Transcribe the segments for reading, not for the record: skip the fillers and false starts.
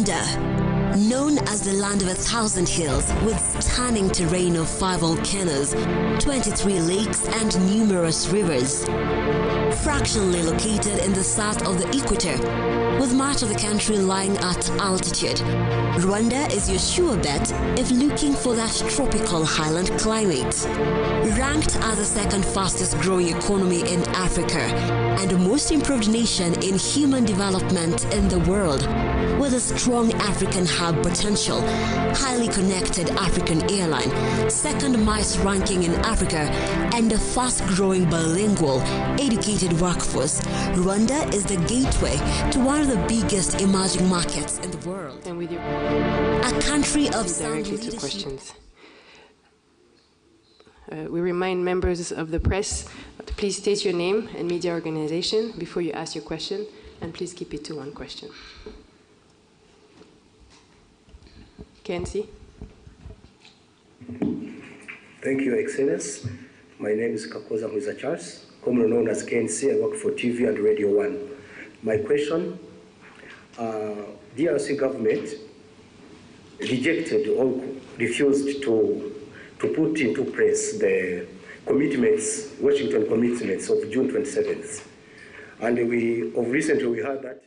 Rwanda, known as the land of 1,000 hills with stunning terrain of 5 volcanoes, 23 lakes and numerous rivers. Fractionally located in the south of the equator, with much of the country lying at altitude, Rwanda is your sure bet if looking for that tropical highland climate. Ranked as the second fastest growing economy in Africa and the most improved nation in human development in the world, with a strong African hub potential, highly connected African airline, second highest ranking in Africa, and a fast-growing bilingual, educated workforce, Rwanda is the gateway to one of the biggest emerging markets in the world. And with you, a country of sound directly to leadership. questions. We remind members of the press to please state your name and media organization before you ask your question, and please keep it to one question. Kensi. Thank you, Excellence. My name is Kakoza Mwiza Charles, commonly known as KNC. I work for TV and Radio 1. My question, DRC government rejected or refused to put into place the commitments, Washington commitments of June 27th. And recently we heard that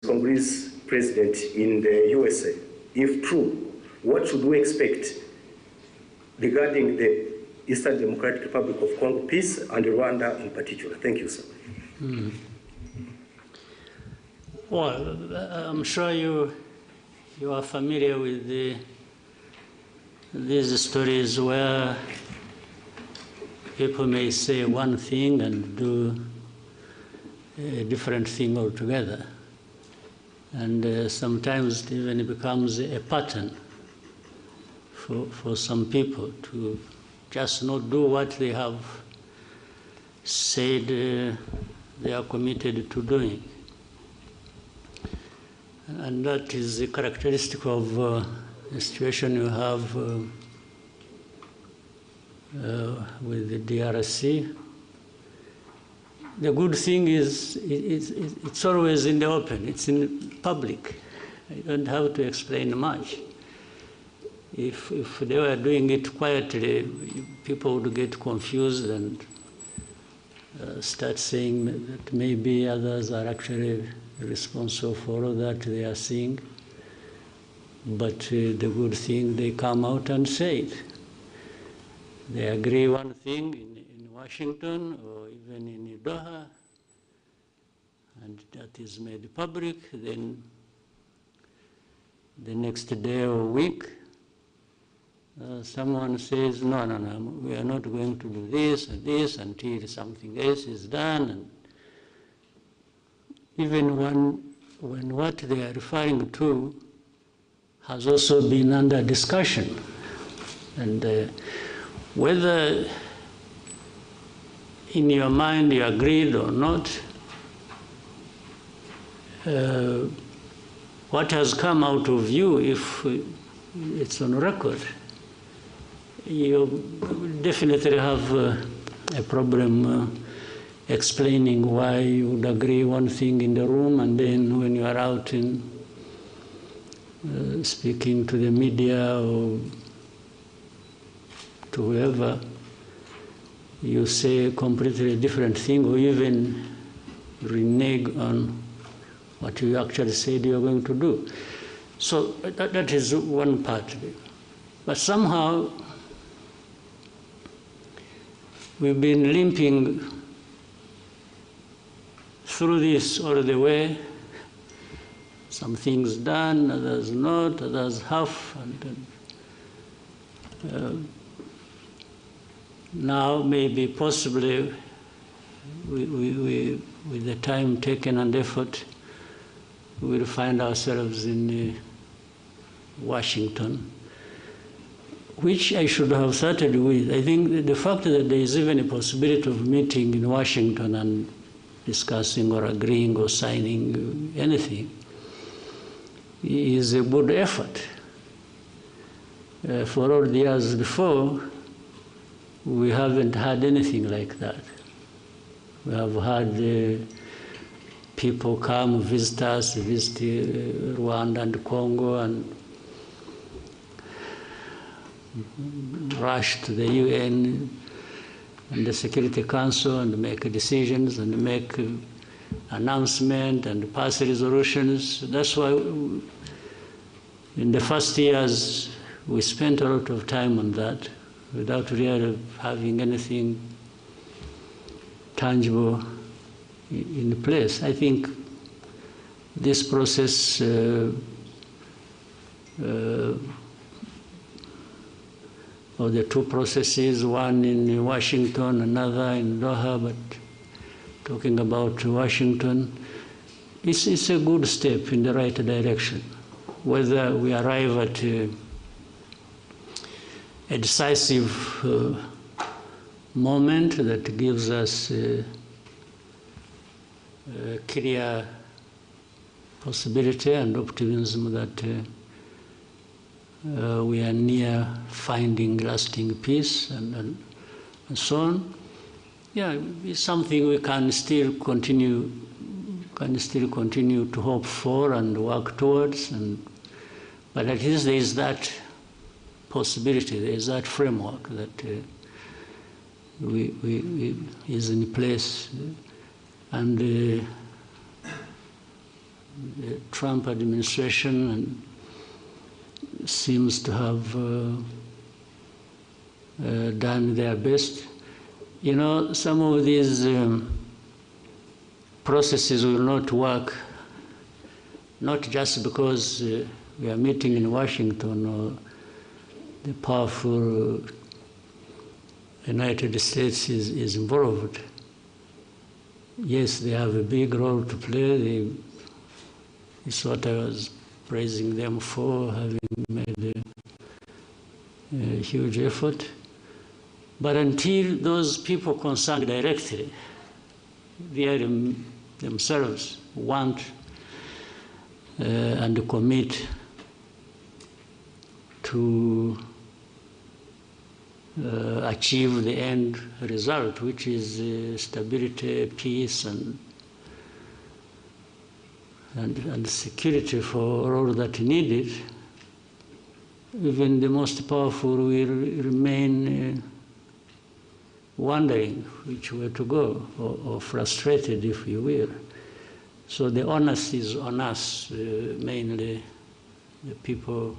Congress president in the USA. If true, what should we expect regarding the Eastern Democratic Republic of Congo peace and Rwanda in particular? Thank you, sir. Well, I'm sure you are familiar with these stories where people may say one thing and do a different thing altogether. And sometimes it even becomes a pattern for some people to just not do what they have said they are committed to doing. And that is a characteristic of the situation you have with the DRC. The good thing is it's always in the open, it's in public. You don't have to explain much. If they were doing it quietly, people would get confused and start saying that maybe others are actually responsible for all that they are seeing. But the good thing, they come out and say it. They agree one thing in Washington or even in Doha, and that is made public. Then the next day or week, someone says, no, we are not going to do this and this until something else is done. And even when what they are referring to has also been under discussion. And whether in your mind you agreed or not, what has come out of you, if it's on record, you definitely have a problem explaining why you would agree one thing in the room, and then when you are out in speaking to the media or to whoever, you say a completely different thing, or even renege on what you actually said you are going to do. So that is one part of it. But somehow we've been limping through this all the way. Some things done, others not, others half. And now maybe possibly with the time taken and effort, we will find ourselves in Washington, which I should have started with. I think the fact that there is even a possibility of meeting in Washington and discussing or agreeing or signing anything is a good effort. For all the years before, we haven't had anything like that. We have had people come, visit us, visit Rwanda and Congo, and rush to the UN and the Security Council and make decisions and make announcements and pass resolutions. That's why in the first years we spent a lot of time on that without really having anything tangible in place. I think this process or the two processes, one in Washington, another in Doha, but talking about Washington, it's a good step in the right direction. Whether we arrive at a decisive moment that gives us a clear possibility and optimism that we are near finding lasting peace and so on. Yeah, it's something we can still continue to hope for and work towards, but at least there is that possibility, there is that framework that is in place, and the Trump administration seems to have done their best. You know, some of these processes will not work, not just because we are meeting in Washington or the powerful United States is involved. Yes, they have a big role to play. It's what I was praising them for, having made a huge effort. But until those people concerned directly, they themselves want and commit to achieve the end result, which is stability, peace, and security for all that needed, even the most powerful will remain wondering which way to go, or frustrated, if you will. So the onus is on us, mainly the people,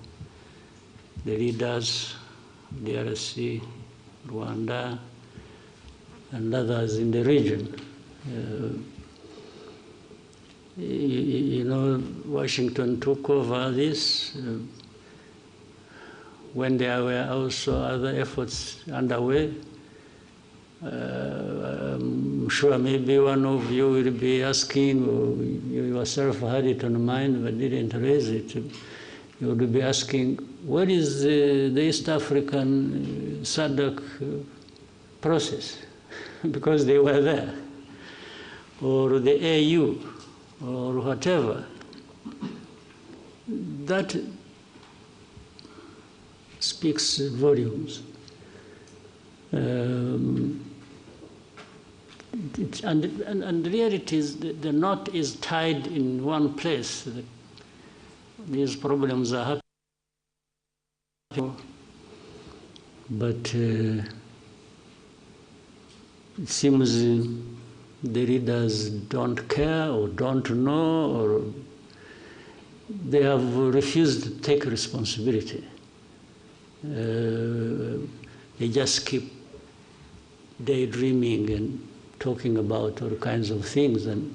the leaders, the DRC, Rwanda, and others in the region. You know, Washington took over this when there were also other efforts underway. I'm sure maybe one of you will be asking, or you yourself had it on mind but didn't raise it. You would be asking, what is the East African SADC process? Because they were there. Or the AU, or whatever. That speaks volumes. And the reality is the knot is tied in one place. These problems are happening, but it seems the leaders don't care or don't know, or they have refused to take responsibility. They just keep daydreaming and talking about all kinds of things, and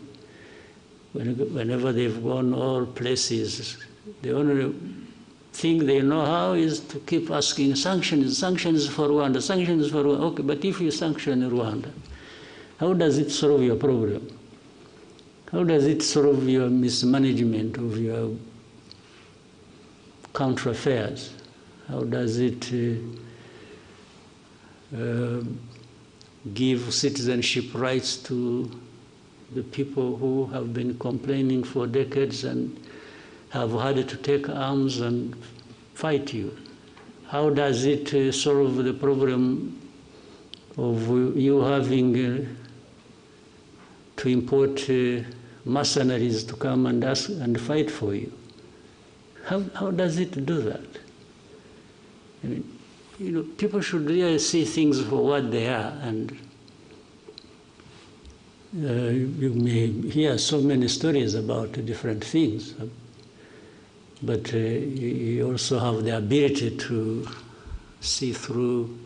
whenever they've gone all places, the only thing they know how is to keep asking sanctions for Rwanda, sanctions for Rwanda. Okay, but if you sanction Rwanda, how does it solve your problem? How does it solve your mismanagement of your country affairs? How does it give citizenship rights to the people who have been complaining for decades and have had to take arms and fight you? How does it solve the problem of you having to import mercenaries to come and ask and fight for you. How does it do that? I mean, you know, people should really see things for what they are, and you may hear so many stories about different things, but you also have the ability to see through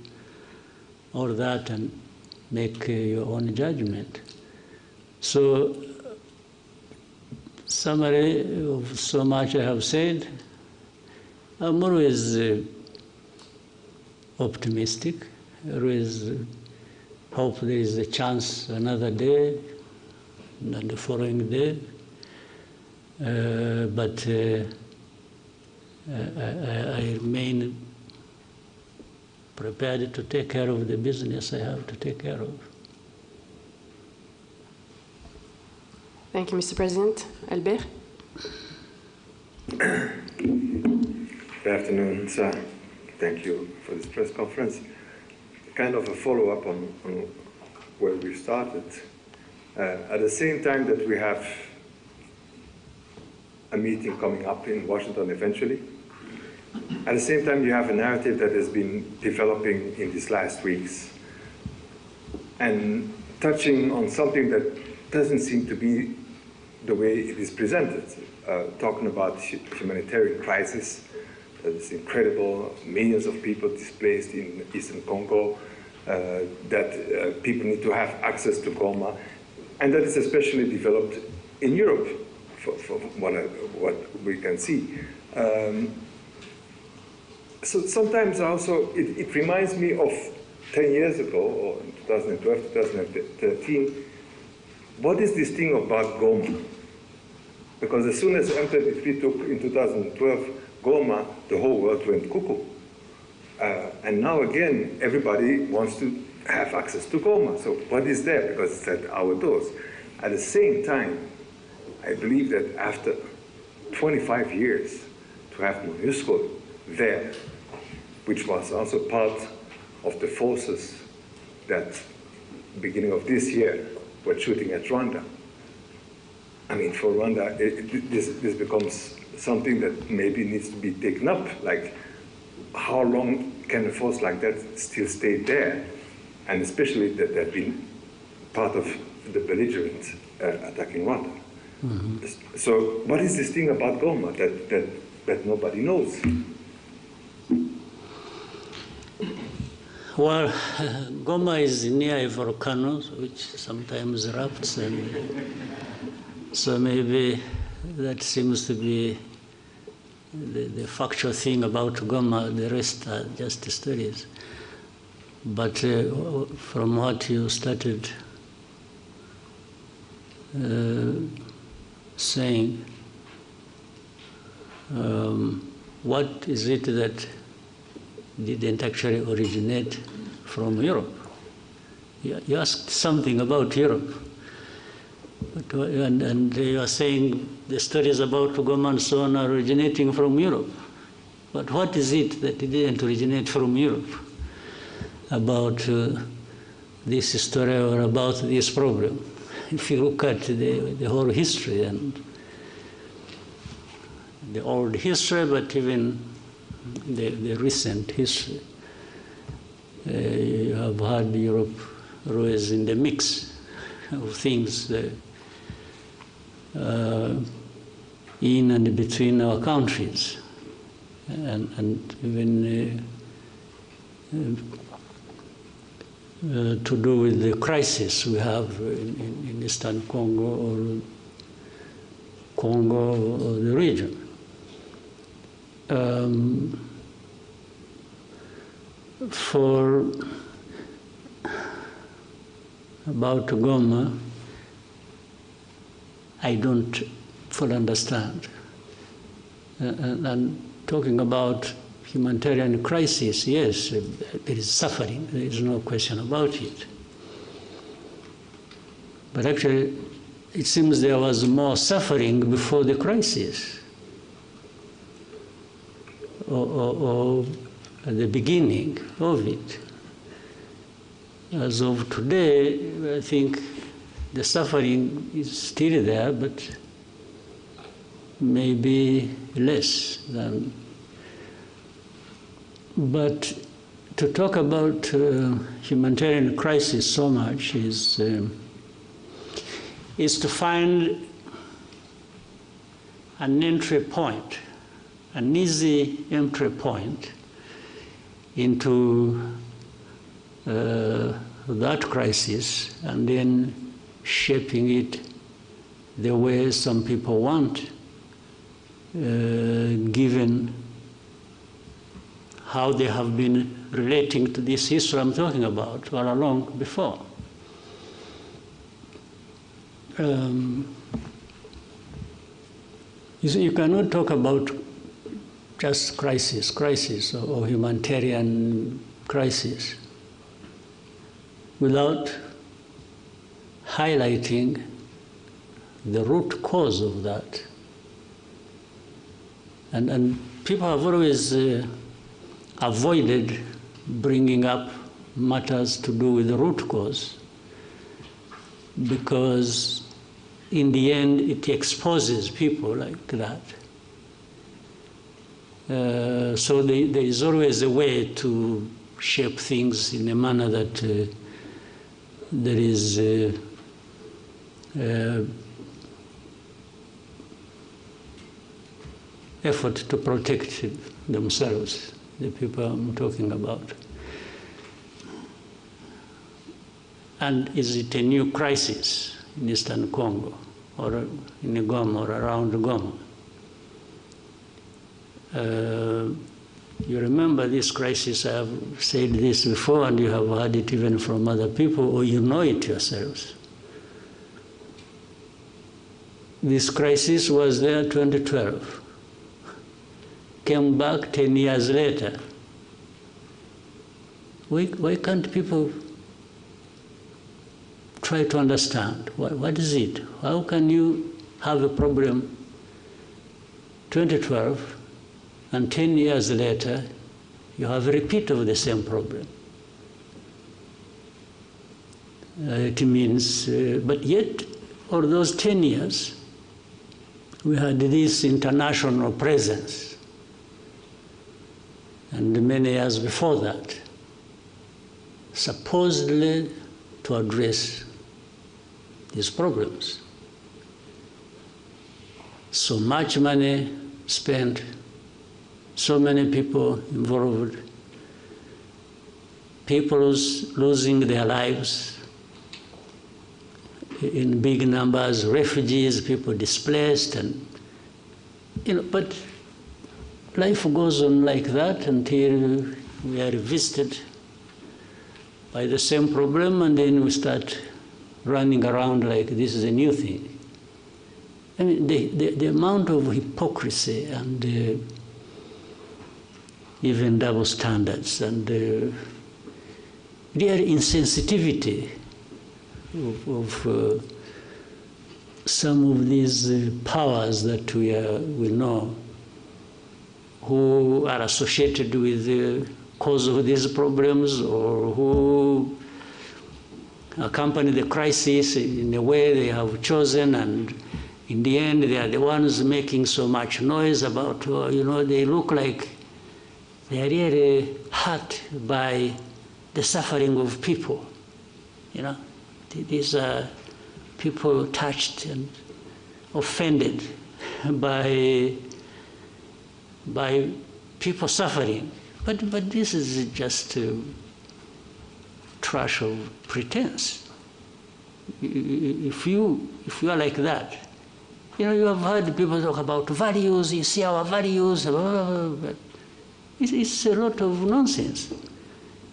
all that and make your own judgment. So, summary of so much I have said, I'm always optimistic, always hope there is a chance another day, and the following day, but I remain prepared to take care of the business I have to take care of. Thank you, Mr. President. Albert? Good afternoon, sir. Thank you for this press conference. Kind of a follow-up on where we started. At the same time that we have a meeting coming up in Washington eventually, at the same time you have a narrative that has been developing in these last weeks and touching on something that doesn't seem to be the way it is presented, talking about humanitarian crisis. It's incredible, millions of people displaced in Eastern Congo, that people need to have access to Goma, and that is especially developed in Europe, for what we can see. So sometimes also it reminds me of 10 years ago, or in 2012, 2013, what is this thing about Goma? Because as soon as M23 took in 2012 Goma, the whole world went cuckoo. And now again, everybody wants to have access to Goma. So what is there? Because it's at our doors. At the same time, I believe that after 25 years, to have MONUSCO there, which was also part of the forces that, beginning of this year, were shooting at Rwanda. I mean, for Rwanda, this becomes something that maybe needs to be taken up. Like, how long can a force like that still stay there? And especially that they've been part of the belligerent attacking Rwanda. Mm-hmm. So what is this thing about Goma that nobody knows? Well, Goma is near a volcano, which sometimes erupts, and so maybe that seems to be the factual thing about Goma. The rest are just stories. But from what you started saying, what is it that didn't actually originate from Europe? You asked something about Europe, and you are saying the stories about Goma and so on are originating from Europe. But what is it that didn't originate from Europe about this story or about this problem? If you look at the whole history and the old history, but even the recent history, you have had Europe always in the mix of things in and between our countries, and even to do with the crisis we have in Eastern Congo or the region. For about Goma, I don't fully understand. And talking about humanitarian crisis, yes, there is suffering, there is no question about it. But actually, it seems there was more suffering before the crisis, or at the beginning of it. As of today, I think the suffering is still there, but maybe less than. But to talk about humanitarian crisis so much is to find an entry point, an easy entry point into that crisis, and then shaping it the way some people want, given how they have been relating to this issue I'm talking about all along before. You cannot talk about just crisis or humanitarian crisis without highlighting the root cause of that. And people have always avoided bringing up matters to do with the root cause, because in the end it exposes people like that. So there is always a way to shape things in a manner that there is effort to protect themselves, the people I'm talking about. And is it a new crisis in Eastern Congo or in Goma or around Goma? You remember this crisis, I have said this before, and you have heard it even from other people, or you know it yourselves. This crisis was there in 2012, came back 10 years later. Why can't people try to understand? What is it? How can you have a problem 2012 and 10 years later you have a repeat of the same problem? It means, but yet for those 10 years we had this international presence, and many years before that, supposedly to address these problems. So much money spent, so many people involved, people losing their lives in big numbers, refugees, people displaced, and but life goes on like that until we are visited by the same problem, and then we start running around like this is a new thing. I mean, the amount of hypocrisy and even double standards and real insensitivity of some of these powers that we know, who are associated with the cause of these problems, or who accompany the crisis in a way they have chosen, and in the end they are the ones making so much noise about, they look like they are really hurt by the suffering of people. These are people touched and offended by people suffering. But this is just trash of pretense. If you are like that, you have heard people talk about values, you see our values, but it's a lot of nonsense.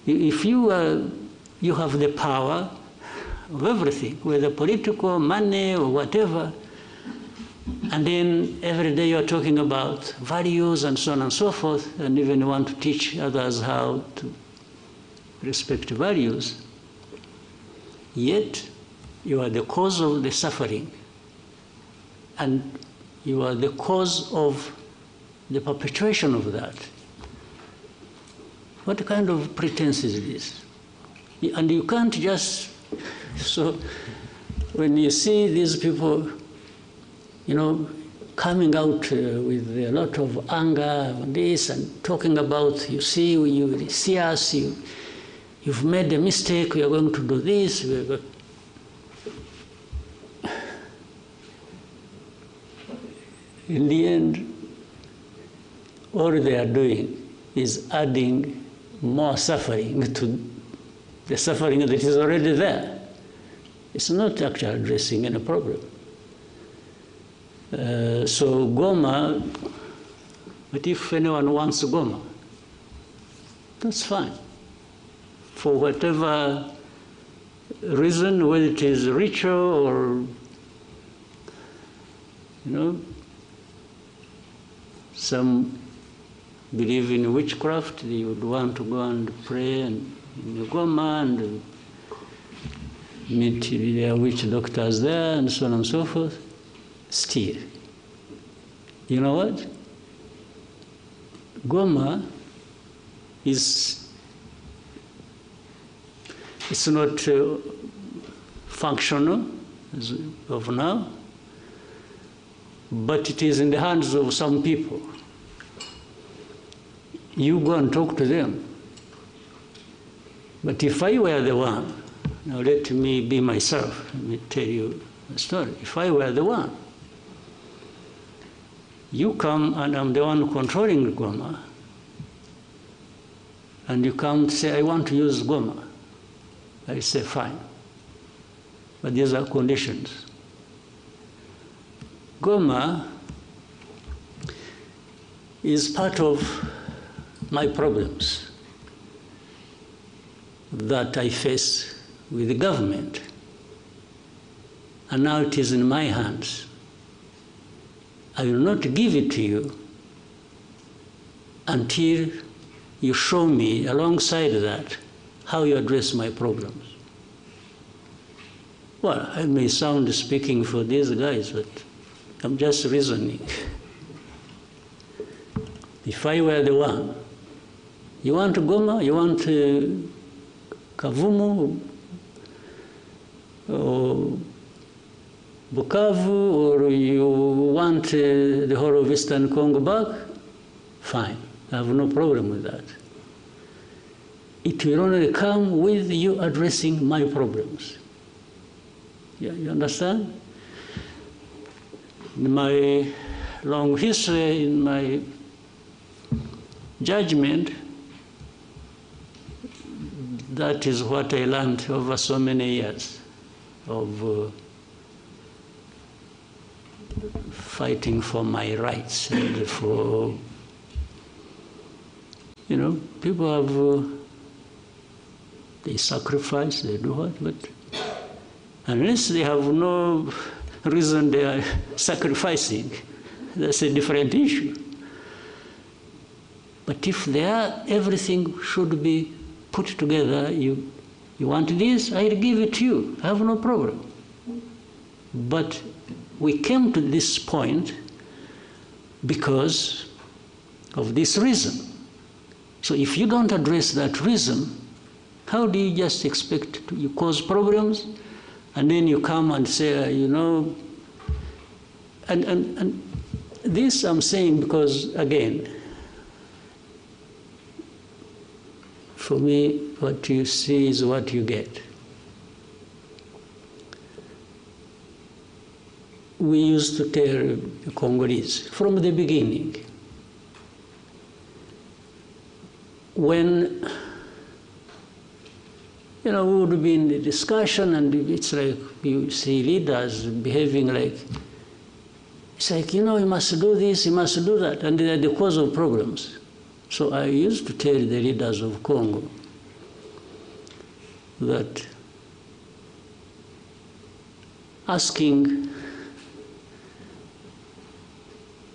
If you have the power of everything, whether political, money, or whatever, and then every day you're talking about values and so on and so forth, and even want to teach others how to respect values, yet you are the cause of the suffering, and you are the cause of the perpetuation of that. What kind of pretense is this? And you can't just, so when you see these people, you know, coming out with a lot of anger on this and talking about, you see us, you've made a mistake, we are going to do this. In the end, all they are doing is adding more suffering to the suffering that is already there. It's not actually addressing any problem. So Goma, but if anyone wants Goma, that's fine. For whatever reason, whether it is ritual or, you know, some believe in witchcraft, they would want to go and pray in Goma and meet their witch doctors there and so on and so forth. Still, you know what? Goma is, it's not functional as of now, but it is in the hands of some people. You go and talk to them. But if I were the one, now let me be myself, let me tell you the story. If I were the one, you come and I'm the one controlling Goma, and you come to say, I want to use Goma. I say, fine. But these are conditions. Goma is part of my problems that I face with the government. And now it is in my hands. I will not give it to you until you show me, alongside that, how you address my problems. Well, I may sound speaking for these guys, but I'm just reasoning. If I were the one, you want Goma, you want Kavumu, or Bukavu, or you want the whole of Eastern Congo back, fine, I have no problem with that. It will only come with you addressing my problems. Yeah, you understand? In my long history, in my judgment, that is what I learned over so many years of fighting for my rights and for, you know, people have, they sacrifice, they do what, but unless they have no reason they are sacrificing, that's a different issue. But if they are, everything should be put together. You want this, I'll give it to you. I have no problem. But we came to this point because of this reason. So if you don't address that reason, how do you just expect you cause problems? And then you come and say, you know, and this I'm saying because, again, for me, what you see is what you get. We used to tell the Congolese from the beginning, when, you know, we would be in the discussion and it's like you see leaders behaving like, it's like, you know, you must do this, you must do that, and they are the cause of problems. So I used to tell the leaders of Congo that asking,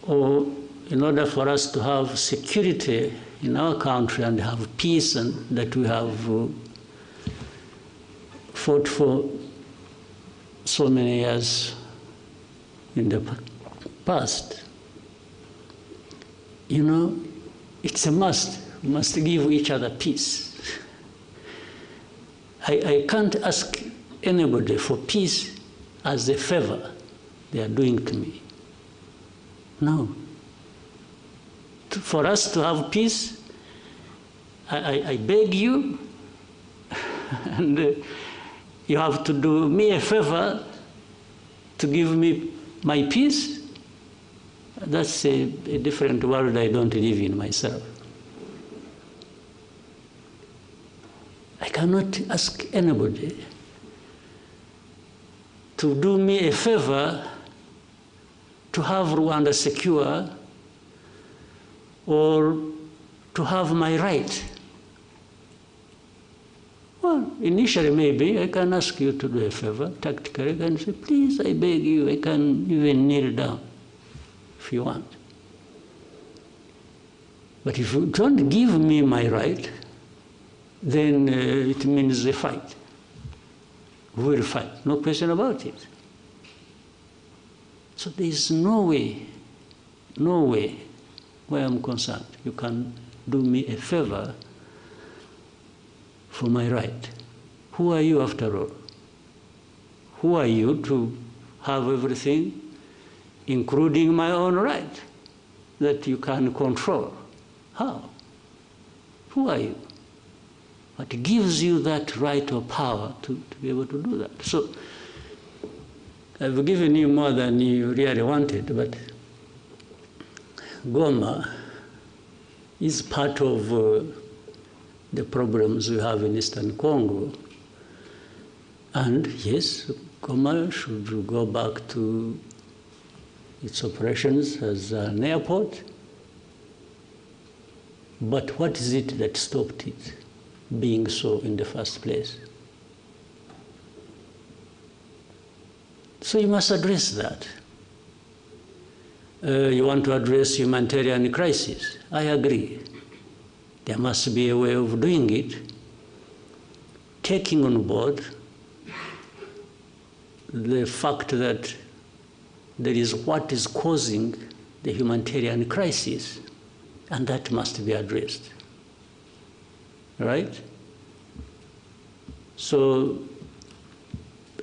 or in order for us to have security in our country and have peace, and that we have fought for so many years in the past, you know, it's a must. We must give each other peace. I can't ask anybody for peace as a favor they are doing to me. No. For us to have peace, I beg you, and you have to do me a favor to give me my peace. That's a different world I don't live in myself. I cannot ask anybody to do me a favor to have Rwanda secure or to have my right. Well, initially maybe I can ask you to do a favor, tactically. I can say, please, I beg you, I can even kneel down if you want. But if you don't give me my right, then it means a fight. We will fight, no question about it. So there is no way, where I'm concerned, you can do me a favor for my right. Who are you after all? Who are you to have everything, including my own right, that you can control? How? Who are you? What gives you that right or power to be able to do that? So I've given you more than you really wanted, but Goma is part of the problems we have in Eastern Congo. And yes, Goma should go back to its operations as an airport. But what is it that stopped it being so in the first place? So you must address that. You want to address humanitarian crisis. I agree. There must be a way of doing it, taking on board the fact that there is what is causing the humanitarian crisis, and that must be addressed. Right? So,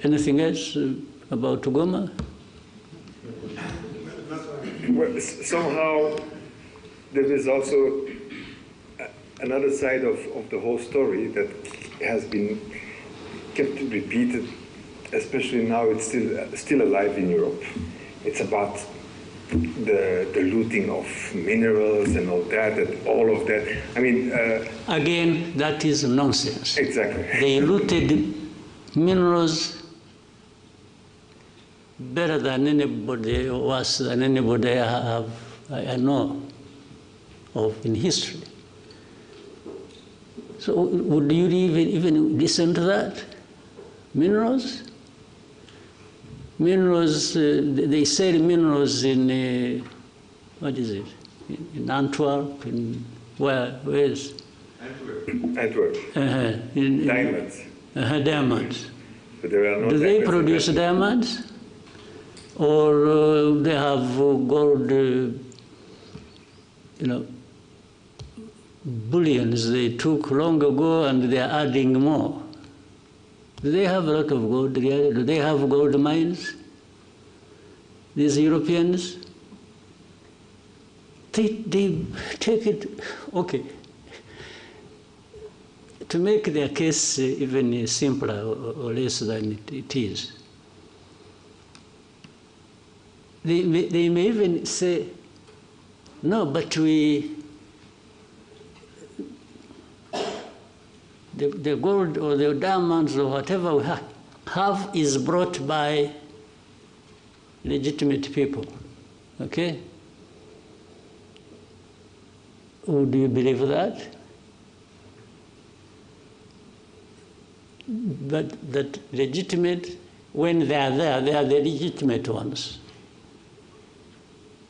anything else about Goma? Well, somehow there is also another side of the whole story that has been kept repeated, especially now it's still alive in Europe. It's about the looting of minerals and all of that. I mean... Again, that is nonsense. Exactly. They looted minerals better than anybody, worse than anybody I know of in history. So would you even listen to that? Minerals? Minerals, they sell minerals in, what is it? In Antwerp, in where is? Antwerp. Diamonds. Diamonds. But there are no. Do they produce diamonds? Or they have gold, bullions they took long ago and they are adding more. Do they have a lot of gold? Do they have gold mines? These Europeans? They take it, okay. To make their case even simpler or less than it is, they may even say, no, but the gold or the diamonds or whatever we have is brought by legitimate people, okay? Would you believe that? But that legitimate, when they are there, they are the legitimate ones.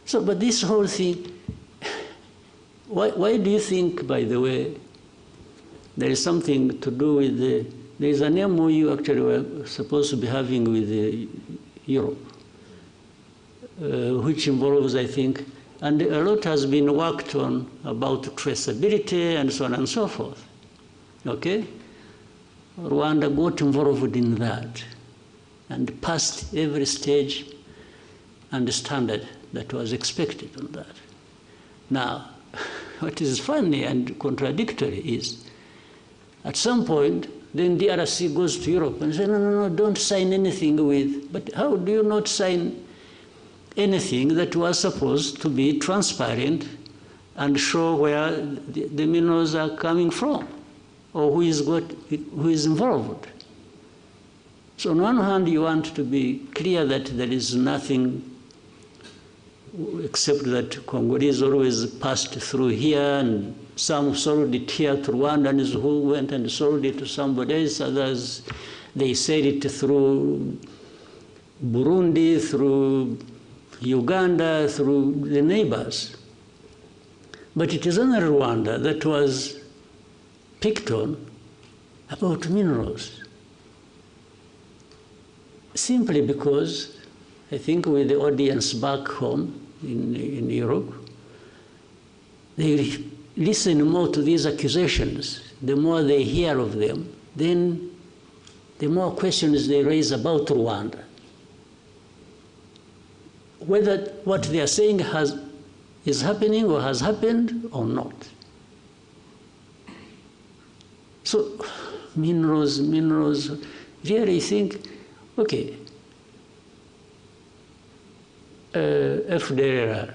So, but this whole thing, why do you think, by the way, there is something to do with there is an MOU actually we're supposed to be having with Europe, which involves, I think, and a lot has been worked on about traceability and so on and so forth, okay? Rwanda got involved in that. and passed every stage and standard that was expected on that. Now, what is funny and contradictory is, at some point, then DRC goes to Europe and says, no, don't sign anything with, but how do you not sign anything that was supposed to be transparent and show where the minerals are coming from, or who is involved? So on one hand, you want to be clear that there is nothing except that Congolese always passed through here, and some sold it here to Rwandans who went and sold it to somebody else. Others, they sell it through Burundi, through Uganda, through the neighbors. But it is only Rwanda that was picked on about minerals. Simply because, I think with the audience back home in Europe, they listen more to these accusations. The more they hear of them, then the more questions they raise about Rwanda. Whether what they are saying is happening or has happened or not. So minerals, really think, okay, FDLR,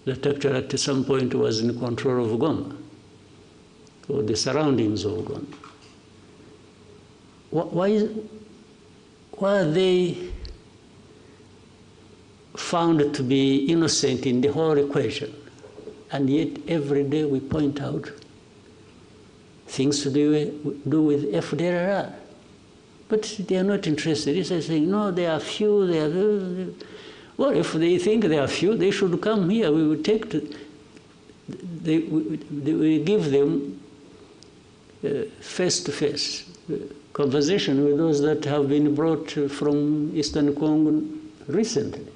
that actually at some point was in control of Goma, or the surroundings of Goma. Why are they found to be innocent in the whole equation? And yet every day we point out things to do with FDLR. But they are not interested. They are saying, no, they are few, they are... Well, if they think they are few, they should come here. We will take we give them face-to-face conversation with those that have been brought from Eastern Congo recently.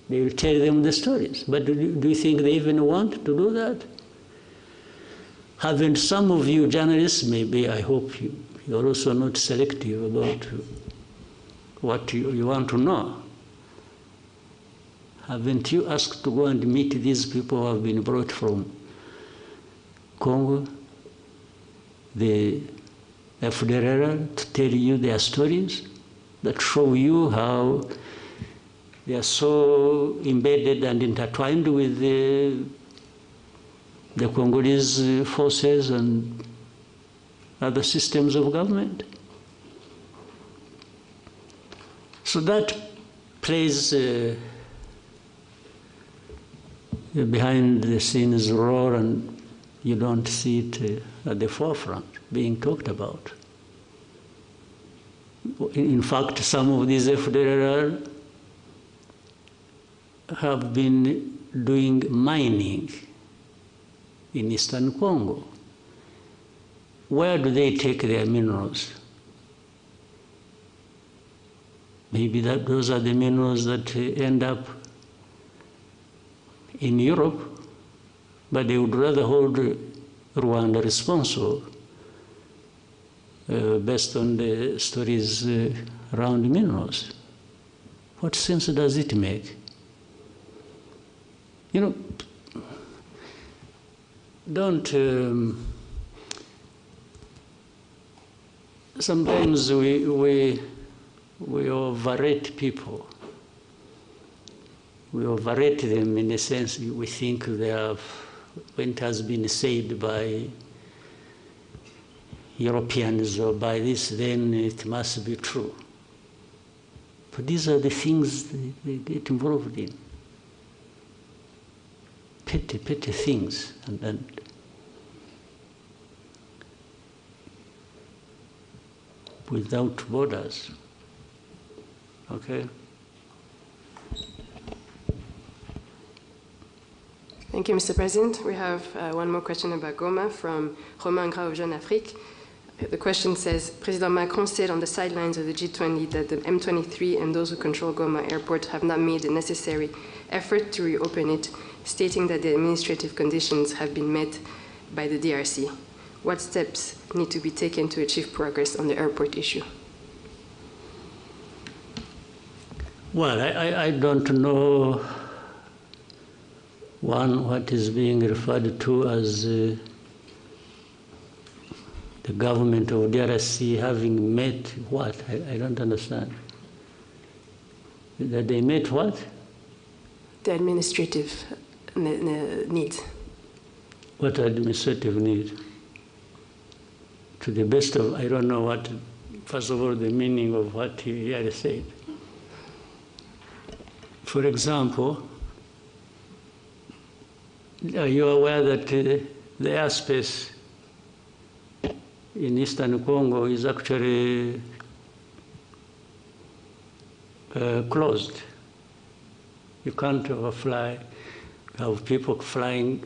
They will tell them the stories. But do you think they even want to do that? Haven't some of you journalists, maybe, I hope you're also not selective about what you want to know. Haven't you asked to go and meet these people who have been brought from Congo, the FDLR, to tell you their stories that show you how they are so embedded and intertwined with the Congolese forces and other systems of government? So that plays behind the scenes role, and you don't see it at the forefront being talked about. In fact, some of these FDLR have been doing mining in Eastern Congo. Where do they take their minerals? Maybe those are the minerals that end up in Europe, but they would rather hold Rwanda responsible based on the stories around minerals. What sense does it make? You know, don't... sometimes we overrate people. We overrate them in a sense. We think they have, when it has been said by Europeans or by this, then it must be true. But these are the things they get involved in. Petty things. And without borders. Okay? Thank you, Mr. President. We have one more question about Goma from Romain Gras of Jeune Afrique. The question says, President Macron said on the sidelines of the G20 that the M23 and those who control Goma airport have not made the necessary effort to reopen it, stating that the administrative conditions have been met by the DRC. What steps need to be taken to achieve progress on the airport issue? Well, I don't know what is being referred to as the government of DRC having met what? I don't understand. That they met what? The administrative needs. What administrative need? To the best of, I don't know what, first of all, the meaning of what he had said. For example, are you aware that the airspace in Eastern Congo is actually closed? You can't overfly. You have people flying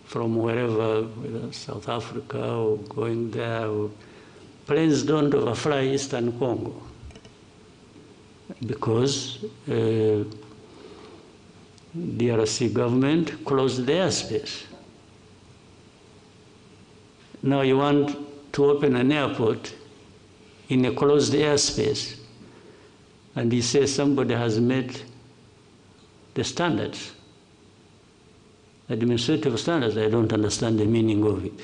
from wherever, whether South Africa or going there. Planes don't overfly Eastern Congo because DRC government closed the airspace. Now you want to open an airport in a closed airspace, and he says somebody has met the standards, administrative standards. I don't understand the meaning of it.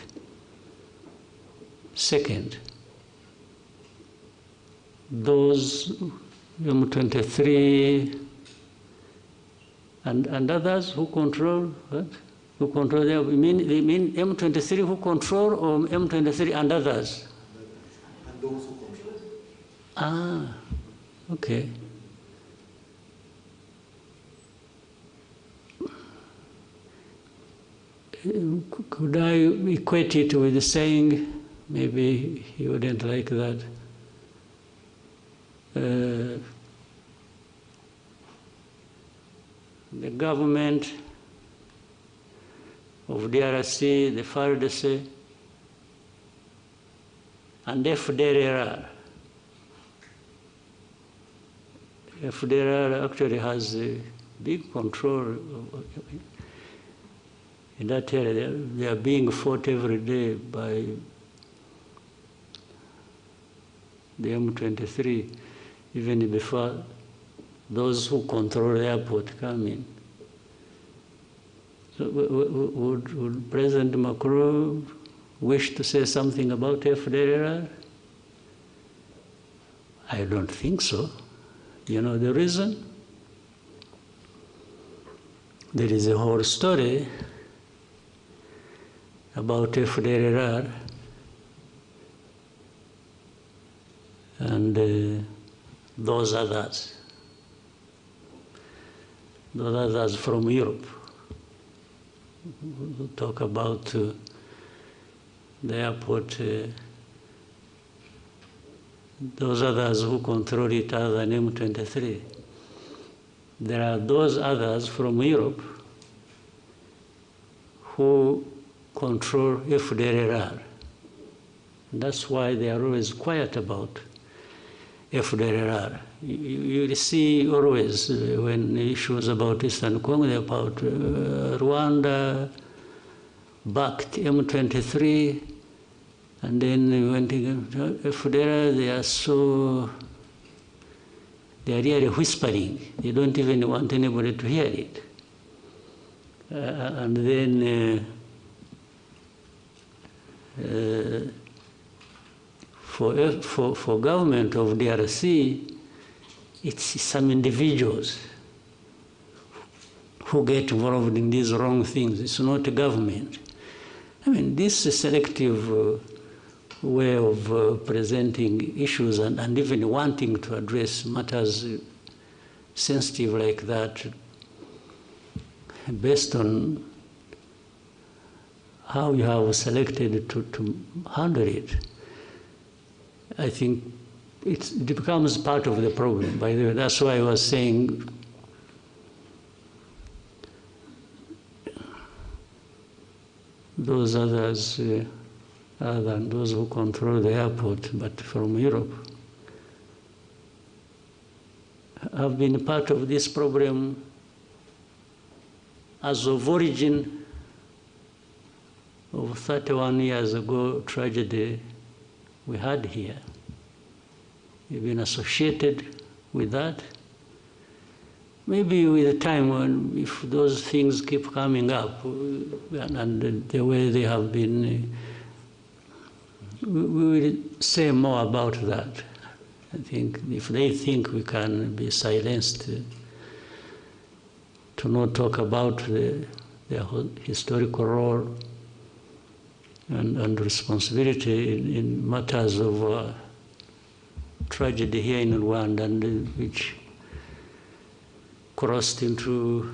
Second, those M23 and others who control what? Who control them? You mean M23 who control or M23 and others? And those who control. Ah, okay. Could I equate it with saying, maybe he wouldn't like that, the government of DRC, the FARDC, and FDLR. FDLR actually has a big control in that area. They are being fought every day by the M23, even before those who control the airport come in. So would President Macron wish to say something about FDLR? I don't think so. You know the reason? There is a whole story about FDLR and those others from Europe. We'll talk about the airport, those others who control it other than M23. There are those others from Europe who control FDLR. That's why they are always quiet about FDLR. You see always when issues about Eastern Congo, about Rwanda, backed M23, and then when FDLR, they are really whispering. They don't even want anybody to hear it. And then for government of DRC, it's some individuals who get involved in these wrong things. It's not a government. I mean, this selective way of presenting issues and even wanting to address matters sensitive like that based on how you have selected to handle it, I think it becomes part of the problem. By the way, that's why I was saying those others, other than those who control the airport, but from Europe, have been part of this problem as of origin of 31 years ago tragedy we had here. We've been associated with that. maybe with time, if those things keep coming up, and the way they have been, we will say more about that. I think if they think we can be silenced, to not talk about their historical role and responsibility in matters of tragedy here in Rwanda, and which crossed into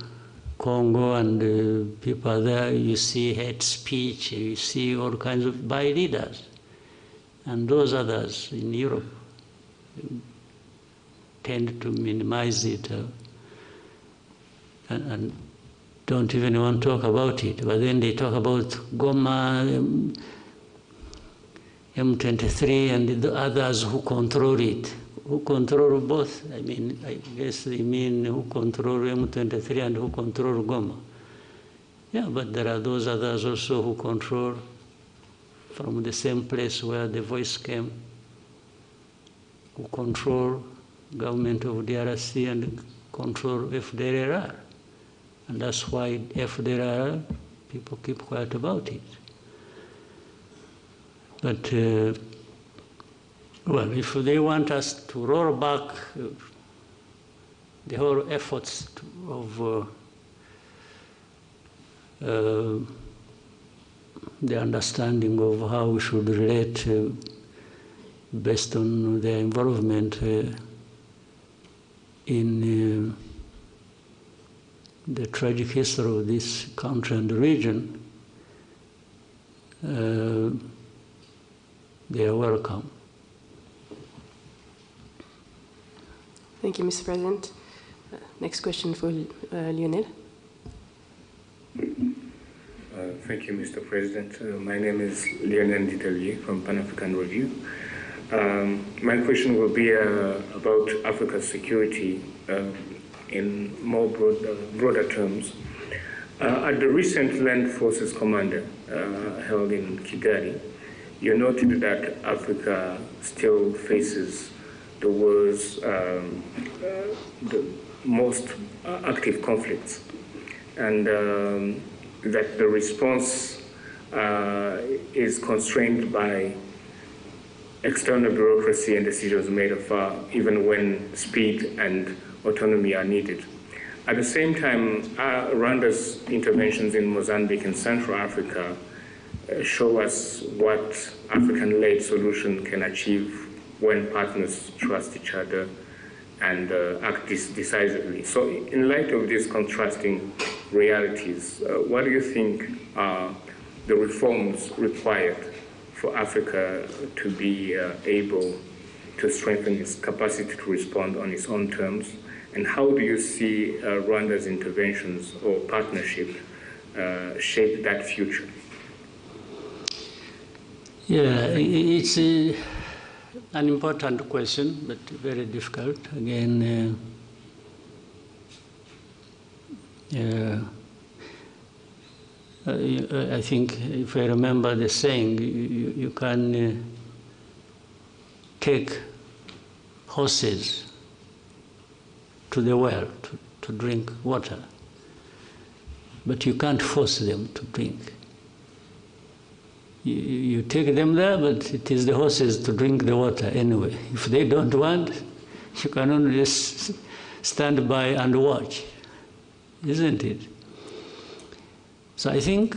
Congo, and people are there. You see hate speech, you see all kinds of by leaders, and those others in Europe tend to minimize it and don't even want to talk about it. But then they talk about Goma, M23, and the others who control it. Who control both? I mean, I guess they mean who control M23 and who control Goma. Yeah, but there are those others also who control from the same place where the voice came, who control government of DRC and control FDLR. And that's why FDLR, people keep quiet about it. But, well, if they want us to roll back the whole efforts of the understanding of how we should relate based on their involvement in the tragic history of this country and the region, they are welcome. Thank you, Mr. President. Next question for Lionel. Thank you, Mr. President. My name is Lionel from Pan-African Review. My question will be about Africa's security in more broader terms. At the recent Land Forces Commander held in Kigali, you noted that Africa still faces the world's the most active conflicts, and that the response is constrained by external bureaucracy and decisions made afar, even when speed and autonomy are needed. At the same time, Rwanda's interventions in Mozambique and Central Africa show us what African-led solution can achieve when partners trust each other and act decisively. So in light of these contrasting realities, what do you think are the reforms required for Africa to be able to strengthen its capacity to respond on its own terms? And how do you see Rwanda's interventions or partnership shape that future? Yeah, it's an important question, but very difficult. Again, I think if I remember the saying, you can take horses to the well to drink water, but you can't force them to drink. You take them there, but it is the horses to drink the water anyway. If they don't want, you can only just stand by and watch, isn't it? So I think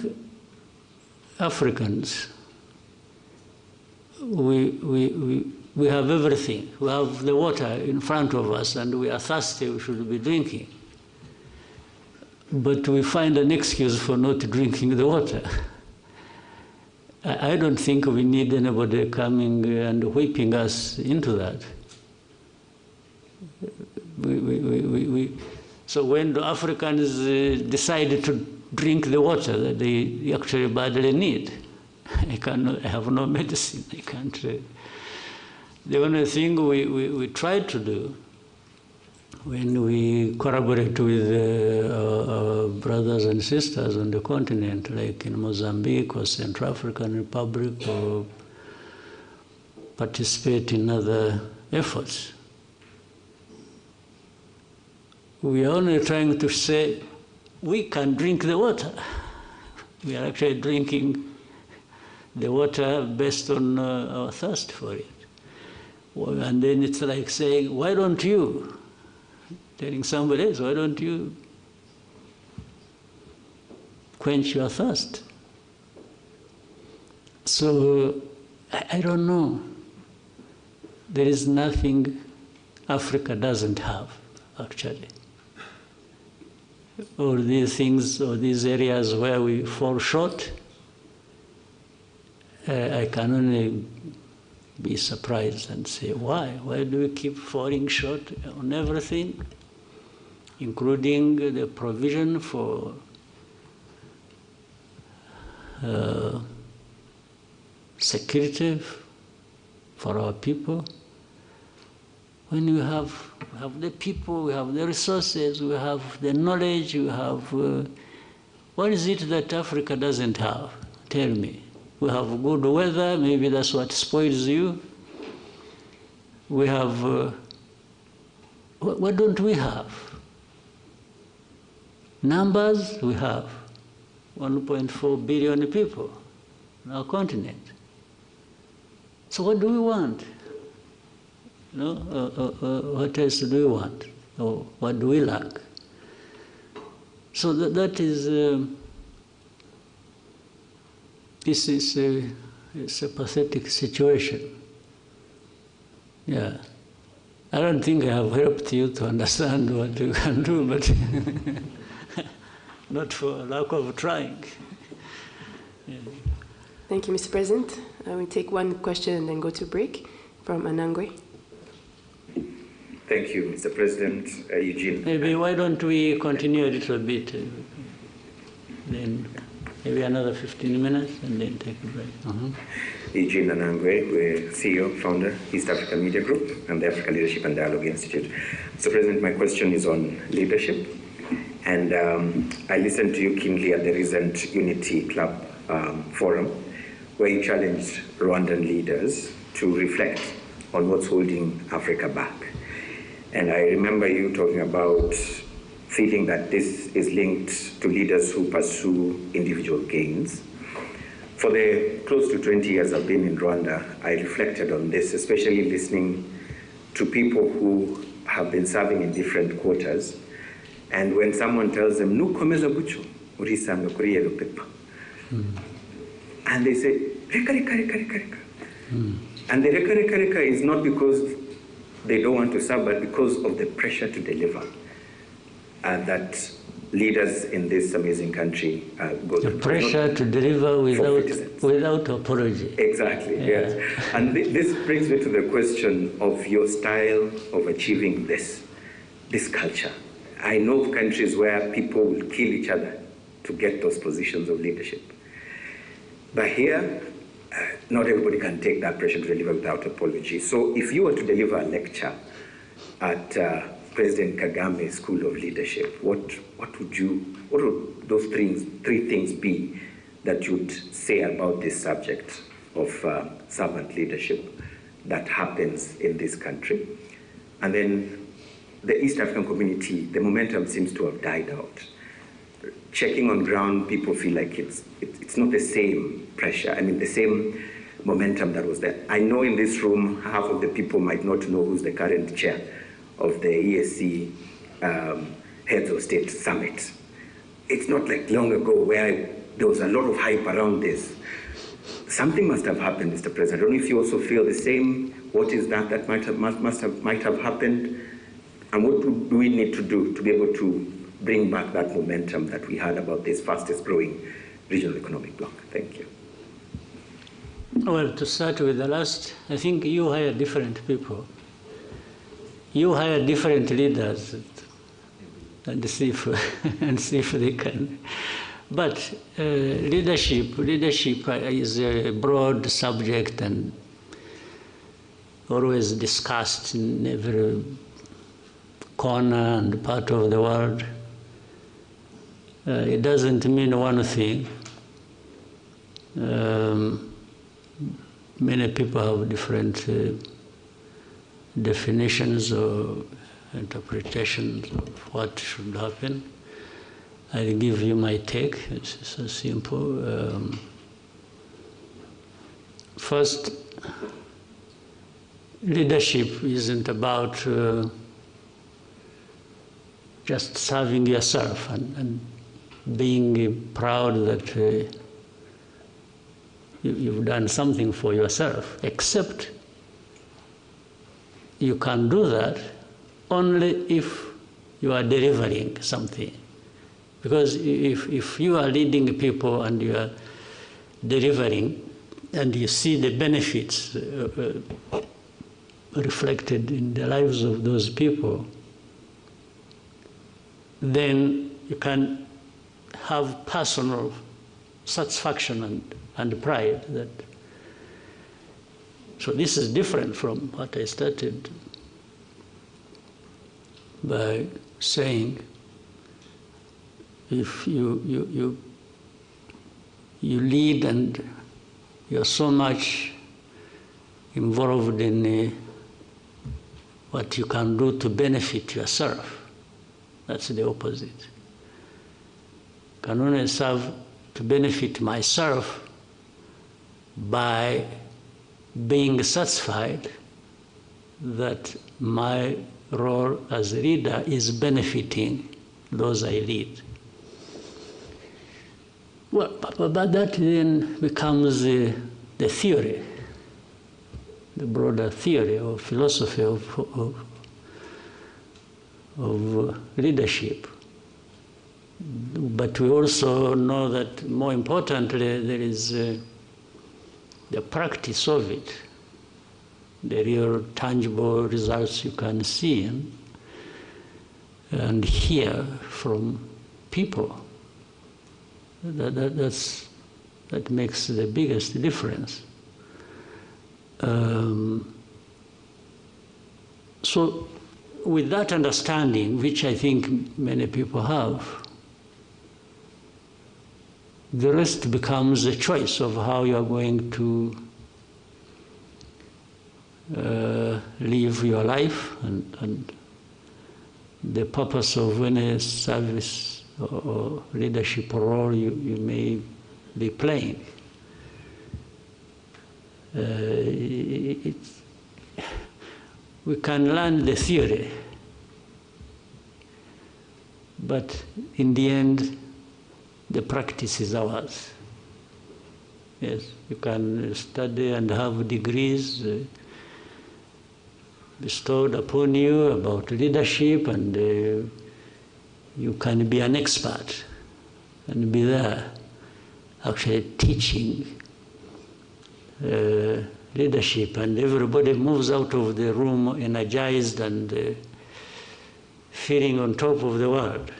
Africans, we have everything. We have the water in front of us, and we are thirsty, we should be drinking. But we find an excuse for not drinking the water. I don't think we need anybody coming and whipping us into that. So when the Africans decide to drink the water that they actually badly need, I have no medicine. I can't. The only thing we try to do when we collaborate with our brothers and sisters on the continent, like in Mozambique or Central African Republic, or participate in other efforts, We are only trying to say we can drink the water. We are actually drinking the water based on our thirst for it. And then it's like saying, why don't you? Telling somebody else, why don't you quench your thirst? So, I don't know. There is nothing Africa doesn't have, actually. All these things, or these areas where we fall short, I can only be surprised and say, why? Why do we keep falling short on everything, including the provision for security for our people? When we have the people, we have the resources, we have the knowledge, we have... what is it that Africa doesn't have? Tell me. We have good weather, maybe that's what spoils you. We have... what don't we have? Numbers, we have 1.4 billion people on our continent. So what do we want? What else do we want? Or what do we lack? So that is... this is it's a pathetic situation. Yeah. I don't think I have helped you to understand what you can do, but not for lack of trying. Yeah. Thank you, Mr. President. We take one question and then go to break from Anangwe. Thank you, Mr. President. Eugene. Maybe why don't we continue a little bit, then maybe another 15 minutes and then take a break. Eugene Anangwe, we're CEO, founder, East African Media Group, and the Africa Leadership and Dialogue Institute. Mr. President, my question is on leadership. And I listened to you keenly at the recent Unity Club forum, where you challenged Rwandan leaders to reflect on what's holding Africa back. And I remember you talking about feeling that this is linked to leaders who pursue individual gains. For the close to 20 years I've been in Rwanda, I reflected on this, especially listening to people who have been serving in different quarters. And when someone tells them, "Nukomeza gucho, urisanga kuri yellow paper," and they say, "Reka, reka, reka, reka, reka." And the reka, reka, reka is not because they don't want to serve, but because of the pressure to deliver that leaders in this amazing country go through. The pressure to deliver without apology. Exactly, yeah. Yes. And this brings me to the question of your style of achieving this culture. I know of countries where people will kill each other to get those positions of leadership. But here, not everybody can take that pressure to deliver without apology. So if you were to deliver a lecture at President Kagame's School of Leadership, what would those three things be that you would say about this subject of servant leadership that happens in this country? And then the East African community, the momentum seems to have died out. Checking on ground, people feel like it's not the same pressure, the same momentum that was there. I know in this room, half of the people might not know who's the current chair of the ESC Heads of State Summit. It's not like long ago where there was a lot of hype around this. Something must have happened, Mr. President. I don't know if you also feel the same. What is that might have happened? And what do we need to do to be able to bring back that momentum that we had about this fastest growing regional economic bloc? Thank you. Well, to start with the last, I think you hire different people. You hire different leaders and see if they can. But leadership is a broad subject and always discussed in every corner and part of the world. It doesn't mean one thing. Many people have different definitions or interpretations of what should happen. I'll give you my take. It's so simple. First, leadership isn't about just serving yourself and being proud that you've done something for yourself, except you can do that only if you are delivering something. Because if you are leading people and you are delivering, and you see the benefits reflected in the lives of those people, then you can have personal satisfaction and pride. So this is different from what I started by saying. If you lead and you're so much involved in what you can do to benefit yourself, that's the opposite. I can only serve to benefit myself by being satisfied that my role as a leader is benefiting those I lead. Well, but that then becomes the theory, the broader theory or philosophy of leadership. But we also know that more importantly, there is the practice of it, the real tangible results you can see and hear from people. That makes the biggest difference. So with that understanding, which I think many people have, the rest becomes a choice of how you are going to live your life and the purpose of any service or leadership role you may be playing. We can learn the theory, but in the end, the practice is ours. Yes, you can study and have degrees bestowed upon you about leadership, and you can be an expert and be there actually teaching leadership, and everybody moves out of the room energized and feeling on top of the world.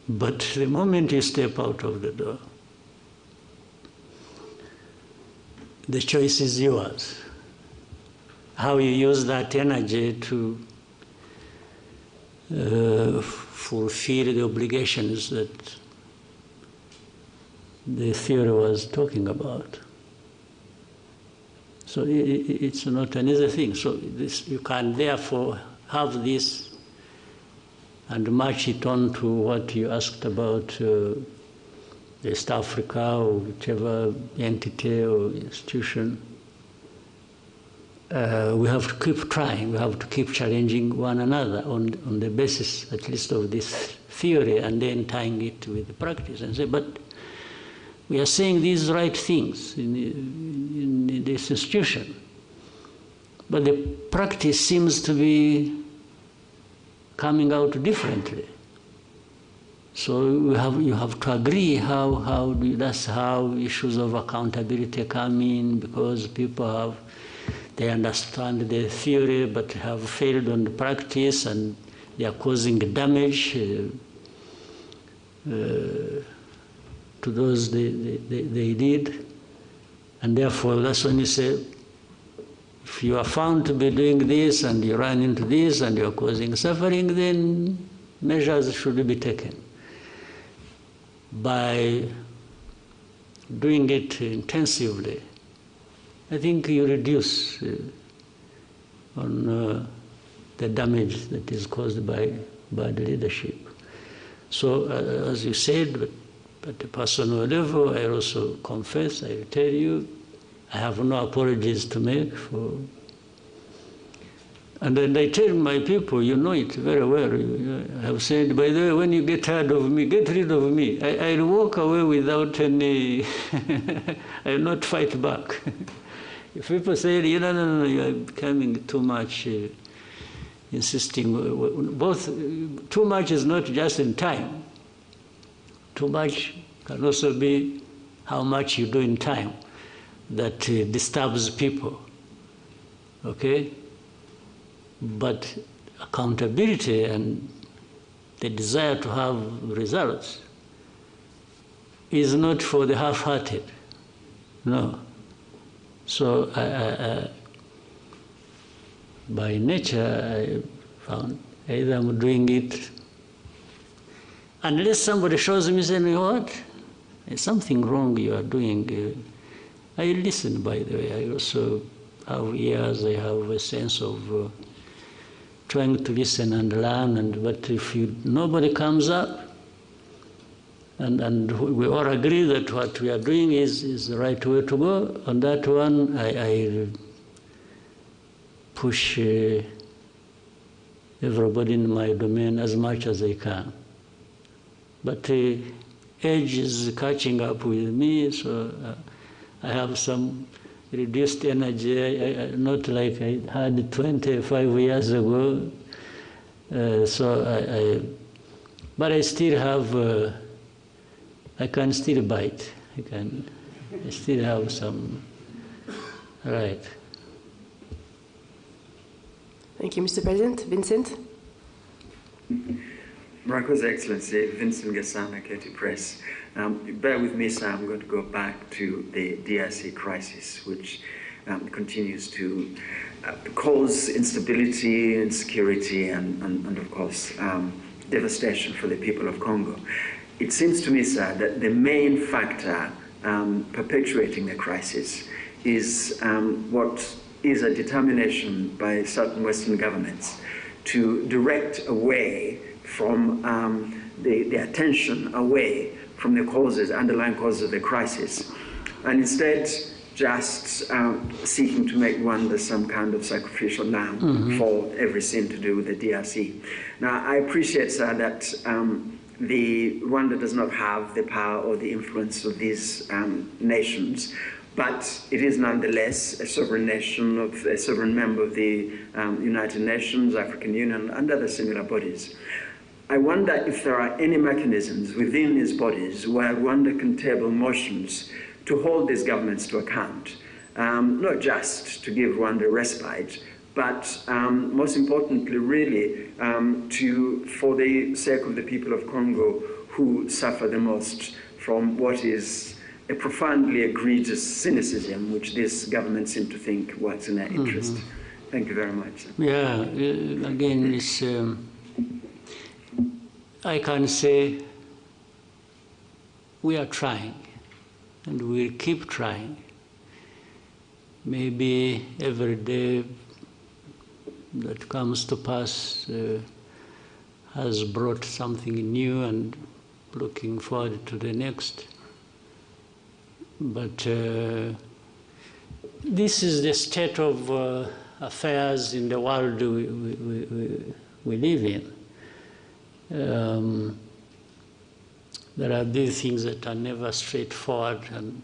But the moment you step out of the door, the choice is yours. How you use that energy to fulfill the obligations that the theory was talking about. So it's not an easy thing. So you can therefore have this and match it on to what you asked about East Africa or whichever entity or institution. We have to keep trying, we have to keep challenging one another on the basis at least of this theory, and then tying it with the practice and say, but we are saying these right things in this institution, but the practice seems to be coming out differently. So you have to agree that's how issues of accountability come in, because people they understand the theory but have failed on the practice, and they are causing damage to those they lead. And therefore, that's when you say, if you are found to be doing this and you run into this and you're causing suffering, then measures should be taken. By doing it intensively, I think you reduce on the damage that is caused by bad leadership. So, as you said, at a personal level, I also confess, I tell you, I have no apologies to make for. And then I tell my people, you know it very well. I have said, by the way, when you get tired of me, get rid of me. I'll walk away without any, I will not fight back. If people say, no, you are becoming too much, insisting, both, too much is not just in time. Too much can also be how much you do in time that disturbs people, okay? But accountability and the desire to have results is not for the half-hearted, no. So by nature, I found either I'm doing it, unless somebody shows me saying, what? There's something wrong you are doing. I listen, by the way. I also have ears, I have a sense of trying to listen and learn, but if nobody comes up, and we all agree that what we are doing is the right way to go, on that one I push everybody in my domain as much as I can. But age is catching up with me, so I have some reduced energy, not like I had 25 years ago. But I still have, I can still bite. I still have some, right. Thank you, Mr. President. Vincent? Morocco's Excellency, Vincent Gassana, Keti Press. Bear with me, sir, I'm going to go back to the DRC crisis, which continues to cause instability, insecurity, and of course, devastation for the people of Congo. It seems to me, sir, that the main factor perpetuating the crisis is what is a determination by certain Western governments to direct away from the attention away from the causes, underlying causes of the crisis, and instead just seeking to make Rwanda some kind of sacrificial lamb for every sin to do with the DRC. Now, I appreciate, sir, that Rwanda does not have the power or the influence of these nations, but it is nonetheless a sovereign nation, a sovereign member of the United Nations, African Union, and other similar bodies. I wonder if there are any mechanisms within these bodies where Rwanda can table motions to hold these governments to account, not just to give Rwanda respite, but most importantly, really, for the sake of the people of Congo who suffer the most from what is a profoundly egregious cynicism which this government seem to think works in their interest. Thank you very much. Yeah, again, it's, I can say we are trying, and we'll keep trying. Maybe every day that comes to pass has brought something new, and looking forward to the next. But this is the state of affairs in the world we live in. There are these things that are never straightforward, and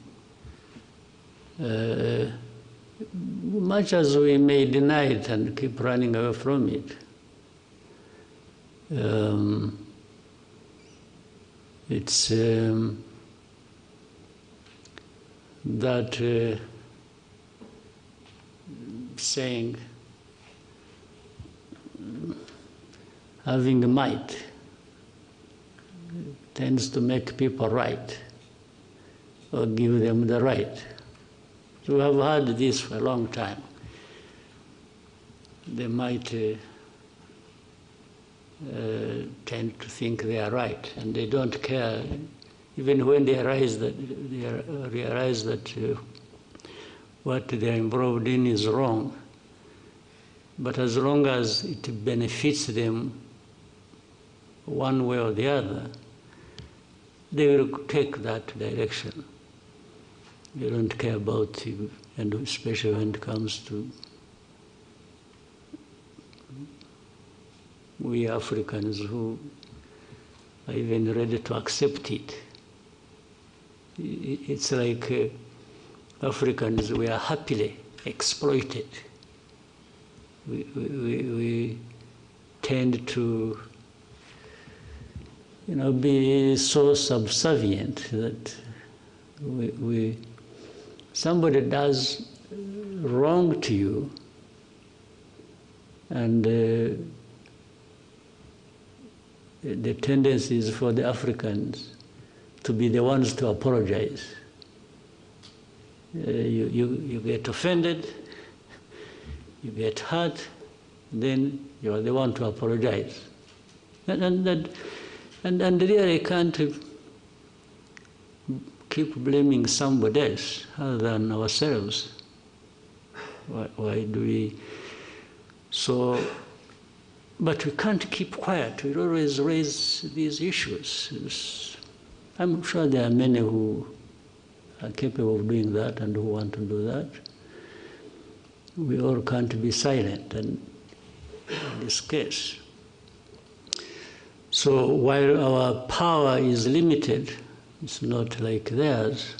much as we may deny it and keep running away from it, it's that saying, having might tends to make people right, or give them the right. So we have had this for a long time. They might tend to think they are right, and they don't care, even when they realize that what they are involved in is wrong. But as long as it benefits them one way or the other, they will take that direction. They don't care about you, and especially when it comes to we Africans who are even ready to accept it. It's like Africans, we are happily exploited. We tend to, be so subservient that somebody does wrong to you, and the tendency is for the Africans to be the ones to apologize. You get offended, you get hurt, then you're the one to apologize. And really can't keep blaming somebody else other than ourselves. Why do we? So, but we can't keep quiet. We always raise these issues. I'm sure there are many who are capable of doing that and who want to do that. We all can't be silent in this case. So while our power is limited, it's not like theirs.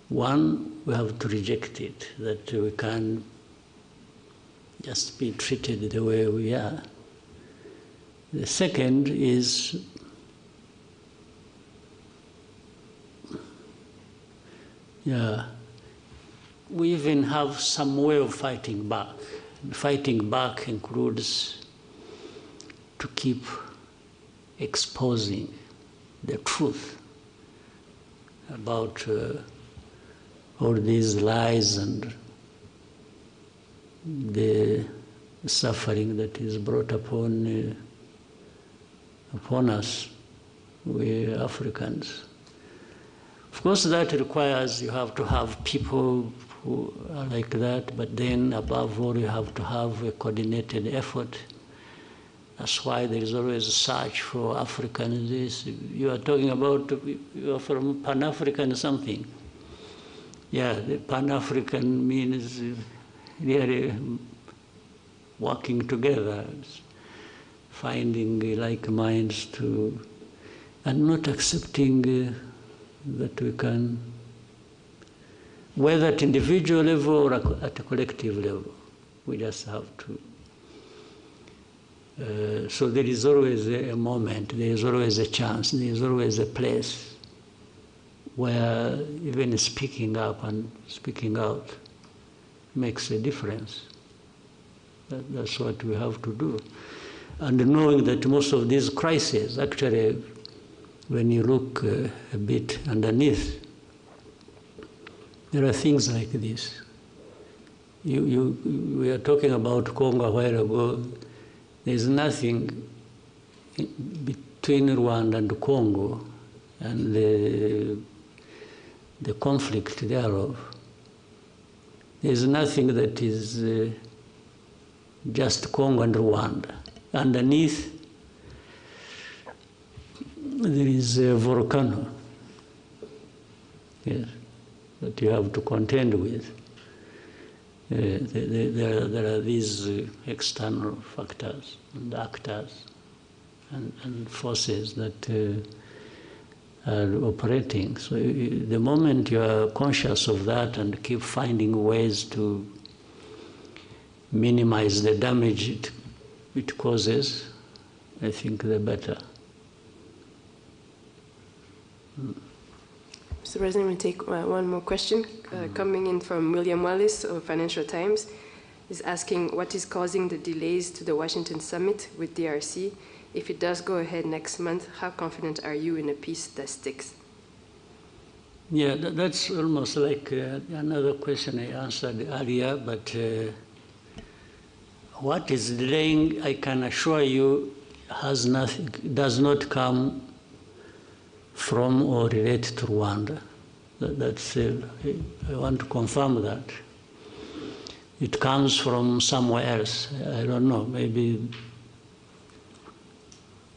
One, we have to reject it, that we can't just be treated the way we are. The second is we even have some way of fighting back. Fighting back includes to keep exposing the truth about all these lies and the suffering that is brought upon us, we Africans. Of course, that requires you have to have people who are like that, but then above all, you have to have a coordinated effort. That's why there is always a search for Africans. You are talking about, you are from Pan-African something. Yeah, the Pan-African means really working together, finding like minds to, and not accepting that we can, whether at individual level or at a collective level, we just have to. So there is always a moment, there is always a chance, there is always a place where even speaking up and speaking out makes a difference. That's what we have to do. And knowing that most of these crises, actually, when you look a bit underneath, there are things like this. We are talking about Congo a while ago. There's nothing between Rwanda and Congo and the conflict thereof. There's nothing that is just Congo and Rwanda. Underneath, there is a volcano, yes, that you have to contend with. There are these external factors and actors and forces that are operating. So the moment you are conscious of that and keep finding ways to minimize the damage it causes, I think the better. Mr. President, we'll take one more question coming in from William Wallace of Financial Times. He's asking what is causing the delays to the Washington summit with DRC. If it does go ahead next month, how confident are you in a peace that sticks? Yeah, that's almost like another question I answered earlier, but what is delaying, I can assure you, does not come from or related to Rwanda. That's I want to confirm that. it comes from somewhere else. I don't know, maybe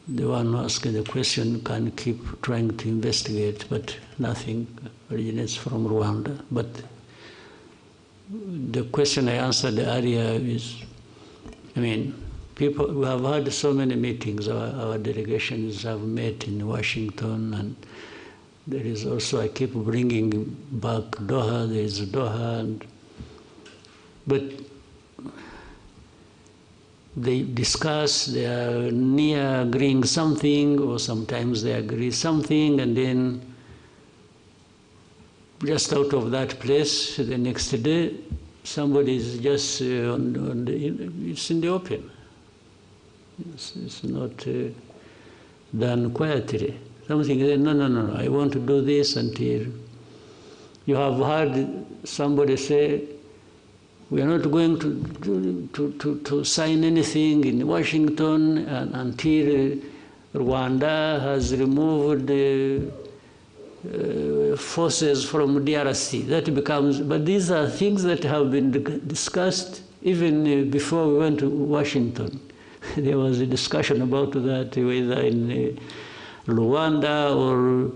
the one who asked the question can keep trying to investigate, but nothing originates from Rwanda. But the question I answered earlier is, I mean, people, we have had so many meetings, our delegations have met in Washington, and there is also, I keep bringing back Doha, there is Doha, but they discuss, they are near agreeing something, or sometimes they agree something, and then just out of that place, the next day, somebody is just it's in the open. It's not done quietly. Something, no, I want to do this until you have heard somebody say, we are not going to sign anything in Washington until Rwanda has removed forces from DRC. That becomes, but these are things that have been discussed even before we went to Washington. There was a discussion about that, whether in Rwanda or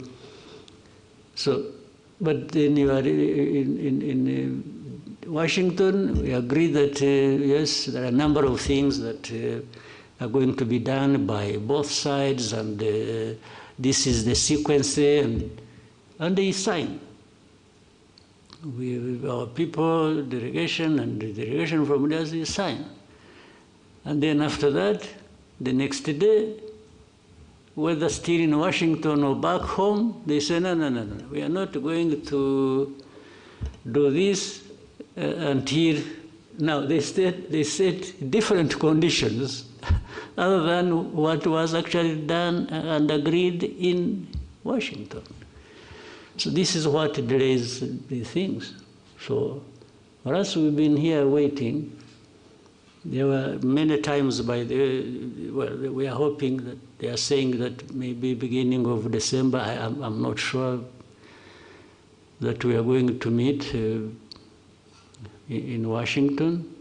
so. But then you are in Washington, we agree that yes, there are a number of things that are going to be done by both sides, and this is the sequence, and they sign. Our people, delegation, and the delegation from there, they sign. And then after that, the next day, whether still in Washington or back home, they say, no, we are not going to do this until, now they set different conditions other than what was actually done and agreed in Washington. So this is what delays the things. So for us, we've been here waiting. There were many times we are hoping that they are saying that maybe beginning of December, I'm not sure that we are going to meet in Washington.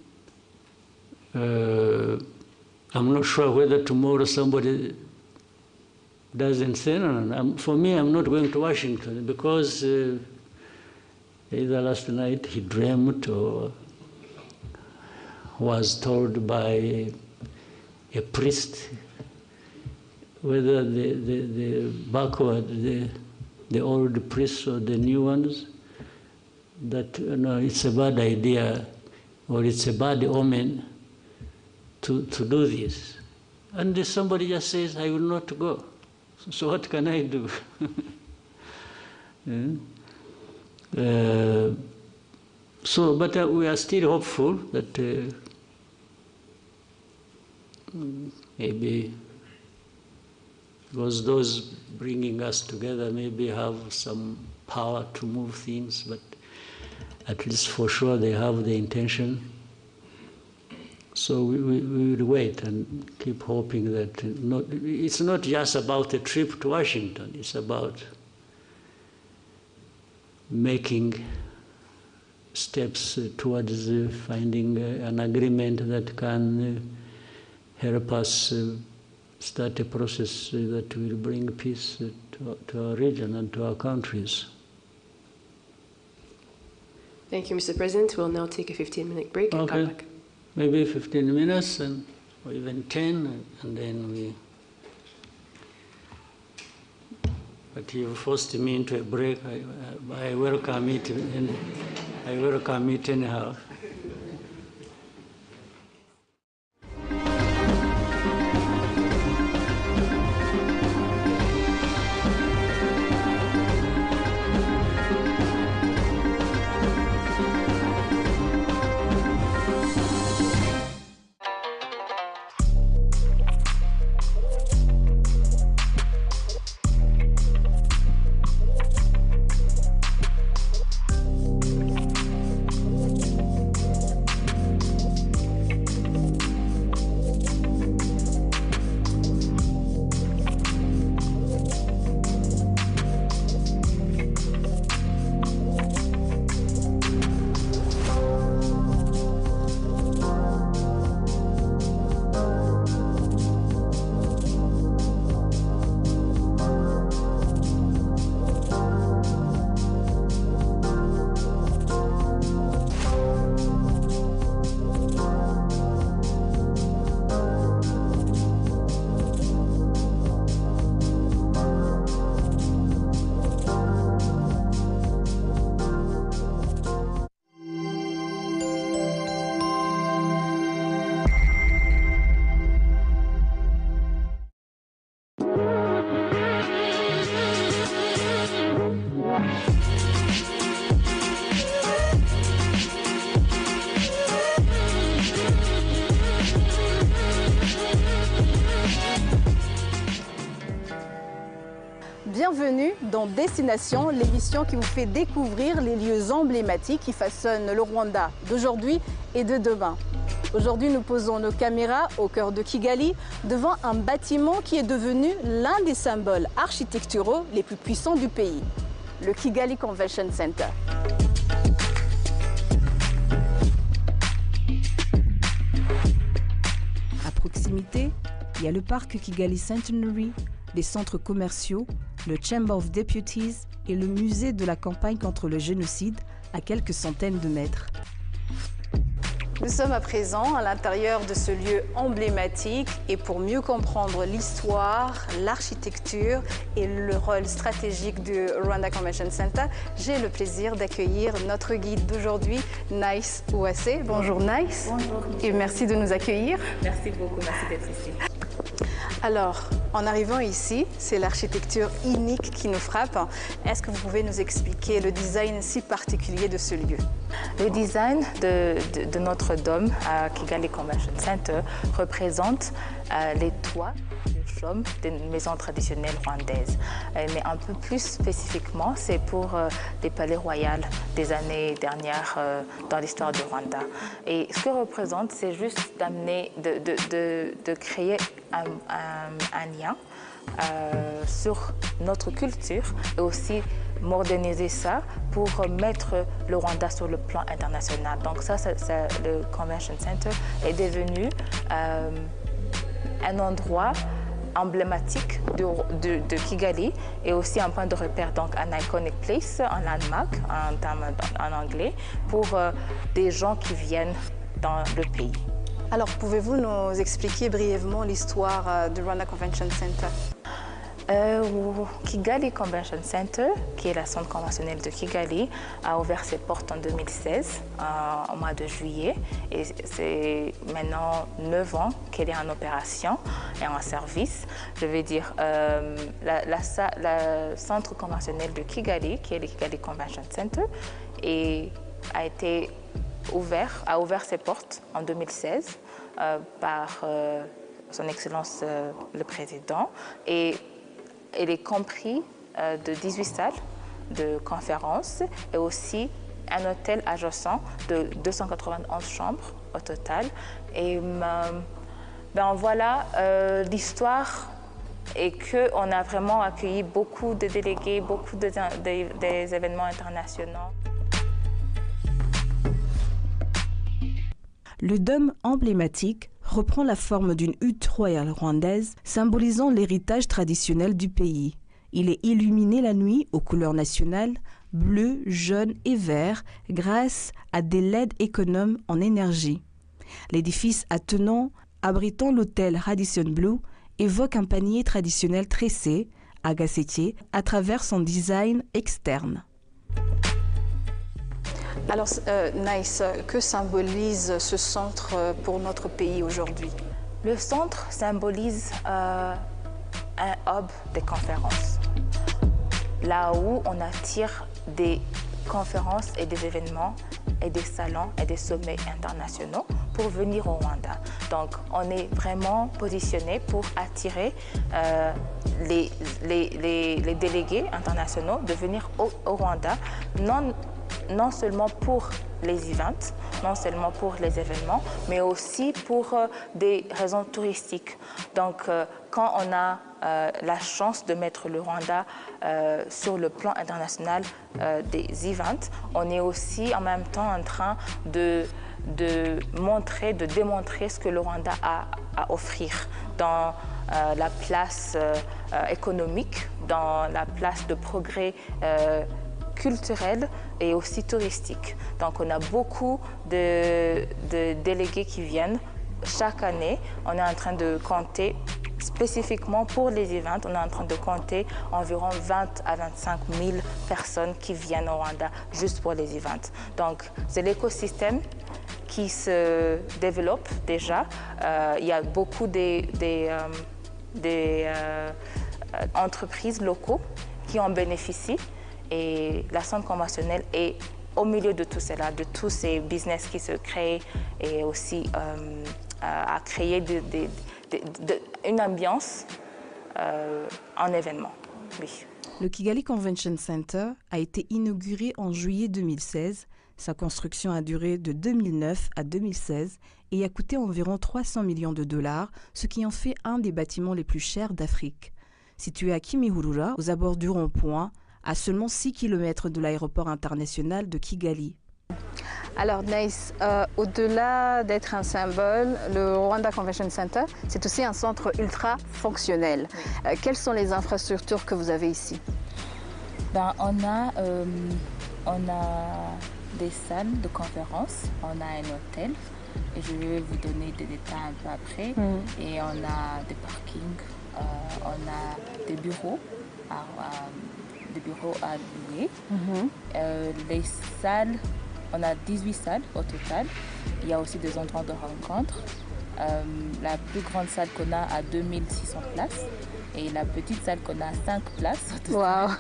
I'm not sure whether tomorrow somebody doesn't say, no. For me, I'm not going to Washington because either last night he dreamt or was told by a priest whether the backward, the old priests or the new ones, that no, it's a bad idea or it's a bad omen to do this. And somebody just says, I will not go. So what can I do? But we are still hopeful that maybe because those bringing us together maybe have some power to move things, but at least for sure they have the intention. So we will wait and keep hoping that it's not just about a trip to Washington, it's about making steps towards finding an agreement that can help us start a process that will bring peace to our region and to our countries. Thank you, Mr. President. We'll now take a 15-minute break and come back. Maybe 15 minutes or even 10, and then we... But you forced me into a break. I welcome it, and I welcome it anyhow. Bienvenue dans Destination, l'émission qui vous fait découvrir les lieux emblématiques qui façonnent le Rwanda d'aujourd'hui et de demain. Aujourd'hui, nous posons nos caméras au cœur de Kigali, devant un bâtiment qui est devenu l'un des symboles architecturaux les plus puissants du pays, le Kigali Convention Center. À proximité, il y a le parc Kigali Centenary, les centres commerciaux, le Chamber of Deputies et le musée de la campagne contre le génocide à quelques centaines de mètres. Nous sommes à présent à l'intérieur de ce lieu emblématique et pour mieux comprendre l'histoire, l'architecture et le rôle stratégique du Rwanda Convention Center, j'ai le plaisir d'accueillir notre guide d'aujourd'hui, Nice Ouassé. Bonjour Nice. Bonjour. Et merci de nous accueillir. Merci beaucoup, merci d'être ici. Alors, en arrivant ici, c'est l'architecture unique qui nous frappe. Est-ce que vous pouvez nous expliquer le design si particulier de ce lieu? Le design de notre dôme à Kigali Convention Center représente les toits de chaume des maisons traditionnelles rwandaises. Mais un peu plus spécifiquement, c'est pour des palais royaux des années dernières dans l'histoire du Rwanda. Et ce que représente, c'est juste d'amener, de créer un lien sur notre culture et aussi moderniser ça pour mettre le Rwanda sur le plan international. Donc ça, le Convention Center est devenu un endroit emblématique de Kigali et aussi un point de repère, donc un iconic place, un landmark en anglais, pour des gens qui viennent dans le pays. Alors, pouvez-vous nous expliquer brièvement l'histoire du Rwanda Convention Center? Kigali Convention Center, qui est la centre conventionnelle de Kigali, a ouvert ses portes en 2016, au mois de juillet. Et c'est maintenant 9 ans qu'elle est en opération et en service. Je veux dire, le centre conventionnel de Kigali, qui est le Kigali Convention Center, a ouvert ses portes en 2016 par son Excellence le Président. Et il est compris de 18 salles de conférences et aussi un hôtel adjacent de 291 chambres au total. Et voilà, l'histoire est qu'on a vraiment accueilli beaucoup de délégués, beaucoup des événements internationaux. Le dôme emblématique reprend la forme d'une hutte royale rwandaise symbolisant l'héritage traditionnel du pays. Il est illuminé la nuit aux couleurs nationales, bleu, jaune et vert, grâce à des LED économes en énergie. L'édifice attenant, abritant l'hôtel Radisson Blu, évoque un panier traditionnel tressé, agassetier, à travers son design externe. Alors, Nice, que symbolise ce centre pour notre pays aujourd'hui? Le centre symbolise un hub de conférences, là où on attire des conférences et des événements et des salons et des sommets internationaux pour venir au Rwanda. Donc, on est vraiment positionné pour attirer les délégués internationaux de venir au Rwanda, non seulement pour les events, non seulement pour les événements, mais aussi pour des raisons touristiques. Donc, quand on a la chance de mettre le Rwanda sur le plan international des events, on est aussi en même temps en train de démontrer ce que le Rwanda a à offrir dans la place économique, dans la place de progrès culturel et aussi touristique. Donc on a beaucoup de délégués qui viennent chaque année. On est en train de compter spécifiquement pour les events, on est en train de compter environ 20 à 25 000 personnes qui viennent au Rwanda juste pour les events. Donc c'est l'écosystème qui se développe déjà. Il y a beaucoup d'entreprises locaux qui en bénéficient. Et la centre conventionnelle est au milieu de tout cela, de tous ces business qui se créent et aussi à créer une ambiance en événement. Oui. Le Kigali Convention Center a été inauguré en juillet 2016. Sa construction a duré de 2009 à 2016 et a coûté environ 300 millions de dollars, ce qui en fait un des bâtiments les plus chers d'Afrique. Situé à Kimihurura, aux abords du rond-point, à seulement 6 km de l'aéroport international de Kigali. Alors Naïs, au-delà d'être un symbole, le Rwanda Convention Center, c'est aussi un centre ultra fonctionnel. Oui. Quelles sont les infrastructures que vous avez ici? On a des salles de conférence, on a un hôtel, et je vais vous donner des détails un peu après. Et on a des parkings, on a des bureaux à louer. Les salles, on a 18 salles au total. Il y a aussi des endroits de rencontre. La plus grande salle qu'on a 2600 places. Et la petite salle qu'on a 5 places au total. Wow.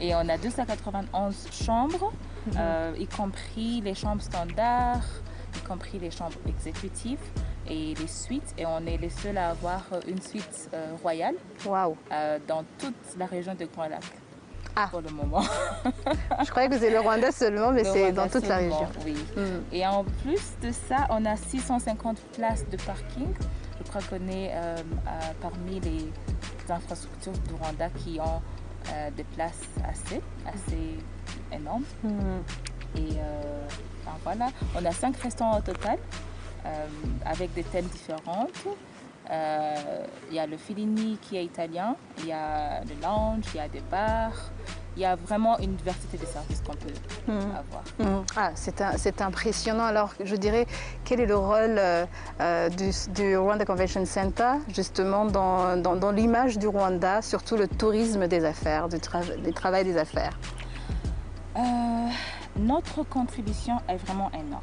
Et on a 291 chambres, y compris les chambres standards, y compris les chambres exécutives et les suites. Et on est les seuls à avoir une suite royale. Wow. Dans toute la région de Grand Lac. Pour le moment. Je croyais que c'est le Rwanda seulement, mais c'est dans toute la région. Oui. Et en plus de ça, on a 650 places de parking. Je crois qu'on est parmi les infrastructures du Rwanda qui ont des places assez énormes. Et voilà, on a 5 restaurants au total avec des thèmes différents. Il y a le Fellini qui est italien, il y a le lounge, il y a des bars. Il y a vraiment une diversité de services qu'on peut avoir. Ah, c'est impressionnant. Alors, je dirais, quel est le rôle du Rwanda Convention Center, justement, dans l'image du Rwanda, surtout le tourisme des affaires, du travail des affaires? Notre contribution est vraiment énorme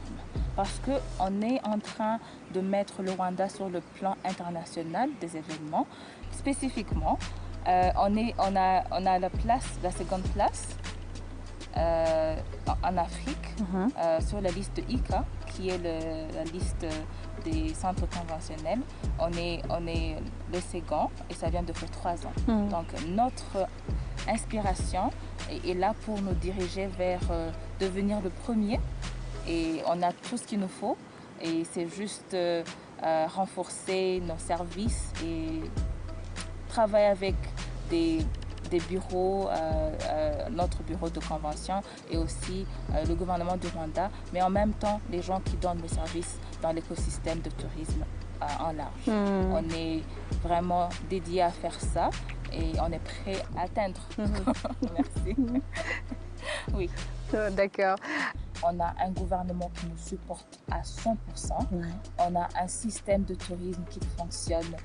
parce qu'on est en train de mettre le Rwanda sur le plan international des événements. Spécifiquement, on a la seconde place en Afrique sur la liste de ICA, qui est la liste des centres conventionnels. On est le second et ça vient de faire 3 ans. Donc notre inspiration est là pour nous diriger vers devenir le premier. Et on a tout ce qu'il nous faut. Et c'est juste renforcer nos services et travailler avec des bureaux, notre bureau de convention et aussi le gouvernement du Rwanda, mais en même temps les gens qui donnent le service dans l'écosystème de tourisme en large. On est vraiment dédié à faire ça et on est prêt à atteindre. Merci. Oui. D'accord. On a un gouvernement qui nous supporte à 100%. On a un système de tourisme qui fonctionne.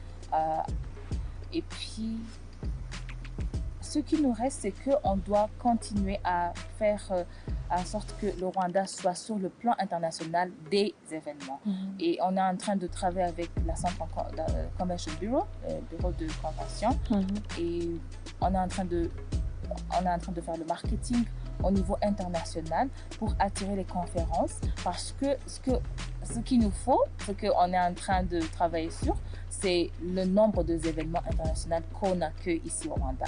Et puis, ce qui nous reste, c'est qu'on doit continuer à faire en sorte que le Rwanda soit sur le plan international des événements. Et on est en train de travailler avec la Centre Convention Bureau, bureau de convention, et on est en train de faire le marketing au niveau international pour attirer les conférences, parce que ce qu'il nous faut, ce qu'on est en train de travailler sur, c'est le nombre d'événements internationaux qu'on accueille ici au Rwanda.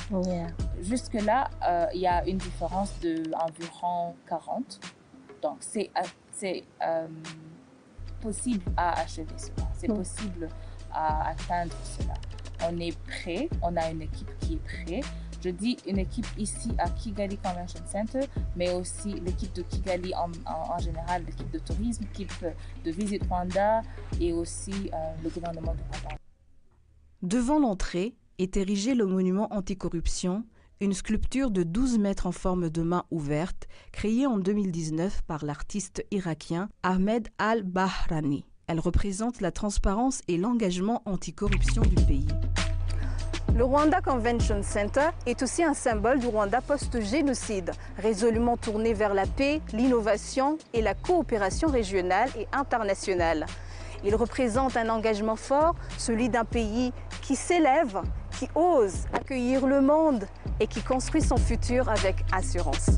Jusque-là, il y a une différence d'environ 40. Donc, c'est possible à achever cela. C'est possible à atteindre cela. On est prêt, on a une équipe qui est prête. Je dis une équipe ici à Kigali Convention Center, mais aussi l'équipe de Kigali en général, l'équipe de tourisme, l'équipe de Visite Rwanda et aussi le gouvernement du Rwanda. Devant l'entrée est érigé le monument anticorruption, une sculpture de 12 mètres en forme de main ouverte, créée en 2019 par l'artiste irakien Ahmed Al-Bahrani. Elle représente la transparence et l'engagement anticorruption du pays. Le Rwanda Convention Center est aussi un symbole du Rwanda post-génocide, résolument tourné vers la paix, l'innovation et la coopération régionale et internationale. Il représente un engagement fort, celui d'un pays qui s'élève, qui ose accueillir le monde et qui construit son futur avec assurance.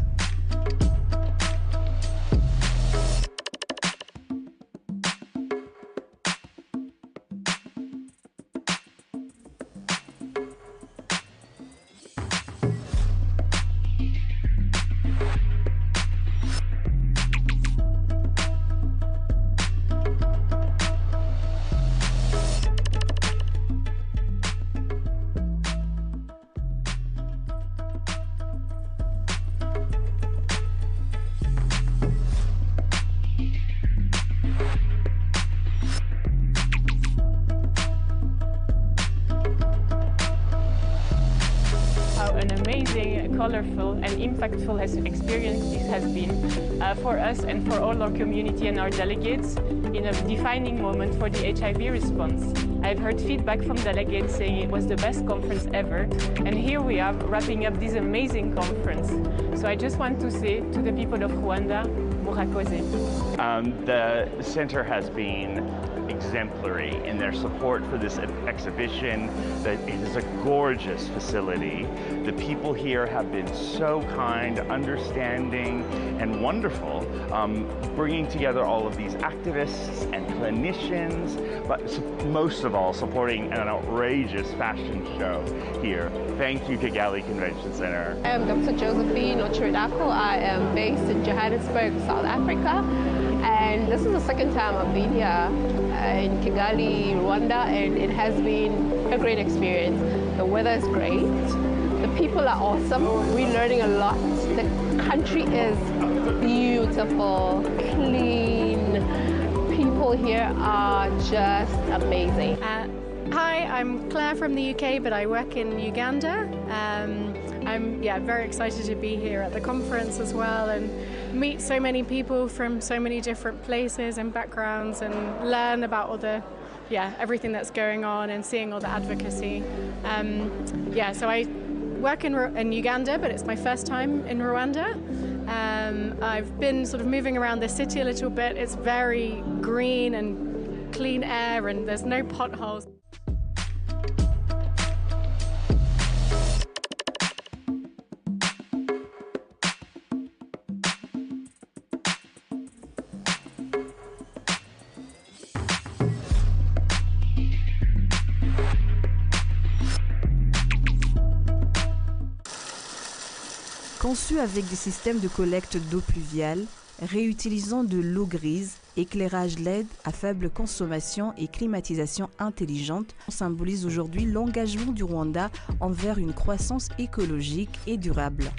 an amazing, colorful and impactful experience this has been for us and for all our community and our delegates in a defining moment for the HIV response. I've heard feedback from delegates saying it was the best conference ever, and here we are wrapping up this amazing conference. So I just want to say to the people of Rwanda, murakoze. The center has been exemplary in their support for this exhibition. It is a gorgeous facility. The people here have been so kind, understanding, and wonderful, bringing together all of these activists and clinicians, but most of all, supporting an outrageous fashion show here. Thank you, Kigali Convention Center. I am Dr. Josephine Ochiridako. I am based in Johannesburg, South Africa. And this is the second time I've been here in Kigali, Rwanda, and it has been a great experience. The weather is great. The people are awesome. We're learning a lot. The country is beautiful, clean. People here are just amazing. Hi, I'm Claire from the UK, but I work in Uganda. I'm very excited to be here at the conference as well and meet so many people from so many different places and backgrounds and learn about all the, everything that's going on and seeing all the advocacy. So I work in Uganda, but it's my first time in Rwanda. I've been sort of moving around the city a little bit. It's very green and clean air and there's no potholes. Conçu avec des systèmes de collecte d'eau pluviale, réutilisant de l'eau grise, éclairage LED à faible consommation et climatisation intelligente, symbolise aujourd'hui l'engagement du Rwanda envers une croissance écologique et durable.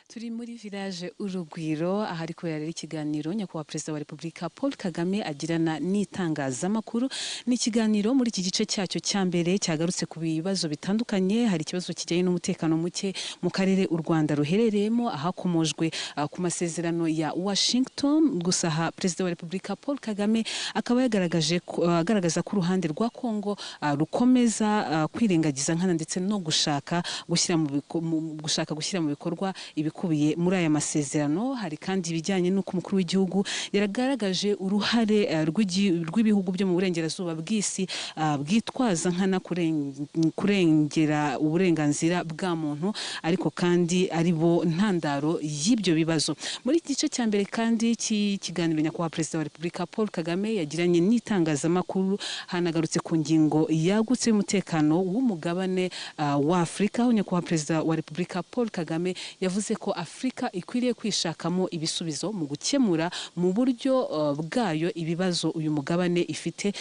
turi muri village Urugwiro ahari kubera ikiganiro nyakubahwa Perezida wa Repubulika Paul Kagame agirana n'itangazamakuru. Ni ikiganiro muri iki gice cyacyo cya mbere cyagarutse ku bibazo bitandukanye. Hari ikibazo kijyanye n'umutekano muke mu karere u Rwanda ruherereyemo, ahakomojwe ku masezerano ya Washington. Gusa Perezida wa Repubulika Paul Kagame akaba agaragaza ko uruhande rwa Kongo rukomeza kwirengagiza nkana ndetse no gushaka gushyira mu bikorwa ibikubiye muri aya masezerano. Hari kandi ibijyanye n'uko umukuru w'igihugu yaragaragaje uruhare rw'ibihugu byo mu burengerazuba bw'isi bwitwaza nkana kurengera uburenganzira bwa muntu, ariko kandi ari bo ntandaro y'ibyo bibazo. Muri iki gice cya mbere kandi cy'ikiganiro nyakubahwa Perezida wa Repubulika Paul Kagame yagiranye n'itangazamakuru, hanagarutse ku ngingo yagutse y'umutekano w'umugabane wa Afurika, aho nyakubahwa Perezida wa Repubulika Paul Kagame yavuze ko Afurika ikwiriye kwishakamo ibisubizo mu gukemura mu buryo bwayo ibibazo uyu mugabane ifite.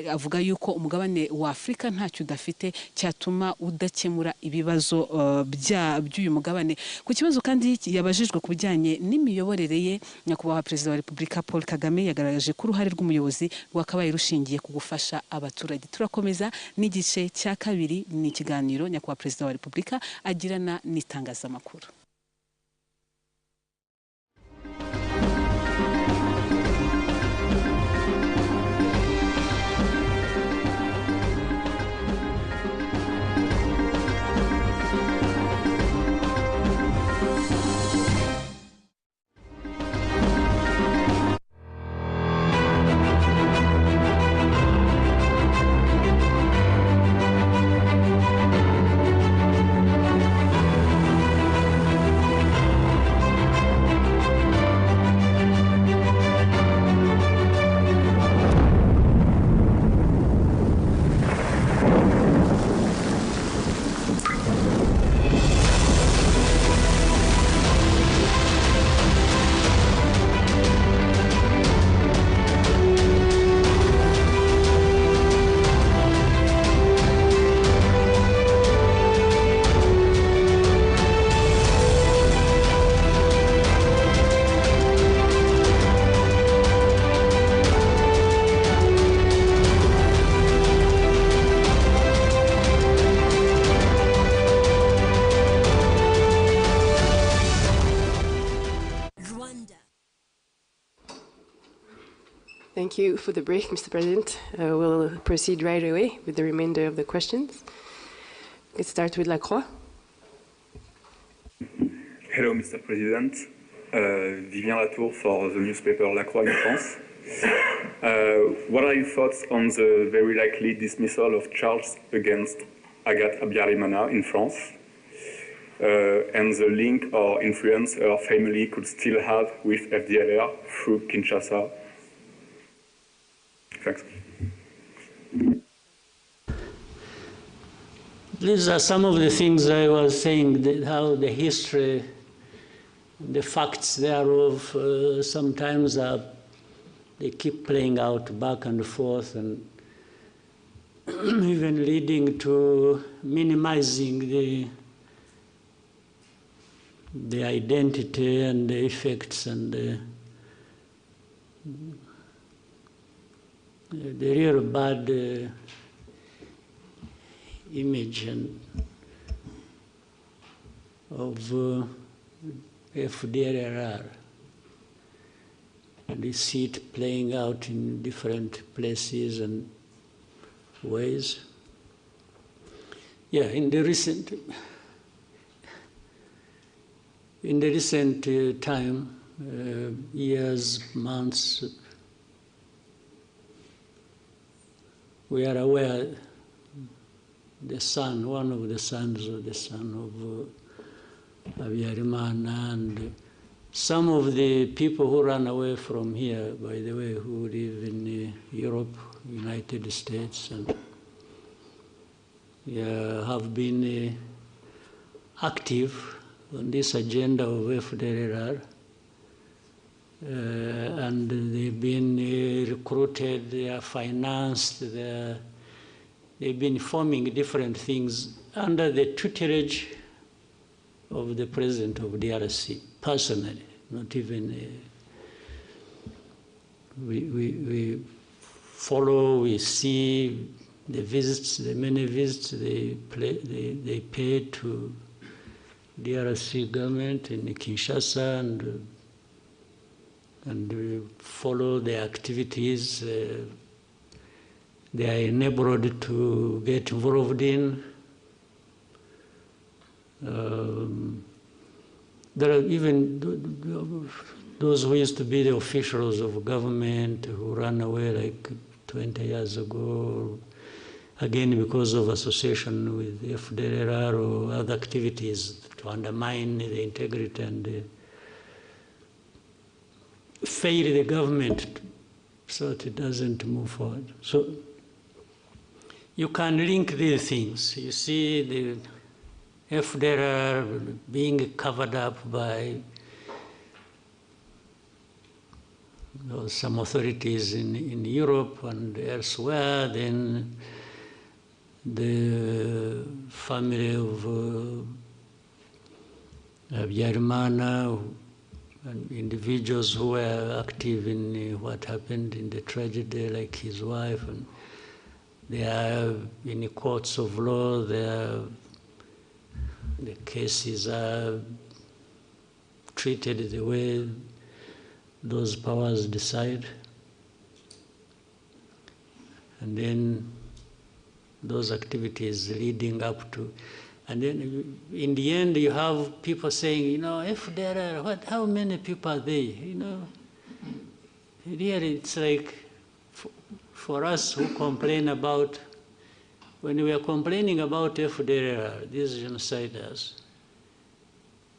Avuga yuko umugabane wa Afurika ntacyo udafite cyatuma udakemura ibibazo by'uyu mugabane. Ku kibazo kandi yabajijwe ku bijyanye n'imiyoborere ye, nyakubahwa Perezida wa Repubulika Paul Kagame yagaragaje ko uruhare rw'umuyobozi rwakabaye rushingiye ku gufasha abaturage. Turakomeza n'igice cya kabiri, ni ikiganiro nyakubahwa Perezida wa Repubulika agirana n'itangazamakuru. Thank you for the brief, Mr. President. We'll proceed right away with the remainder of the questions. Let's start with Lacroix. Hello, Mr. President. Vivien Latour for the newspaper Lacroix in France. What are your thoughts on the very likely dismissal of charges against Agathe Abiyarimana in France and the link or influence her family could still have with FDLR through Kinshasa? Thanks. These are some of the things I was saying, that how the history, the facts thereof sometimes they keep playing out back and forth and even leading to minimizing the identity and the effects and the real bad image of FDLR. And you see it playing out in different places and ways. Yeah, in the recent time, years, months, we are aware one of the sons of the son of Abiyarimana, and some of the people who ran away from here, by the way, who live in Europe, United States, and have been active on this agenda of FDLR, and they've been recruited, they are financed, they've been forming different things under the tutelage of the president of DRC, personally, not even, we follow, we see the visits, the many visits they pay to DRC government in Kinshasa, and we follow the activities they are enabled to get involved in. There are even those who used to be the officials of government who ran away like 20 years ago, again because of association with FDLR or other activities to undermine the integrity and fail the government so that it doesn't move forward. So you can link these things. You see the FDLR being covered up by some authorities in Europe and elsewhere, then the family of Abiyarimana and individuals who were active in what happened in the tragedy, like his wife, and they are in the courts of law, the cases are treated the way those powers decide. And then those activities leading up to, and then in the end you have people saying, you know, if there are, how many people are they? You know, really it's like, for us who complain about, when we are complaining about FDLR, these genociders,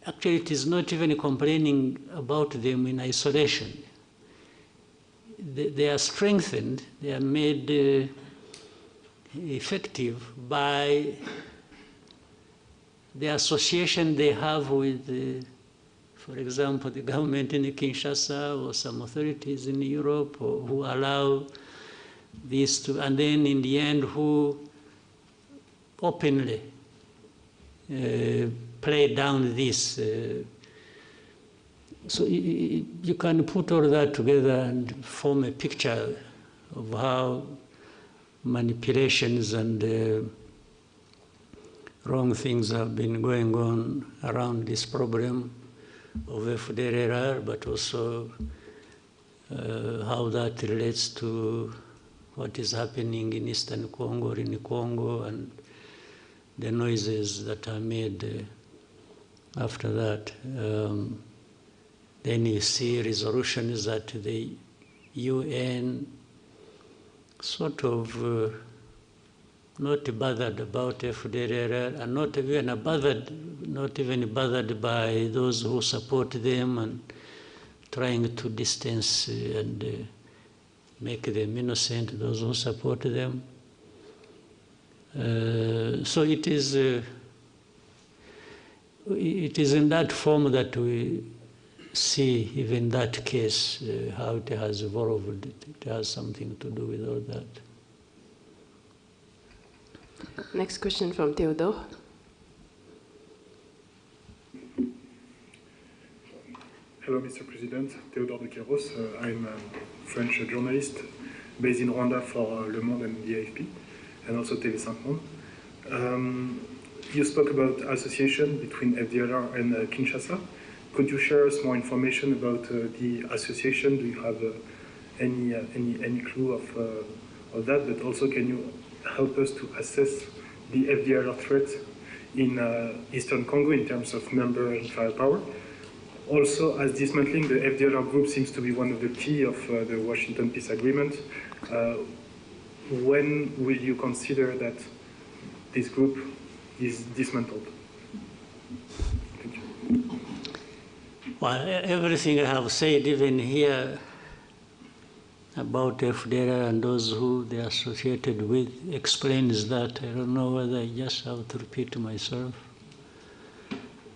actually it is not even complaining about them in isolation. They are strengthened, they are made effective by the association they have with, for example, the government in Kinshasa or some authorities in Europe, or who allow this to, and then in the end who openly play down this. So you can put all that together and form a picture of how manipulations and wrong things have been going on around this problem of FDLR, but also how that relates to what is happening in Eastern Congo or in Congo, and the noises that are made after that. Then you see resolutions that the UN sort of not bothered about FDLR, and not even bothered by those who support them, and trying to distance and make them innocent, those who support them. So it is in that form that we see, even that case, how it has evolved. It has something to do with all that. Next question from Theodore. Hello, Mr. President. Theodore de Queiroz. I'm a French journalist based in Rwanda for Le Monde and the AFP, and also TV5 Monde. You spoke about association between FDLR and Kinshasa. Could you share us more information about the association? Do you have any clue of that? But also, can you help us to assess the FDLR threat in Eastern Congo in terms of number and firepower? Also, as dismantling the FDLR group seems to be one of the key of the Washington Peace Agreement, when will you consider that this group is dismantled? Thank you. Well, everything I have said, even here, about FDLR and those who they are associated with, explains that. I don't know whether I just have to repeat myself.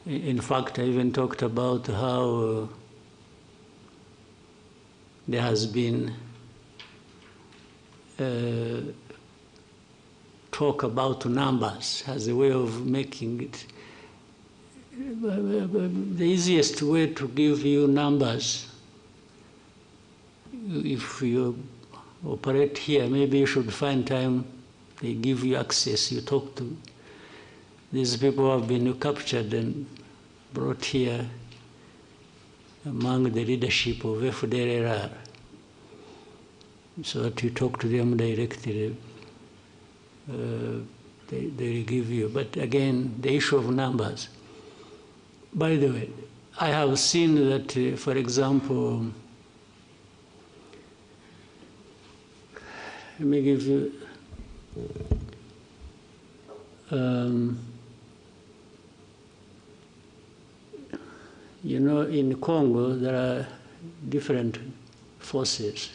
In fact, I even talked about how there has been talk about numbers as a way of making it. The easiest way to give you numbers, if you operate here, maybe you should find time, they give you access, you talk to these people who have been captured and brought here among the leadership of FDLR, so that you talk to them directly. They give you. But again, the issue of numbers. By the way, I have seen that, for example, let me give you you know, in Congo, there are different forces.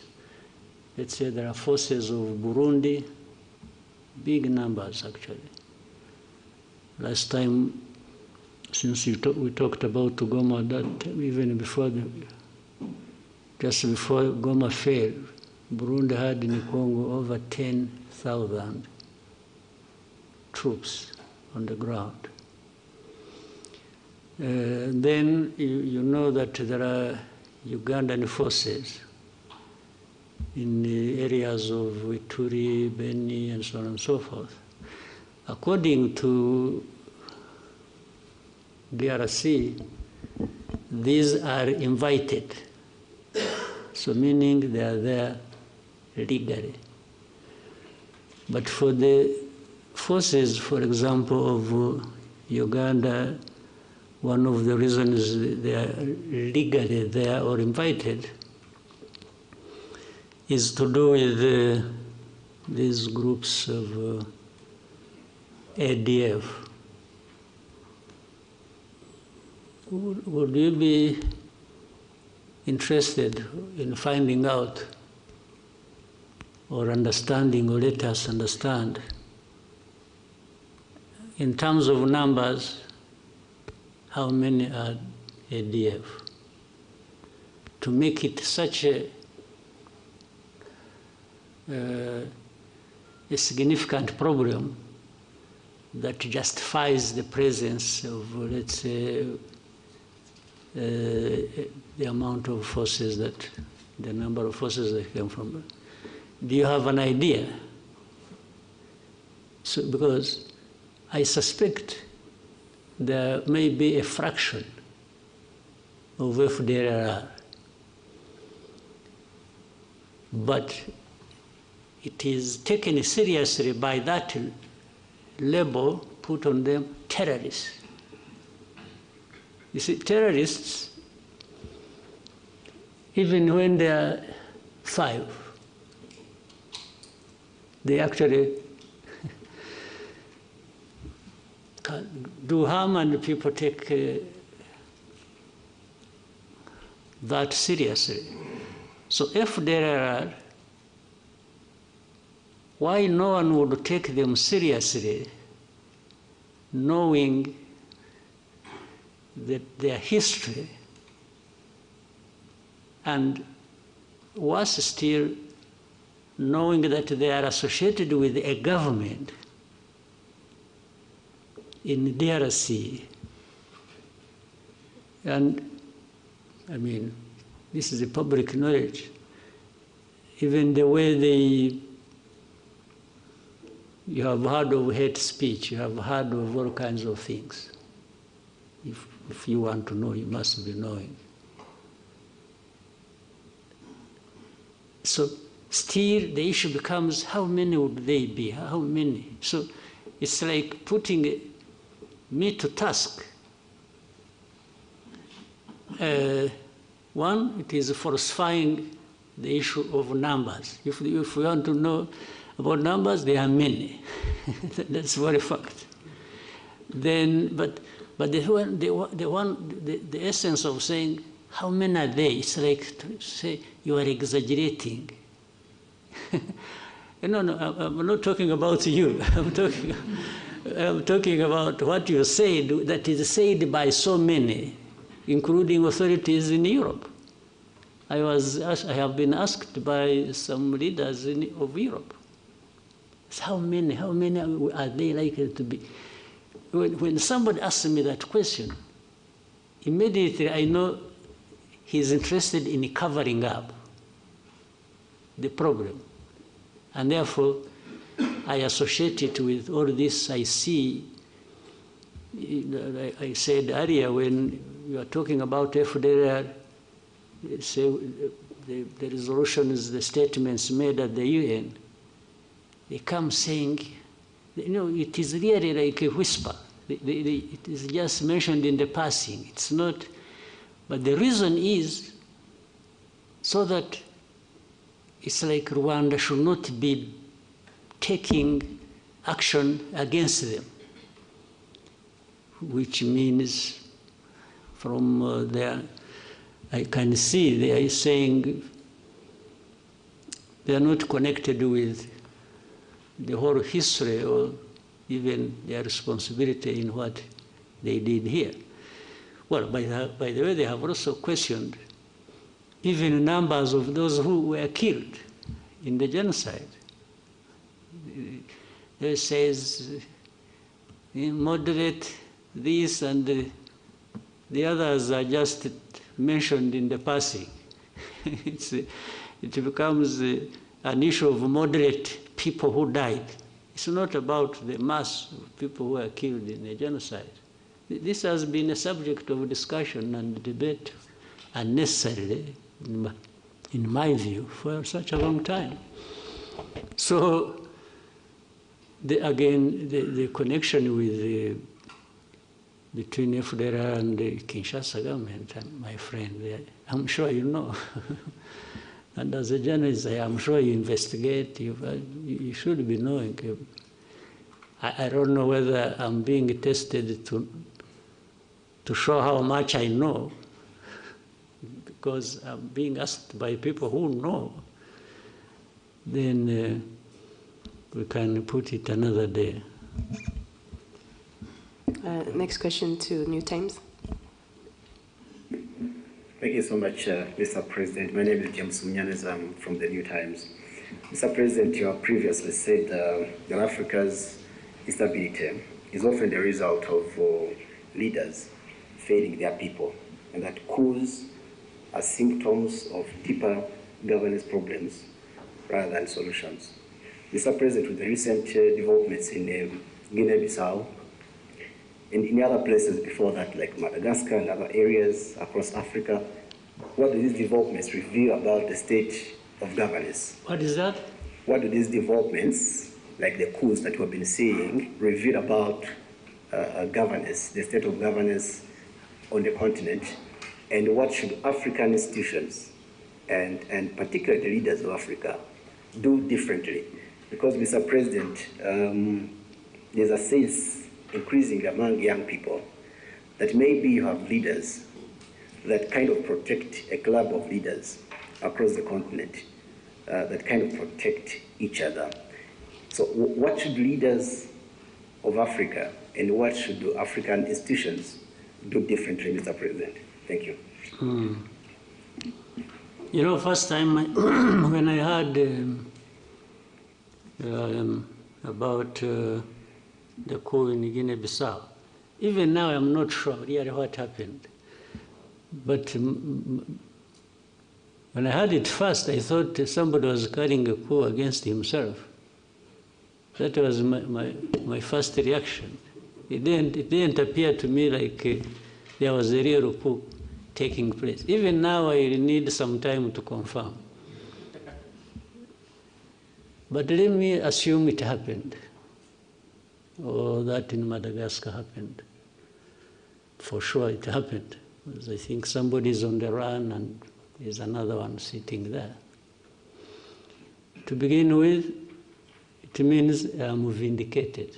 Let's say there are forces of Burundi, big numbers actually. Last time, since we talked about Goma, that even before just before Goma fell, Burundi had in Congo over 10,000 troops on the ground. Then you know that there are Ugandan forces in the areas of Ituri, Beni, and so on and so forth. According to DRC, these are invited, so meaning they are there legally. But for the forces, for example, of Uganda, one of the reasons they are legally there or invited is to do with these groups of ADF. Would you be interested in finding out or understanding, or let us understand, in terms of numbers, how many are ADF? To make it such a significant problem that justifies the presence of, let's say, the amount of forces that, the number of forces that came from. Do you have an idea? So, because I suspect there may be a fraction of FDLR but it is taken seriously by that label put on them, terrorists. You see, terrorists, even when they are 5, they actually do harm, and people take that seriously. So if there are, why no one would take them seriously, knowing that their history, and worse still, knowing that they are associated with a government in DRC. And I mean, this is a public knowledge. Even the way you have heard of hate speech, you have heard of all kinds of things. If you want to know, you must be knowing. So still the issue becomes, how many would they be? How many? So it's like putting me to task. One, it is falsifying the issue of numbers. If we want to know about numbers, there are many. That's very fact. Then, but the essence of saying how many are they? It's like to say you are exaggerating. No, I'm not talking about you. I'm talking about what you said that is said by so many, including authorities in Europe. I have been asked by some leaders of Europe, how many are they likely to be? When somebody asks me that question, immediately I know he's interested in covering up the problem. And therefore, I associate it with all this I see. I said earlier, when you are talking about FDLR, say the resolutions, the statements made at the UN, they come saying, it is really like a whisper. It is just mentioned in the passing. It's not, but the reason is so that it's like Rwanda should not be taking action against them, which means from there, I can see they are saying they are not connected with the whole history or even their responsibility in what they did here. Well, by the way, they have also questioned even numbers of those who were killed in the genocide. It says moderate this, and the others are just mentioned in the passing. It becomes an issue of moderate people who died. It's not about the mass of people who were killed in the genocide. This has been a subject of discussion and debate unnecessarily, in my view, for such a long time. So, the connection with between FDLR and the Kinshasa government, my friend, I'm sure you know. And as a journalist, I'm sure you investigate, you should be knowing. I don't know whether I'm being tested to show how much I know, because I'm being asked by people who know. Then we can put it another day. Next question to New Times. Thank you so much, Mr. President. My name is James Munyanez. I'm from the New Times. Mr. President, you have previously said that Africa's instability is often the result of leaders failing their people, and that coups are symptoms of deeper governance problems rather than solutions. Mr. President, with the recent developments in Guinea-Bissau and in other places before that, like Madagascar and other areas across Africa, what do these developments reveal about the state of governance. What is that? What do these developments, like the coups that we've been seeing, reveal about governance, the state of governance on the continent, and what should African institutions and particularly the leaders of Africa do differently? Because, Mr. President, there's a sense increasing among young people that maybe you have leaders that kind of protect a club of leaders across the continent, that kind of protect each other. So what should leaders of Africa and what should the African institutions do differently, Mr. President? Thank you. You know, first time when I heard about the coup in Guinea-Bissau, even now I'm not sure really what happened. But when I heard it first, I thought somebody was carrying a coup against himself. That was my first reaction. It didn't appear to me like there was a real coup taking place. Even now, I need some time to confirm. But let me assume it happened, or that in Madagascar happened. For sure it happened, because I think somebody's on the run and there's another one sitting there. To begin with, it means I'm vindicated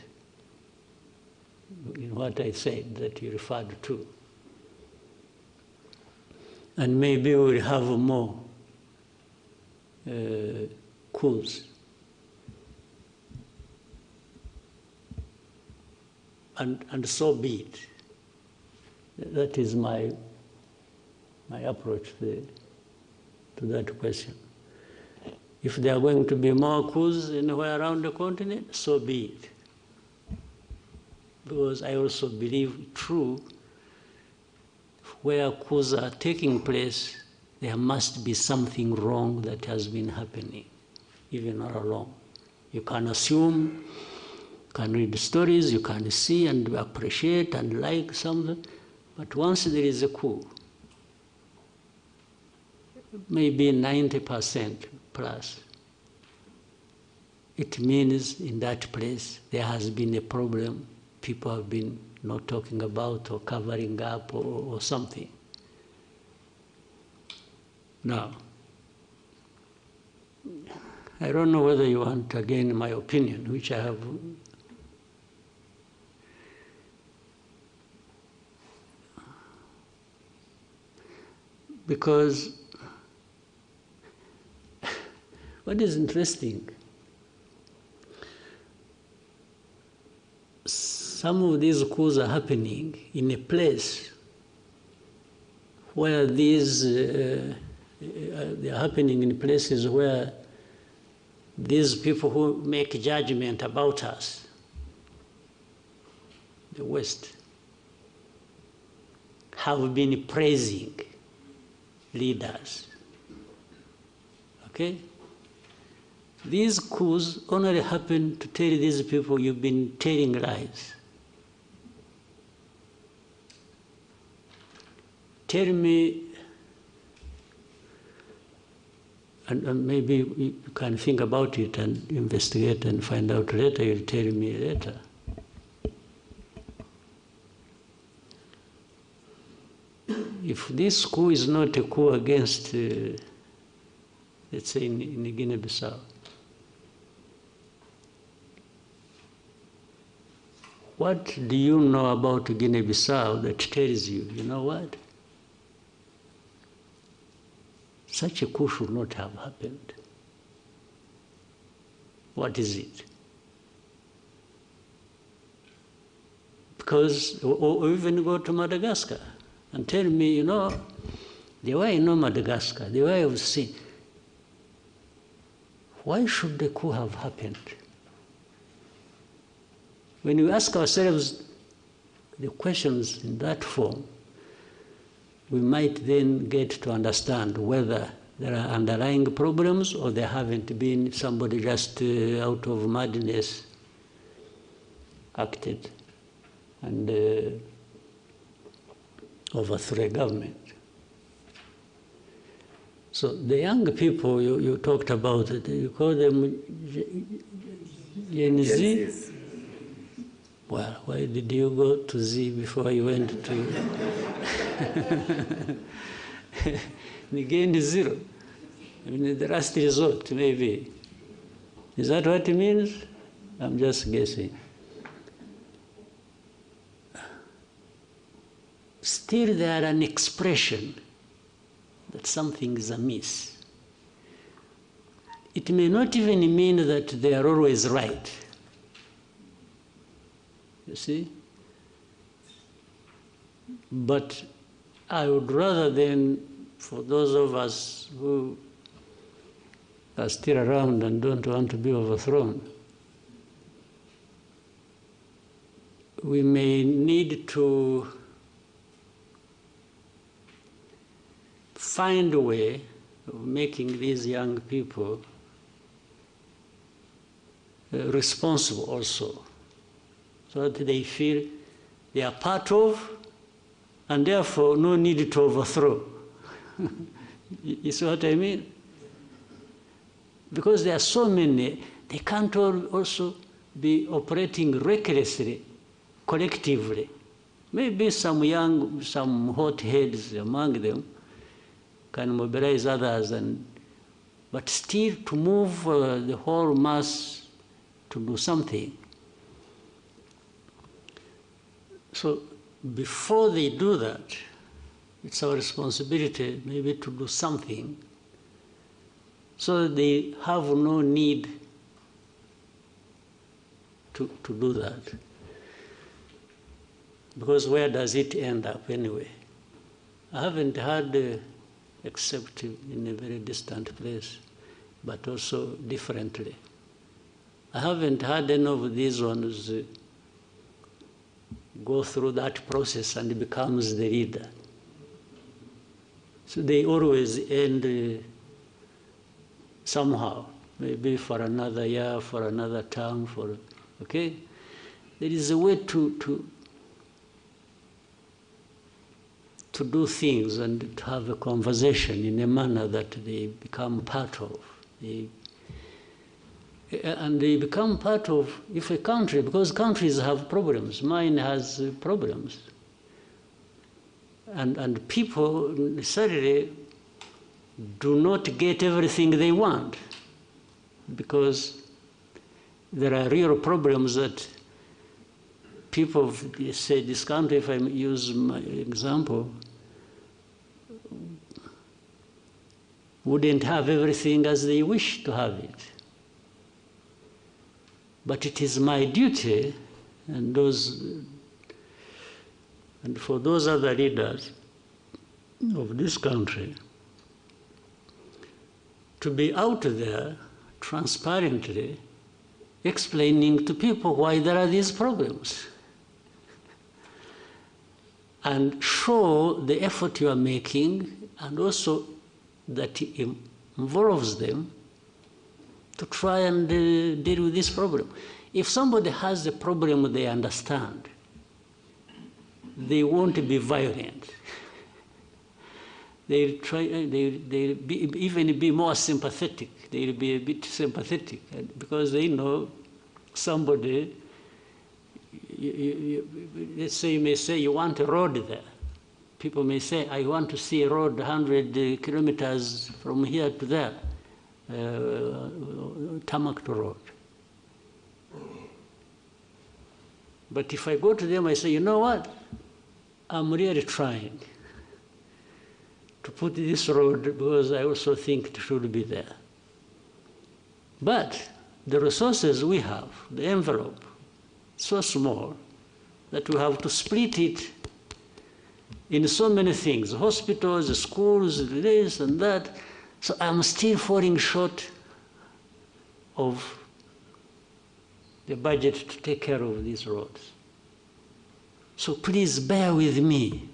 in what I said that you referred to. And maybe we'll have more coups. And so be it. That is my approach to that question. If there are going to be more coups anywhere around the continent, so be it. Because I also believe true, where coups are taking place, there must be something wrong that has been happening, even all along. You can assume, you can read stories, you can see and appreciate and like something, but once there is a coup, maybe 90% plus, it means in that place there has been a problem. People have been not talking about or covering up or something. Now, I don't know whether you want again my opinion, which I have. Because what is interesting, some of these coups are happening in a place where these, they are happening in places where these people who make judgment about us, the West, have been praising leaders. Okay? These coups only happen to tell these people you've been telling lies. Tell me, and maybe you can think about it and investigate and find out later, you'll tell me later. If this coup is not a coup against, let's say in Guinea-Bissau, what do you know about Guinea-Bissau that tells you, you know what? Such a coup should not have happened. What is it? Because, or even go to Madagascar and tell me, you know, the way I know Madagascar, the way I've seen, why should the coup have happened? When we ask ourselves the questions in that form, we might then get to understand whether there are underlying problems or there haven't been, somebody just out of madness acted and overthrew a government. So the young people you talked about, you call them Gen Z? Well, why did you go to Z before you went to Gen Zero? I mean, the last resort, maybe. Is that what it means? I'm just guessing. Still, they are an expression that something is amiss. It may not even mean that they are always right. You see? But I would rather than, for those of us who are still around and don't want to be overthrown, we may need to find a way of making these young people responsible also, so that they feel they are part of, and therefore no need to overthrow. You see what I mean? Because there are so many, they can't all also be operating recklessly, collectively. Maybe some hot heads among them can mobilize others, but still to move the whole mass to do something. So before they do that, it's our responsibility maybe to do something so that they have no need to do that. Because where does it end up anyway? I haven't heard, except in a very distant place, but also differently. I haven't had any of these ones go through that process and becomes the leader. So they always end somehow, maybe for another year, for another term, okay? There is a way to do things and to have a conversation in a manner that they become part of. And they become part of, if a country, because countries have problems, mine has problems. And people necessarily do not get everything they want, because there are real problems that people, say this country, if I use my example, wouldn't have everything as they wish to have it. But it is my duty, and for those other leaders of this country, to be out there transparently explaining to people why there are these problems, and show the effort you are making, and also that it involves them to try and deal with this problem. If somebody has a problem they understand, they won't be violent. They'll even be more sympathetic. They'll be a bit sympathetic because they know somebody, let's say you may say you want a road there. People may say, I want to see a road 100 kilometers from here to there, tarmac road. But if I go to them, I say, you know what? I'm really trying to put this road because I also think it should be there. But the resources we have, the envelope, so small that we have to split it in so many things, hospitals, schools, this and that. So I'm still falling short of the budget to take care of these roads. So please bear with me.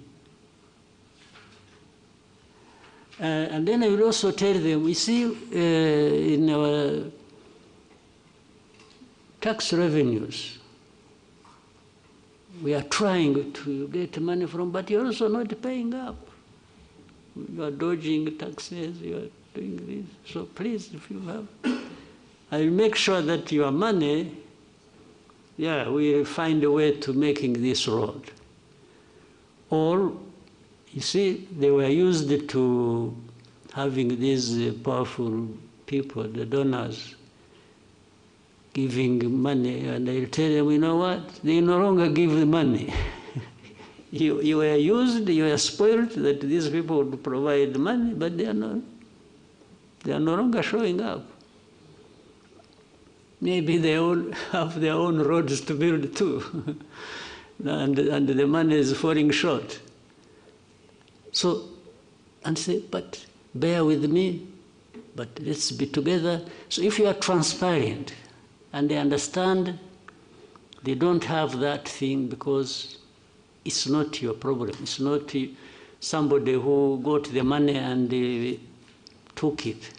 And then I will also tell them, you see, in our tax revenues, we are trying to get money from, but you're also not paying up. You are dodging taxes, you are doing this. So please, if you have, I'll make sure that your money, yeah, we'll find a way to making this road. Or, you see, they were used to having these powerful people, the donors, giving money, and I'll tell them, you know what, they no longer give the money. You were used, you were spoiled that these people would provide money, but they are no longer showing up. Maybe they all have their own roads to build too, and the money is falling short. So, and say, but bear with me, but let's be together. So if you are transparent, and they understand, they don't have that thing because it's not your problem. It's not somebody who got the money and took it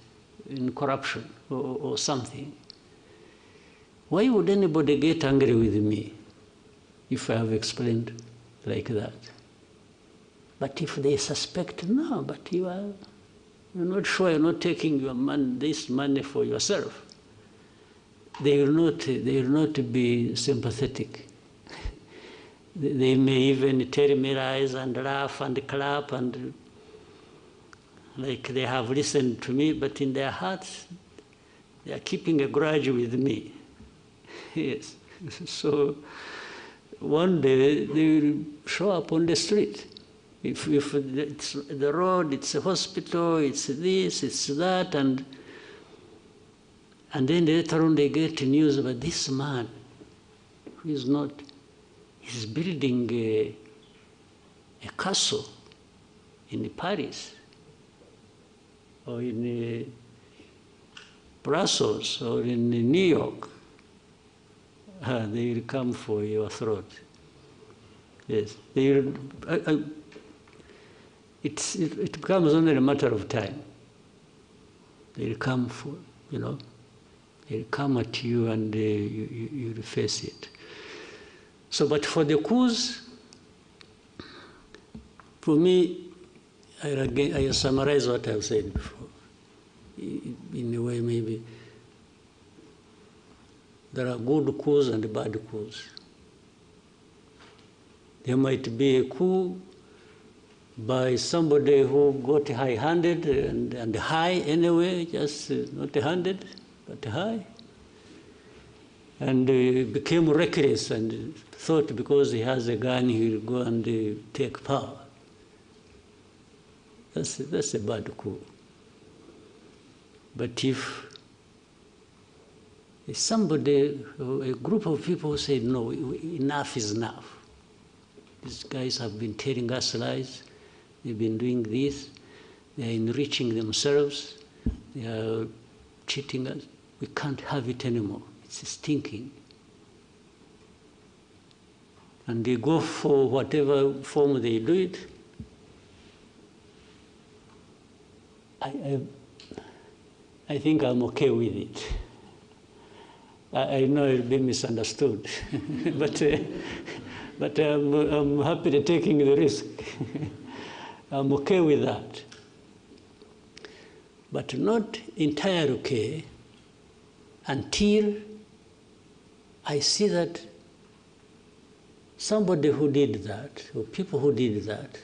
in corruption or something. Why would anybody get angry with me if I have explained like that? But if they suspect, no, but you're not sure, you're not taking your this money for yourself, they will not be sympathetic. They may even tear me eyes and laugh and clap and like they have listened to me, but in their hearts, they are keeping a grudge with me. Yes. So one day they will show up on the street. If it's the road, it's a hospital, it's this, it's that, and then later on they get news about this man who is not, he's building a castle in Paris or in Brussels or in New York. They will come for your throat. Yes, they will, it becomes only a matter of time. They will come for, they'll come at you and you'll face it. So, but for the coups, for me, I summarize what I've said before. In a way, maybe, there are good coups and bad coups. There might be a coup by somebody who got high-handed and high anyway, just not handed, but high, and became reckless and thought because he has a gun he will go and take power. That's a bad coup. But if somebody, a group of people say, no, enough is enough. These guys have been telling us lies. They've been doing this. They're enriching themselves. They are cheating us. We can't have it anymore. It's stinking. And they go for whatever form they do it. I think I'm okay with it. I know it'll be misunderstood, but I'm happy to taking the risk. I'm okay with that. But not entirely okay until I see that somebody who did that, or people who did that,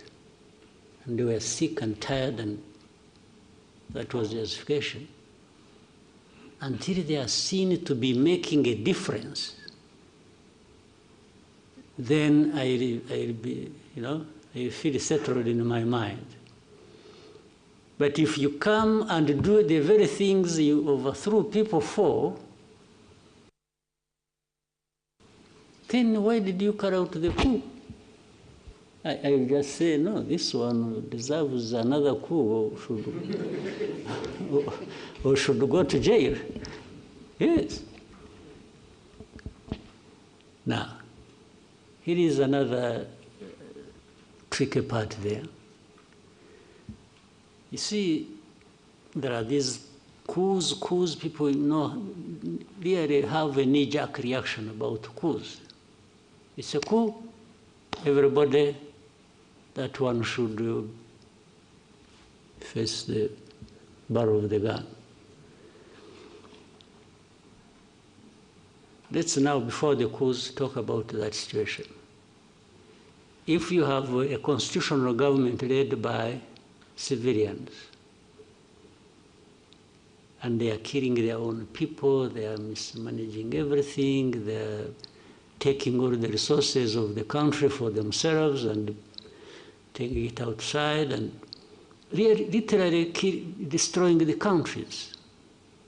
and they were sick and tired, and that was justification, until they are seen to be making a difference, then I'll be, I feel settled in my mind. But if you come and do the very things you overthrew people for, then why did you carry out the coup? I'll just say, no, this one deserves another coup or should go to jail. Yes. Now, here is another tricky part there. You see, there are these coups, people really have a knee-jerk reaction about coups. It's a coup, everybody, that one should face the barrel of the gun. Let's now, before the coups, talk about that situation. If you have a constitutional government led by civilians, and they are killing their own people, they are mismanaging everything, they are taking all the resources of the country for themselves and taking it outside and literally destroying the countries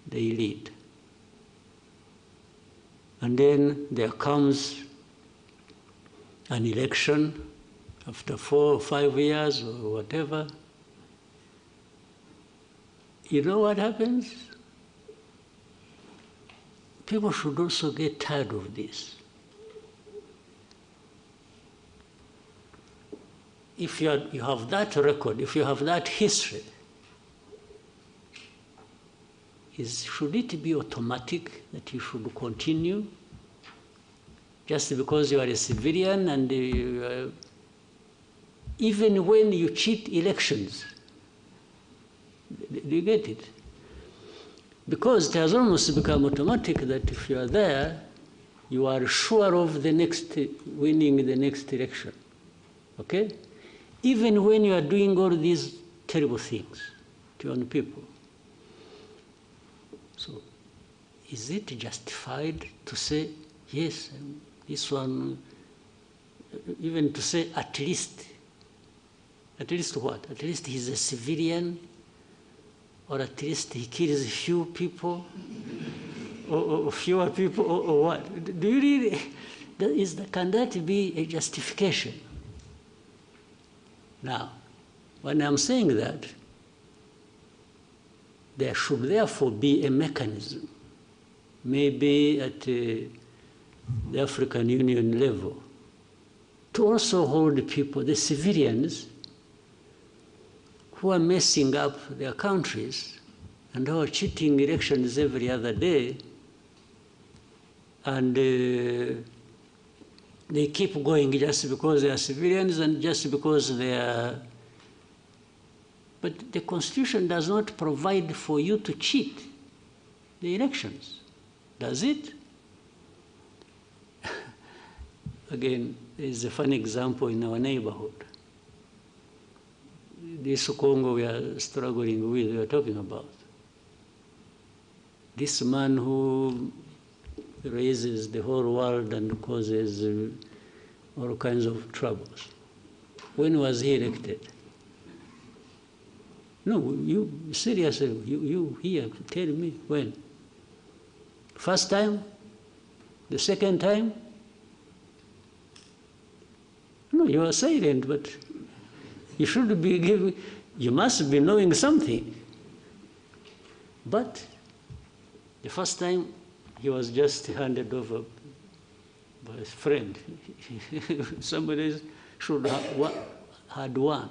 they lead. And then there comes an election after 4 or 5 years or whatever. You know what happens? People should also get tired of this. If you have that record, if you have that history, should it be automatic that you should continue just because you are a civilian and even when you cheat elections? Do you get it? Because it has almost become automatic that if you are there, you are sure of winning the next election. Okay? Even when you are doing all these terrible things to your own people. So, is it justified to say, yes, this one, even to say at least what? At least he's a civilian, or at least he kills a few people, or fewer people, or what? Do you really, can that be a justification? Now, when I'm saying that, there should therefore be a mechanism, maybe at the African Union level, to also hold people, the civilians, who are messing up their countries and who are cheating elections every other day, and they keep going just because they are civilians and just because they are. But the Constitution does not provide for you to cheat the elections, does it? Again, there is a funny example in our neighborhood. This Congo we are struggling with, we are talking about. This man who raises the whole world and causes all kinds of troubles. When was he elected? No, you seriously, you here, tell me when. First time? The second time? No, you are silent, but you should be giving, you must be knowing something. But the first time, he was just handed over by his friend. Somebody should have had won.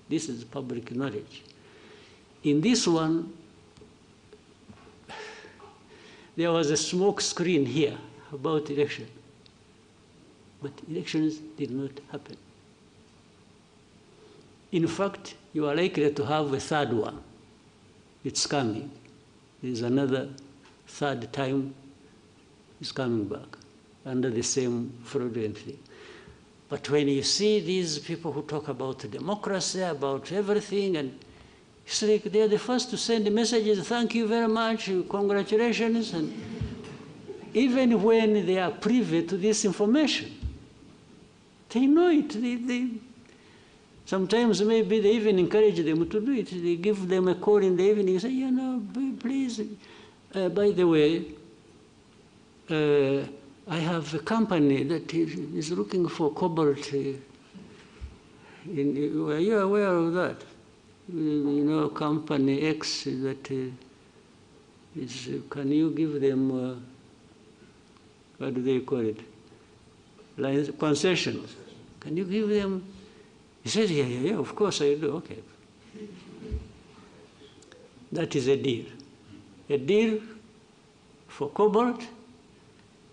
This is public knowledge. In this one, there was a smoke screen here about election. But elections did not happen. In fact, you are likely to have a third one. It's coming. There's another third time it's coming back under the same fraudulent thing. But when you see these people who talk about democracy, about everything, and it's like they're the first to send messages, thank you very much, congratulations, and even when they are privy to this information, they know it. Sometimes maybe they even encourage them to do it. They give them a call in the evening and say, you know, please, by the way, I have a company that is looking for cobalt. Are you aware of that? You know, company X that is, can you give them, what do they call it? Concessions. Can you give them? He says, yeah, of course I do, okay. That is a deal. A deal for cobalt,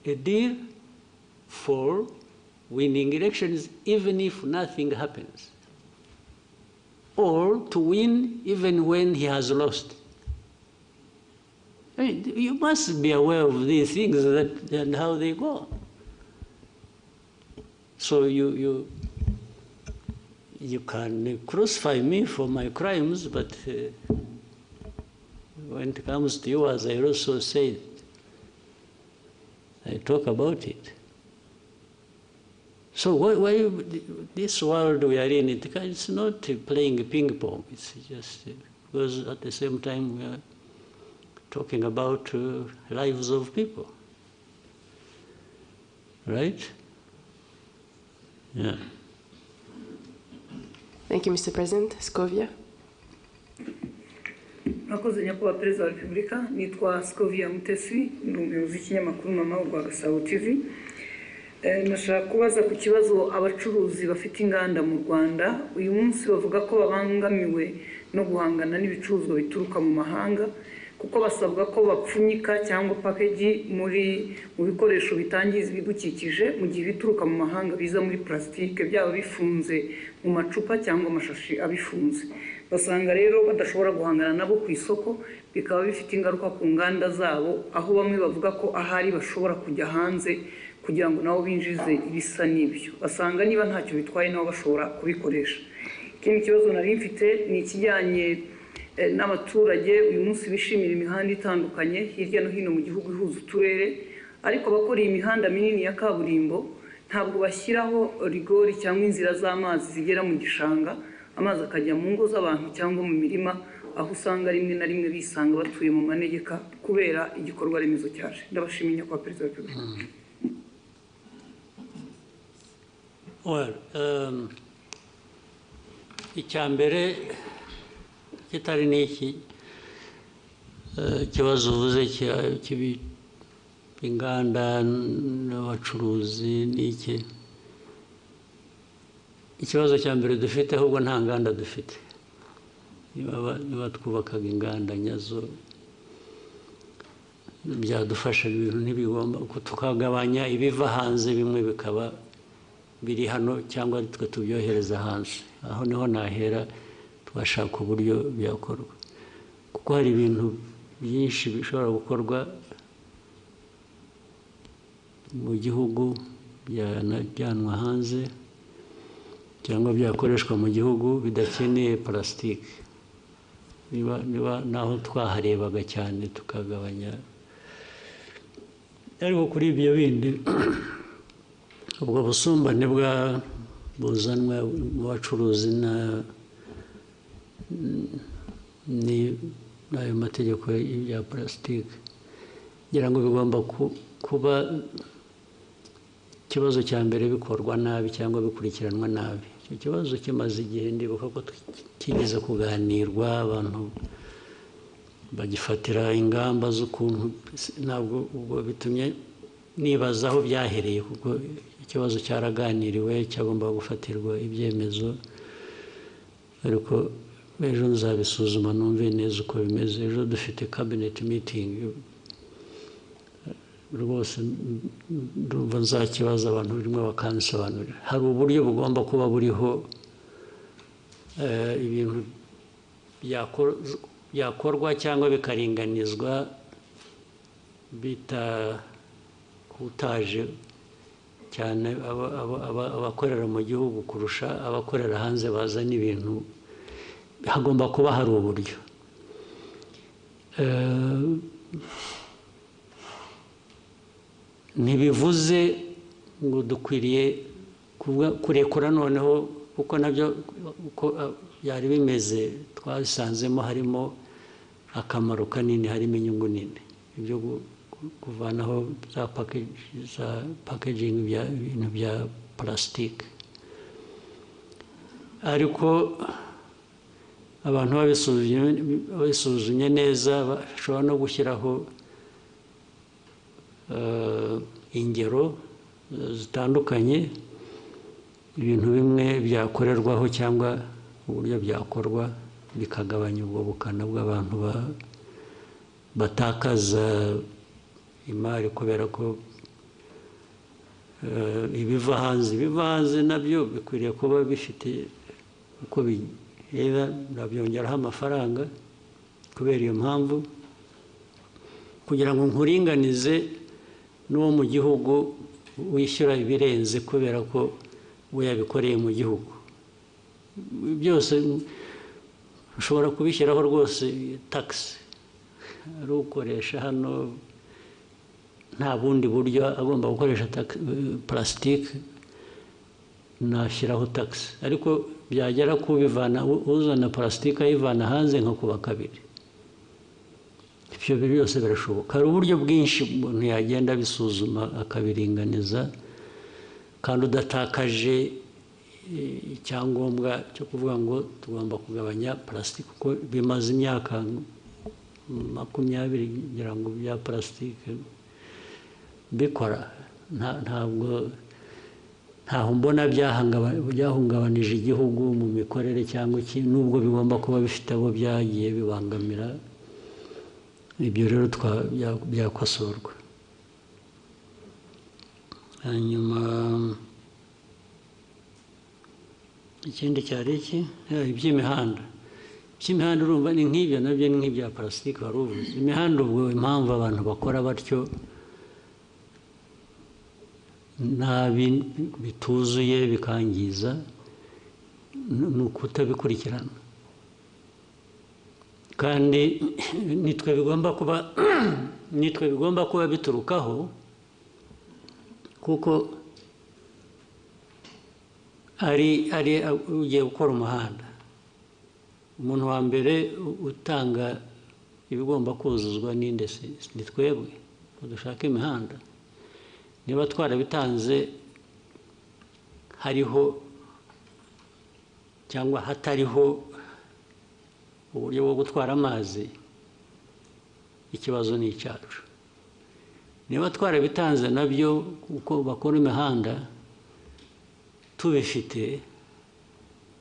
a deal for winning elections, even if nothing happens. or to win even when he has lost. I mean, you must be aware of these things and how they go. So you can crucify me for my crimes, but when it comes to you, as I also said, I talk about it. So why this world we are in, it's not playing ping pong. It's just because at the same time we are talking about lives of people, right? Yeah. Thank you, Mr. President. Scovia. Mwakoze nyakubahwa Perezida wa Repubulika, nitwa Scovia Mutesi, ni umuyobozi w'ikinyamakuru Mama wa Gasabo TV. Nashaka kubaza ku kibazo abacuruzi bafite inganda mu Rwanda uyu munsi bavuga ko babangamiwe no guhangana n'ibicuruzwa bituruka mu mahanga kuko basabwa ko bapfunyika cyangwa package mu bikoresho bitangiza ibidukikije mu gihe bituruka mu mahanga biza muri plastique byaba bifunze mu macupa cyangwa amashashi abifunze. Basanga rero badashobora guhangana nabo ku isoko, bikaba bifite ingaruka ku nganda zabo, aho bamwe bavuga ko ahari bashobora kujya hanze kugira ngo nabo binjize ibisa n'ibyo. Basanga niba ntacyo bitwaye nabo bashobora kubikoresha. Ikindi kibazo nari mfite ni ikijyanye n'abaturage uyu munsi bishimira imihanda itandukanye hirya no hino mu gihugu ihuza uturere, ariko abakora iyi mihanda minini ya kaburimbo ntabwo bashyiraho rigori cyangwa inzira z'amazi zigera mu gishanga, amazi akajya mu ngo z'abantu cyangwa mu mirima, aho usanga rimwe na rimwe bisanga batuye mu manegeka kubera igikorwa remezo cyaje. Ndabashimiye kwa Perezida wa Repubulika. Well, icyambere kitari n'iki kibazo uvuze inganda n'abacuruzi n'iki. Ikibazo cya mbere dufite ahubwo nta nganda dufite. Niba twubakaga inganda nyazo byadufasha ibintu ntibigomba tukagabanya ibiva hanze, bimwe bikaba biri hano cyangwa twe tubyohereza hanze. Aho niho nahera twashaka uburyo byakorwa, kuko hari ibintu byinshi bishobora gukorwa mu gihugu byanajyanwa hanze cyangwa byakoreshwa mu gihugu bidakeneye plastique. Niba naho twaharebaga cyane tukagabanya, ariko kuri ibyo bindi ubwo busumbane buzanwa mu bacuruzi n'ayo mategeko ya plastique, ngira ngo bigomba kuba ikibazo cya mbere bikorwa nabi cyangwa bikurikiranwa nabi. Icyo kibazo kimaze igihe, ndibuka ko kigeze kuganirwa, abantu bagifatira ingamba z'ukuntu, ntabwo ubwo bitumye nibaza aho byahereye, kuko ikibazo cyaraganiriwe cyagomba gufatirwa ibyemezo, ariko ejo nzabisuzuma numve neza uko bimeze. Ejo dufite cabinet meeting, rwose ndumva nzakibaza abantu birimo bakansobanurira. Hari uburyo bugomba kuba buriho ibintu byakorwa cyangwa bikaringanizwa bitakutaje cyane abakorera mu gihugu kurusha abakorera hanze bazana ibintu. Hagomba kuba hari uburyo. Ntibivuze ngo dukwiriye kurekura noneho, kuko nabyo uko byari bimeze twasanzemo harimo akamaro kanini, harimo inyungu nini. Ibyo kuvanaho za packaging ibintu bya plastique, ariko abantu babisuzumye neza bashobora no gushyiraho ingero zitandukanye, ibintu bimwe byakorerwaho cyangwa uburyo byakorwa bikagabanya ubwo bukana bw'abantu batakaza imari kubera ko ibiva hanze nabyo bikwiriye kuba bifite uko ndabyongeraho amafaranga kubera iyo mpamvu kugira ngo nkuringanize n'uwo mu gihugu wishyura ibirenze kubera ko we yabikoreye mu gihugu byose ushobora kubishyiraho rwose tax ari ukoresha hano nta bundi buryo agomba gukoresha plastique nashyiraho tax ariko byagera kubivana uzana plastique ayivana hanze nko kuba kabiri ibyo byose birashoboka hari uburyo bwinshi umuntu yagenda bisuzuma akabiringaniza kandi udatakaje icyangombwa cyo kuvuga ngo tugomba kugabanya plastique kuko bimaze imyaka 20 ngira ngo bya plastique bikora ntabwo mbona byahungabanije igihugu mu mikorere cyangwa iki nubwo bigomba kuba bifite abo byagiye bibangamira ibyo rero byakosorwa hanyuma ikindi cyari iki iby'imihanda urumva ni nk'ibyo nabyo ni nk'ibya plastique wari uvuze imihanda ubwo impamvu abantu bakora batyo nabi bituzuye bikangiza ni ukutabikurikirana kandi nitwe bigomba kuba biturukaho kuko ari ugiye gukora umuhanda umuntu wa mbere utanga ibigomba kuzuzwa n'inde ni twebwe dushaka imihanda niba twarabitanze hariho cyangwa hatariho uburyo bwo gutwara amazi ikibazo ni icyacu niba twarabitanze nabyo kuko bakora imihanda tubifite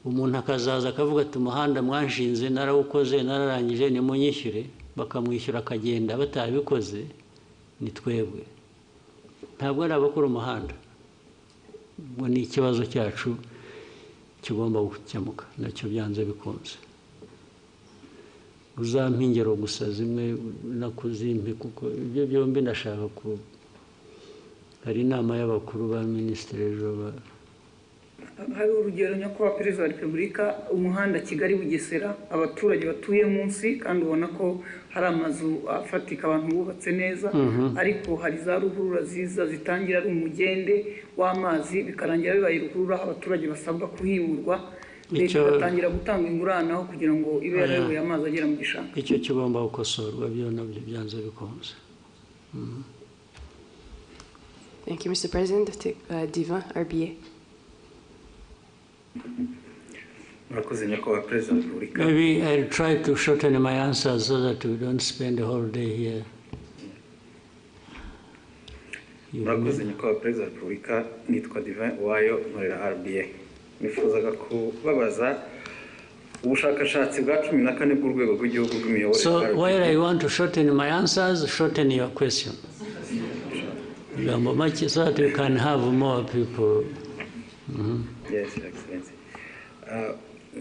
umuntu akazaza akavuga ati umuhanda mwanshinze narawukoze nararangije nimunyishyure bakamwishyura akagenda batabikoze ni twebwe ntabwo ari abakora umuhanda ngo ni ikibazo cyacu kigomba gukemuka nacyo byanze bikunze uzampa ingero gusa zimwe nakuzimpe kuko ibyo byombi ndashaka ko hari inama y'abakuru ba minisitiri ejo hari urugero nyakubahwa perezida wa repubulika umuhanda Kigali Bugesera abaturage batuye munsi kandi ubona ko hari amazu afatika abantu bubatse neza ariko hari za ruhurura ziza zitangira ari umugende w'amazi bikarangira bibaye ruhurura abaturage basabwa kuhimurwa leta igatangira gutanga ingurane aho kugira ngo ibe yarayoboye amazi agera mu gishanga icyo kigomba gukosorwa byo nabyo byanze bikunze Thank you, Mr. President. Divan, RBA. Maybe I'll try to shorten my answers so that we don't spend the whole day here. Murakoze nyakubahwa perezida wa repubulika nitwa Divin Uwayo nkorera RBA nifuzaga kubabaza ubushakashatsi bwa 14 bw'urwego rw'igihugu rw'imiyoborere So while I want to shorten my answers, shorten your question. So that we can have more people. Yes, Excellency.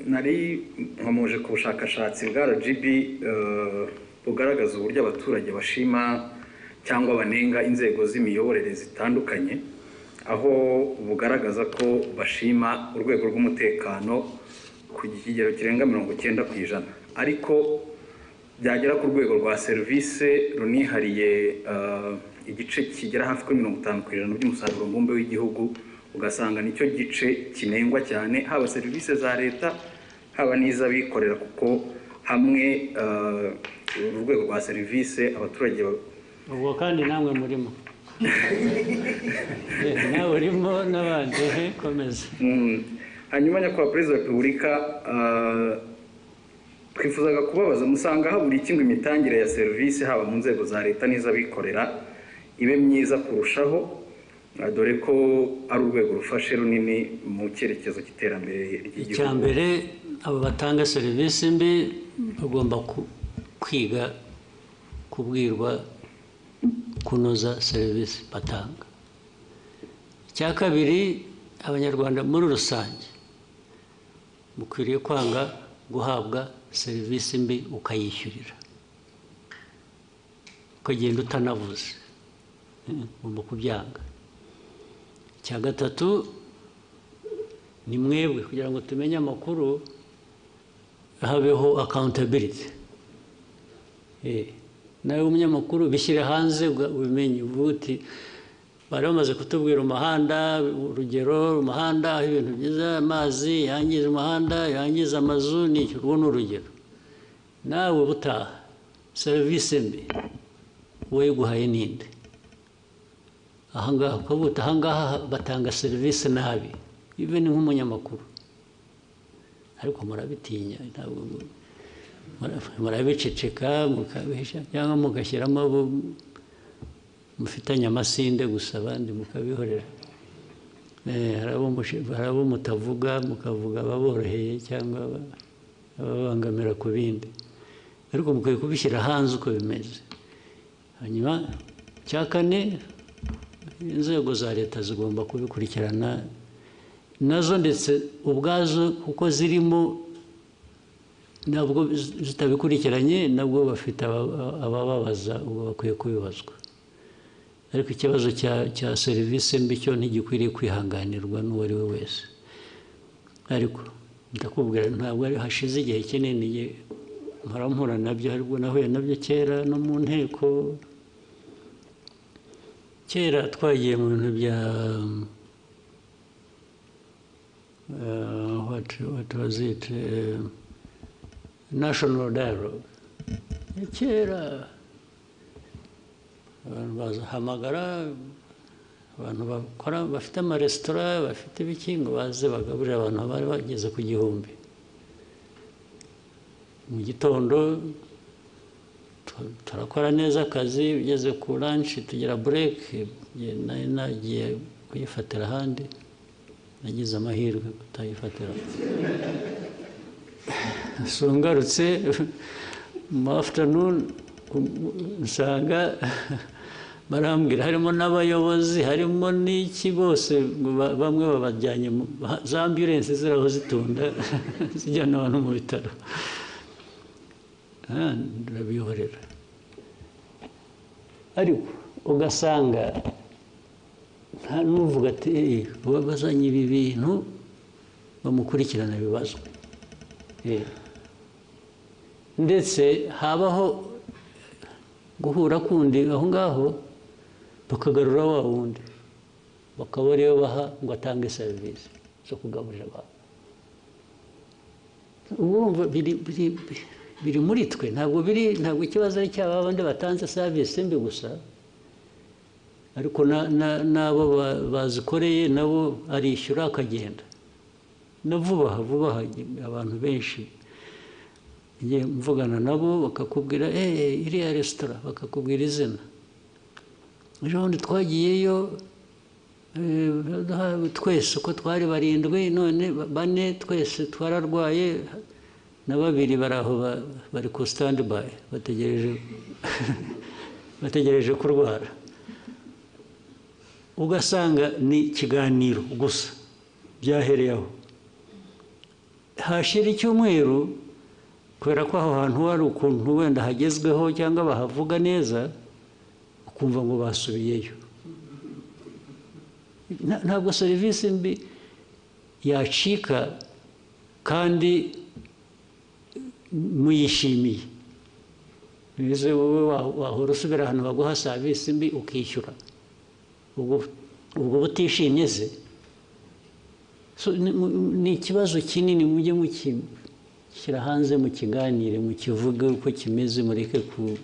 Nari nkomoje ku bushakashatsi bwa RGB bugaragaza uburyo abaturage bashima cyangwa banenga inzego z'imiyoborere zitandukanye aho bugaragaza ko bashima urwego rw'umutekano ku kigero kirenga 90% ariko byagera ku rwego rwa service runihariye igice kigera hafi kuri 50% by'umusaruro mbumbe w'igihugu ugasanga nicyo gice kinengwa cyane haba service za leta haba n'iz'abikorera kuko hamwe urwego rwa service abaturage ubwo kandi namwe murimo nawe urimo n'abandi komeza hanyuma nyakubahwa perezida wa repubulika twifuzaga kubabaza musanga habura iki ngo imitangire ya service haba mu nzego za leta n'iz'abikorera ibe myiza kurushaho dore ko ari urwego rufashe runini mu cyerekezo cy'iterambere ry'igihugu icyambere abo batanga service mbi bagomba kwiga kubwirwa kunoza service batanga icya kabiri abanyarwanda muri rusange mukwiriye kwanga guhabwa serivisi mbi ukayishyurira ukagenda utanavuze ugomba kubyanga. Icya gatatu ni mwebwe kugira ngo tumenye amakuru habeho accountability. Nawe umunyamakuru bishyire hanze ubimenye uvuga uti bari bamaze kutubwira umuhanda, urugero umuhanda aho ibintu byiza, amazi yangiza umuhanda, yangiza amazu, n'icyo urwo ni urugero. Nawe butaha serivisi mbi wowe guhaye ninde? Ahangaha ukavuga ahangaha batanga serivisi nabi, even nk'umunyamakuru, ariko murabitinya, ntabwo murabiceceka mukabihisha cyangwa mugashyiramo abo mufitanye amasinde gusa abandi mukabihorera. Hari abo mutavuga mukavuga ababoroheye cyangwa ababangamira ku bindi, ariko mukwiye kubishyira hanze uko bimeze. Hanyuma cya kane, inzego za leta zigomba kubikurikirana nazo ndetse ubwazo, kuko zirimo ntabwo zitabikurikiranye nabwo bafite abababaza, ubwo bakwiye kubibazwa. Ariko ikibazo cya serivisi mbi cyo ntigikwiriye kwihanganirwa n'uwo ari we wese. Ariko ndakubwira ntabwo hashize igihe kinini mpora nabyo, ariko nahuye nabyo kera no mu nteko. Kera twagiye mu bintu bya what was it, national dialogue. Kera abantu bazahamagara abantu bakora bafite amaresitora bafite ibiki ngo baze bagaburira abantu bari bageze ku 1000 mu gitondo. Turakora neza akazi, ugeze ku lunch tugira break, nagiye kuyifatira ahandi, nagize amahirwe kutayifatira. So ngarutse mu afternoon usanga barambwira harimo n'abayobozi, harimo n'iki, bose bamwe babajyanye za ambulance ziraho zitunda zijyana abantu mu bitaro. Ndabihorera. Ariko ugasanga nta n'uvuga ati bazanye ibi bintu bamukurikirana ibibazo. Ndetse habaho guhura kundi aho ngaho bakagarura wa wundi bakaba ariyo baha ngo atange serivisi zo kugaburira abantu. Urumva biri muri twe, ntabwo ikibazo ari cy'aba bandi batanze serivisi mbi gusa, ariko n'abo bazikoreye nabo arishyura akagenda. Na vuba abantu benshi ngiye mvugana nabo bakakubwira iriya resitora, bakakubwira izina. Ejo bundi twagiyeyo twese uko twari 7, none 4 twese twararwaye, na 2 bari aho bari ku standby bategereje kurwara. Ugasanga ni ikiganiro gusa byahereye aho. Hashira icyumweru kubera ko aho hantu hari ukuntu wenda hagezweho cyangwa bahavuga neza, ukumva ngo basubiyeyo. Ntabwo serivisi mbi yacika kandi muyishimiye. Bize wowe wahora usubira ahantu baguha serivisi mbi ukishyura, ubwo butishimye se. Ni ikibazo kinini, mujye mukishyira hanze, mukiganire, mukivuge uko kimeze, mureke ku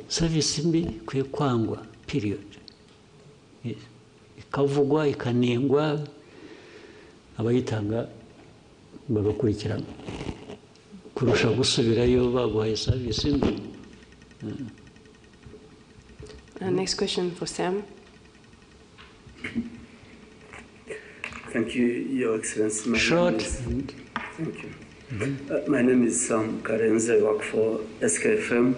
serivisi mbi kwiye kwangwa period. Ikavugwa ikanengwa, abayitanga bagakurikirana kurusha gusubirayo baguhaye serivisi mbi. Next question for Sam. Thank you, Your Excellency. Short. Thank you. My name is Sam Karenze. I work for SKFM.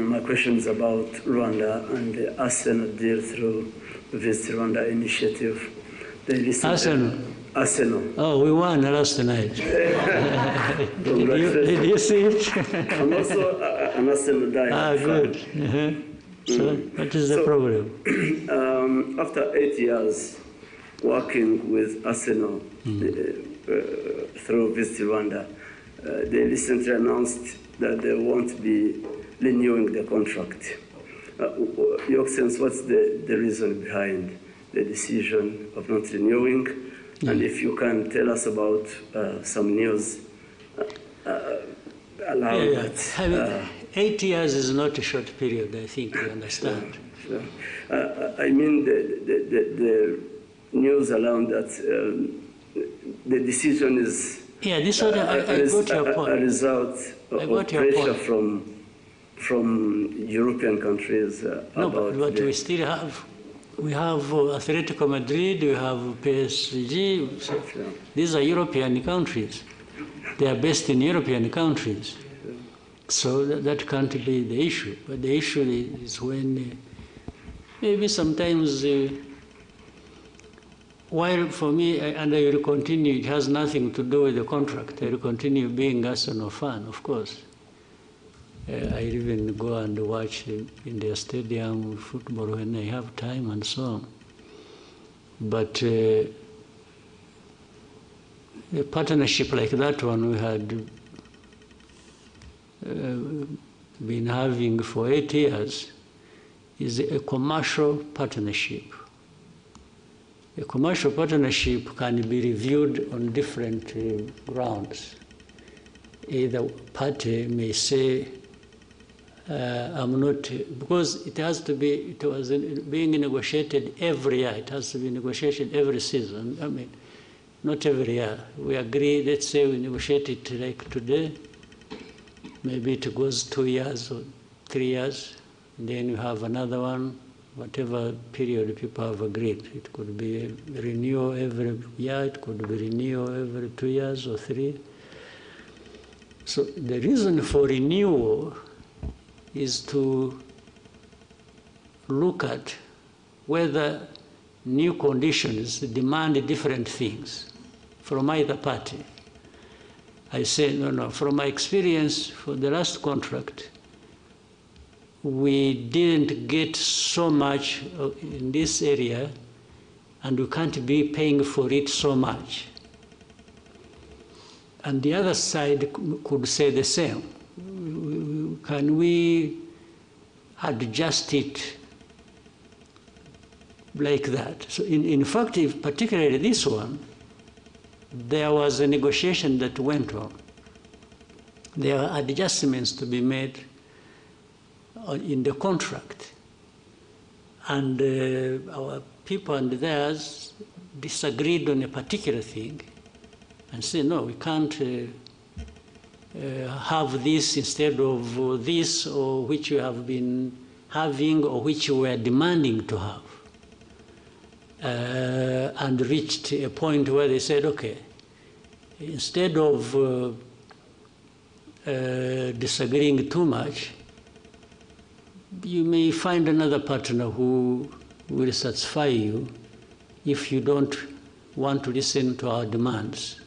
My question is about Rwanda and the Arsenal deal through Visit Rwanda initiative. They recently, Arsenal. Oh, we won last night. Did you see it? I'm also an Arsenal guy. Ah, good. So, what is the problem? After 8 years working with Arsenal through Visit Rwanda, they recently announced that they won't be renewing the contract. Your Excellency, what's the reason behind the decision of not renewing? And if you can tell us about some news allowing that. 8 years is not a short period, I think you understand. Sure. I mean the news around that the decision is this one, I got your point. A result of pressure from European countries but we still have. We have Atletico Madrid, we have PSG. These are European countries. They are based in European countries. So that can't be the issue. But the issue is when maybe sometimes, while for me, and I will continue, it has nothing to do with the contract. I will continue being Arsenal fan, of course. I even go and watch in their stadium football when I have time and so on. But a partnership like that one we had been having for 8 years is a commercial partnership. A commercial partnership can be reviewed on different grounds. Either party may say, I'm not, because it has to be, it was being negotiated every year. It has to be negotiated every season. I mean, not every year. We agree, let's say we negotiate it like today. Maybe it goes 2 years or 3 years. And then you have another one, whatever period people have agreed. It could be a renewal every year. It could be renewal every 2 years or 3. So the reason for renewal is to look at whether new conditions demand different things from either party. I say, no, from my experience for the last contract, we didn't get so much in this area, and we can't be paying for it so much. And the other side could say the same. Can we adjust it like that? So in fact, particularly this one, there was a negotiation that went on. There are adjustments to be made in the contract. And our people and theirs disagreed on a particular thing and said, no, we can't have this instead of this, or which you have been having, or which you were demanding to have. And reached a point where they said, okay, instead of disagreeing too much, you may find another partner who will satisfy you if you don't want to listen to our demands.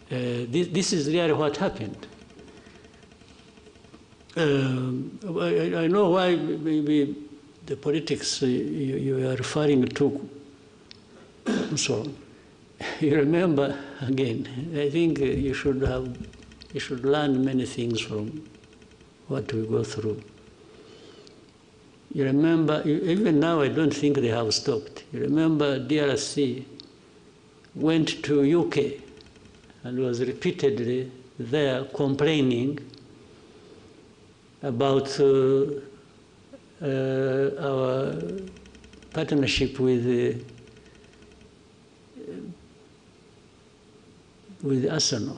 This is really what happened. I know why maybe the politics you are referring to. So you remember again. I think you should learn many things from what we go through. You remember, even now I don't think they have stopped. You remember DRC went to UK and was repeatedly there complaining about our partnership with Arsenal,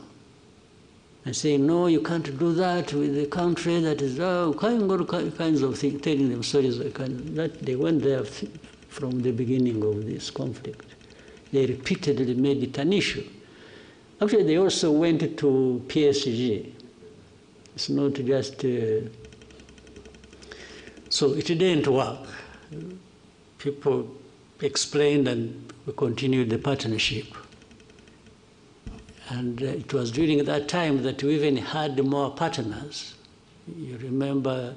and saying, no, you can't do that with a country that is, kinds of things, telling them stories like that. They went there from the beginning of this conflict. They repeatedly made it an issue. Actually, they also went to PSG. It's not just... so it didn't work. People explained, and we continued the partnership. And it was during that time that we even had more partners. You remember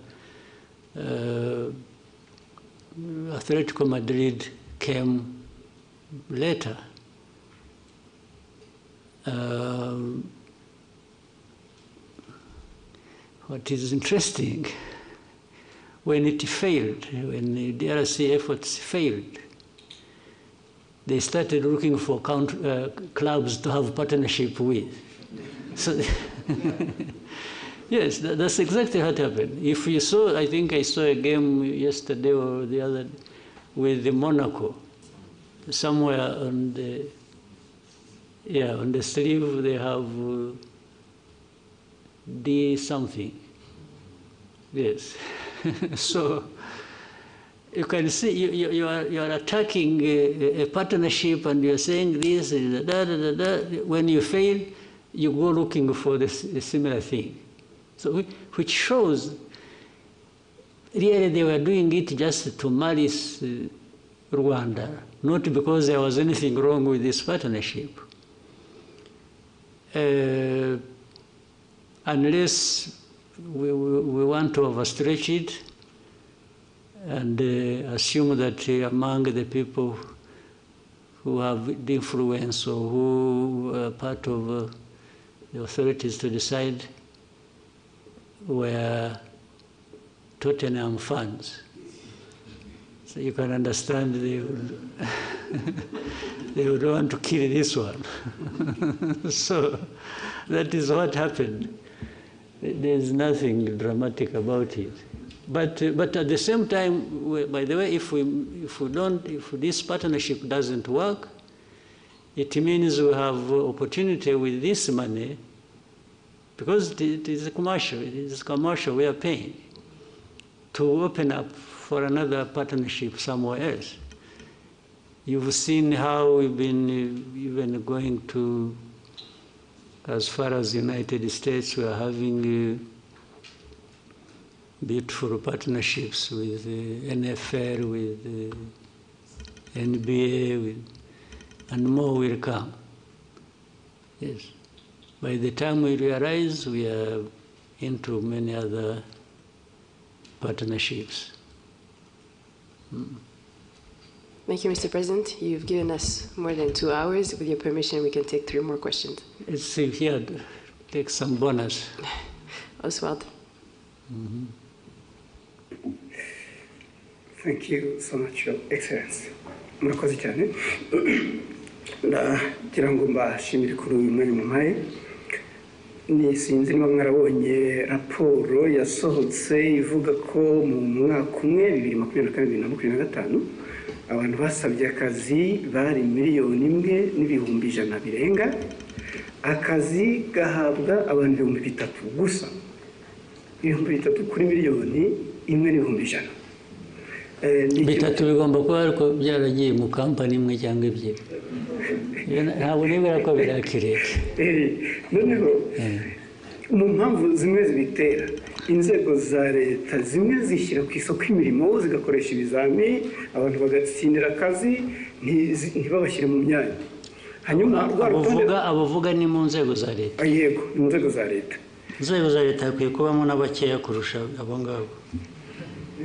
Atletico Madrid came later. What is interesting, when it failed, when the DRC efforts failed, they started looking for clubs to have partnership with. So, yes, that's exactly what happened. If you saw, I think I saw a game yesterday or the other with the Monaco. Somewhere on the sleeve they have D something. Yes. So you can see you are attacking a partnership, and you are saying this, da, da, da, da. When you fail, you go looking for a similar thing. So which shows really they were doing it just to malice Rwanda, not because there was anything wrong with this partnership. Unless we want to overstretch it and assume that among the people who have the influence or who are part of the authorities to decide were Tottenham fans. So you can understand they would want to kill this one. So that is what happened. There's nothing dramatic about it. But at the same time, by the way, if this partnership doesn't work, it means we have opportunity with this money, because it is commercial, we are paying, to open up for another partnership somewhere else. You've seen how we've been even going to, as far as the United States, we are having beautiful partnerships with NFL, with NBA, and more will come. Yes. By the time we realize, we are into many other partnerships. Thank you, Mr. President. You've given us more than 2 hours. With your permission, we can take 3 more questions. Let's see here, take some bonus. Oswald. Thank you so much, Your Excellency. Murakoze cyane. Ndagira ngo mbashimire kuri uyu mwanya mumpaye. Sinzi niba mwarabonye raporo yasohotse ivuga ko mu mwaka umwe 2024-2025 abantu basabye akazi bari 1,100,000 birenga. Akazi gahabwa abantu 3,000 gusa. 3,000 kuri 1,100,000. Bitatu bigomba kuba ariko byaragiye mu kampani imwe cyangwa ebyiri. Ntabwo nibwira ko birakireka. Noneho mu mpamvu zimwe zibitera, inzego za leta zimwe zishyira ku isoko imirimo zigakoresha ibizami, abantu bagatsindira akazi ntibabashyire mu myanya. Hanyuma abavuga ni mu nzego za leta. Yego, mu nzego za leta. Inzego za leta hakwiye kubamo n'abakeya kurusha abo ngabo.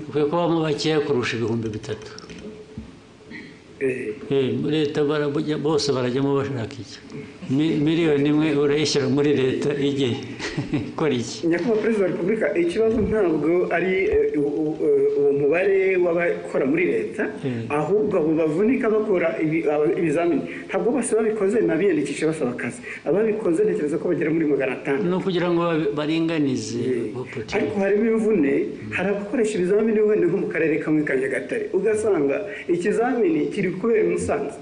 Hakwiye kubamo bakeya kurusha 3,000. Leta bose barajyamo bashaka iki? 1,000,000 urayishyira muri leta igihe ikora iki? Nyakubahwa Perezida wa Repubulika, ikibazo ntabwo ari uwo mubare w'abakora muri leta, ahubwo abo bavunika bakora ibizamini. Ntabwo bose babikoze nabiyandikisha basaba akazi. Ababikoze ntekereza ko bagera muri 500. No kugira ngo baringanize. Ariko harimo imvune, hari abakoresha ibizamini wenda nko mu karere kamwe ka Nyagatare, ugasanga ikizamini kiri kubera i Musanze.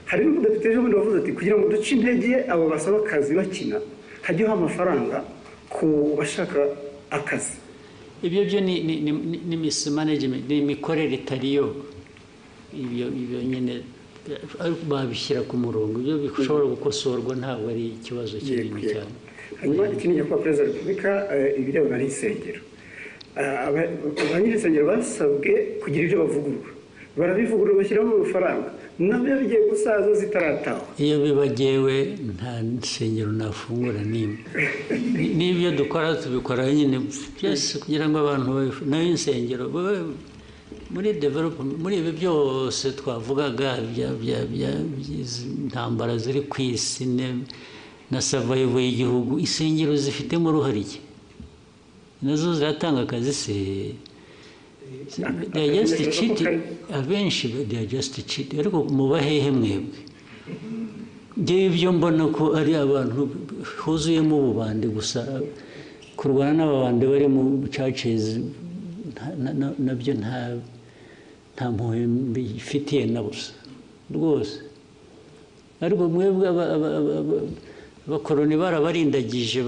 Hari n'umudepite ejo bundi wavuze ati kugira ngo duce intege abo basaba akazi bakina, hajyeho amafaranga ku bashaka akazi. Ibyo byo ni mismanagement, ni imikorere itariyo. Ibyo nyine babishyira ku murongo, ibyo bishobora gukosorwa, ntabwo ari ikibazo kinini cyane. Hanyuma ikindi nyakubahwa Perezida wa Repubulika, ibirebana n'insengero. Abanyirinsengero basabwe kugira ibyo bavugurura. barabivugurura bashyiramo amafaranga nabyo bigiye gusaza zitarataha. Iyo bibagewe nta nsengero nafungura n'imwe. N'ibyo dukora tubikora nyine byose kugira ngo abantu nayo insengero muri development muri ibi byose twavugaga intambara ziri ku isi na survival y'igihugu, insengero zifitemo uruhare iki? Nazo ziratanga akazi se? They are just cheating. Abenshi they are just cheating. Ariko mubahehe mwebwe? Ngewe ibyo mbona ko ari abantu huzuyemo ububandi gusa, kurwana n'ababandi bari mu churches nabyo nta mpuhwe mbifitiye na busa rwose. Ariko mwebwe abakoroni barabarindagije,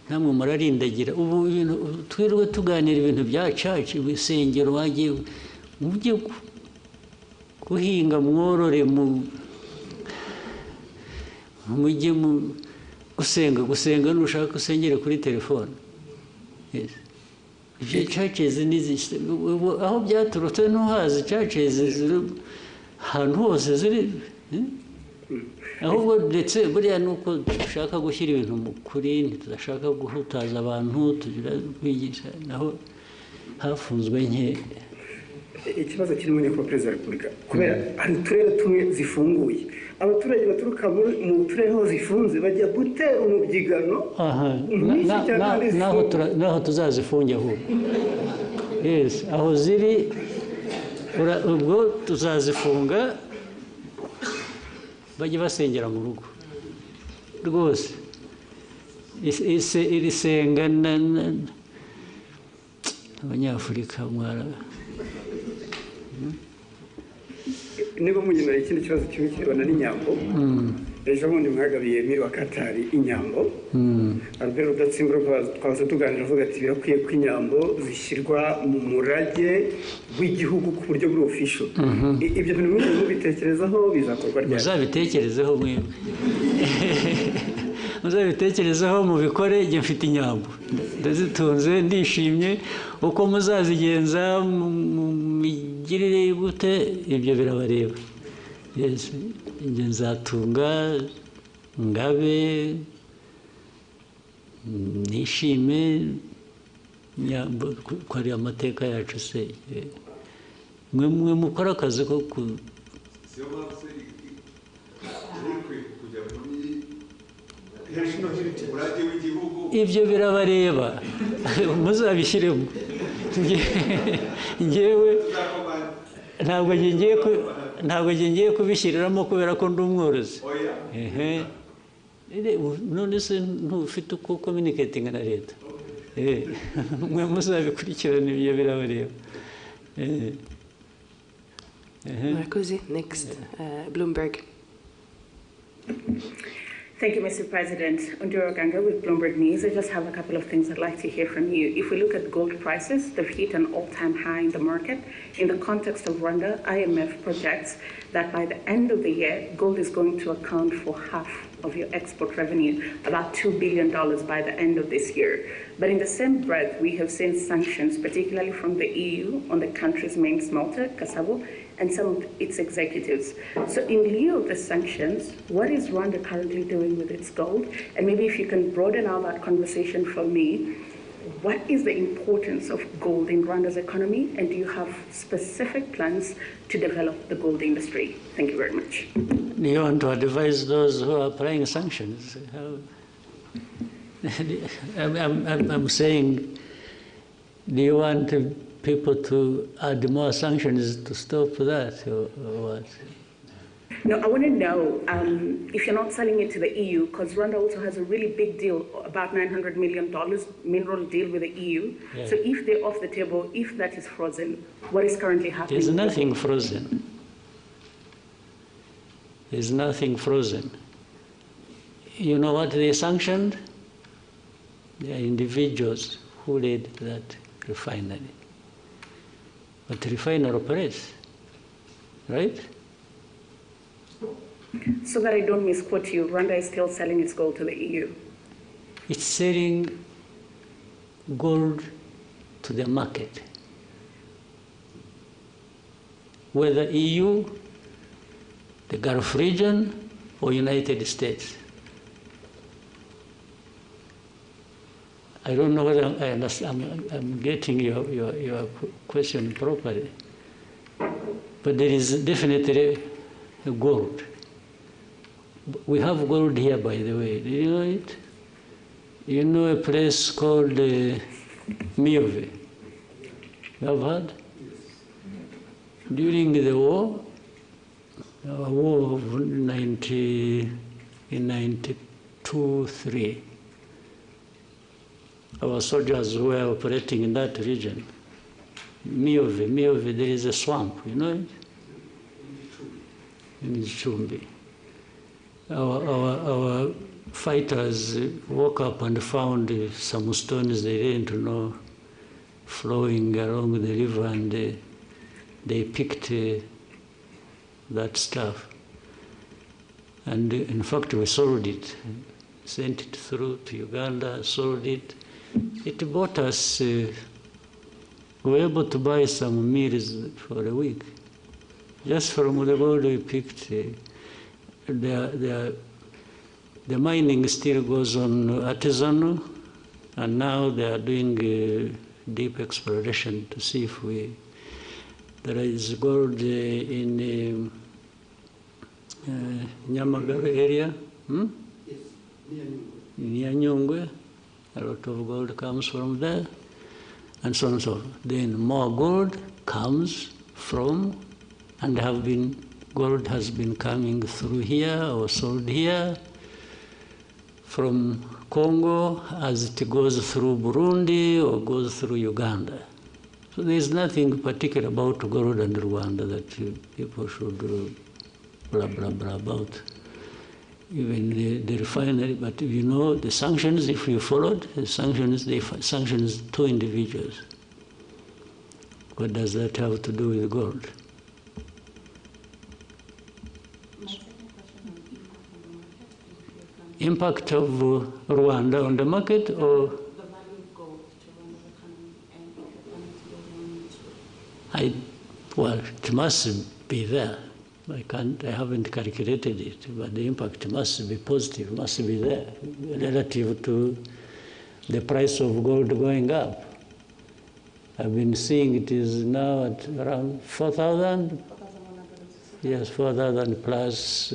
namwe murarindagira. Ubu ibintu twirwe tuganira ibintu bya church, ibisengero wagiye mujye guhinga mworore mujye gusenga nushaka usengere kuri telefone. Yes. Ibyo churches aho byaturutse ntuhazi, churches ziri ahantu hose ziri ahubwo ndetse buriya nuko dushaka gushyira ibintu mu kuri, ntitudashaka guhutaza abantu, tugira kwigisha naho hafunzwe nke. Ikibazo kirimo ni ko Perezida wa Repubulika kubera hari uturere tumwe zifunguye, abaturage baturuka mu turere aho zifunze bajya gutera umubyigano. Naho tuzazifunge ahubwo. Yes, aho ziri ubwo tuzazifunga bajye basengera mu rugo rwose. Iri senga abanyafurika mwara niba munyina ikindi kibazo kimwe kirebana n'inyambo. Ejo bundi mwagabiye Emir wa Katari inyambo. Albert Rudatsimbura twaza tuganira avuga ati birakwiye ko inyambo zishyirwa mu murage w'igihugu ku buryo buri official. Ibyo bintu mwese mubitekerezaho bizakorwa ryari? Muzabitekerezeho mwebwe. Muzabitekerezaho mubikore. Njye mfite inyambo ndazitunze ndishimye, uko muzazigenza migirire gute ibyo birabareba. Yes, njye nzatunga ngabe nishime nyambo ko ari amateka yacu se. Mwe mukora akazi ko ibyo birabareba muzabishyiremo. Ngewe ntabwo ngiye kubishyiriramo kubera ko ndi umworozi. None se ntufite uko communicating na leta? Mwe muzabikurikirana ibyo birabareba. Next, Bloomberg. Thank you, Mr. President. Ondiro Ganga with Bloomberg News. I just have a couple of things I'd like to hear from you. If we look at gold prices, they've hit an all-time high in the market. In the context of Rwanda, IMF projects that by the end of the year, gold is going to account for half of your export revenue, about $2 billion by the end of this year. But in the same breath, we have seen sanctions, particularly from the EU, on the country's main smelter, Kasabo, and some of its executives. So in lieu of the sanctions, what is Rwanda currently doing with its gold? And maybe if you can broaden out that conversation for me, what is the importance of gold in Rwanda's economy? And do you have specific plans to develop the gold industry? Thank you very much. Do you want to advise those who are applying sanctions? I'm saying, do you want people to add more sanctions to stop that, or what? No, I want to know if you're not selling it to the EU, because Rwanda also has a really big deal, about $900 million mineral deal with the EU. Yeah. So if they're off the table, if that is frozen, what is currently happening? There's nothing frozen. There's nothing frozen. You know what they sanctioned? They are individuals who led that refinery. But the refiner operates, right? So that I don't misquote you, Rwanda is still selling its gold to the EU? It's selling gold to the market. whether EU, the Gulf region, or United States. I don't know whether I understand, I'm getting your question properly, but there is definitely gold. We have gold here, by the way. Do you know it? You know a place called Miove? You have heard? During the war of 92-3, our soldiers were operating in that region. Miove, there is a swamp, you know it? In Chumbi. Our fighters woke up and found some stones they didn't know flowing along the river, and they picked that stuff. And in fact, we sold it, sent it through to Uganda, sold it. It bought us, we were able to buy some meals for a week. Just from the gold we picked. The mining still goes on artisanal, and now they are doing deep exploration to see if there is gold in Nyamagabe area, near Nyungwe. A lot of gold comes from there, and so on and so forth. Then more gold comes from, and gold has been coming through here or sold here from Congo as it goes through Burundi or goes through Uganda. So there's nothing particular about gold and Rwanda that people should blah, blah, blah about. Even the refinery, but you know the sanctions, if you followed, the sanctions, they sanctions 2 individuals. What does that have to do with gold? Impact of Rwanda on the market, or well, it must be there. I haven't calculated it, but the impact must be positive, must be there relative to the price of gold going up. I've been seeing it is now at around 4,000. Yes, 4,000 plus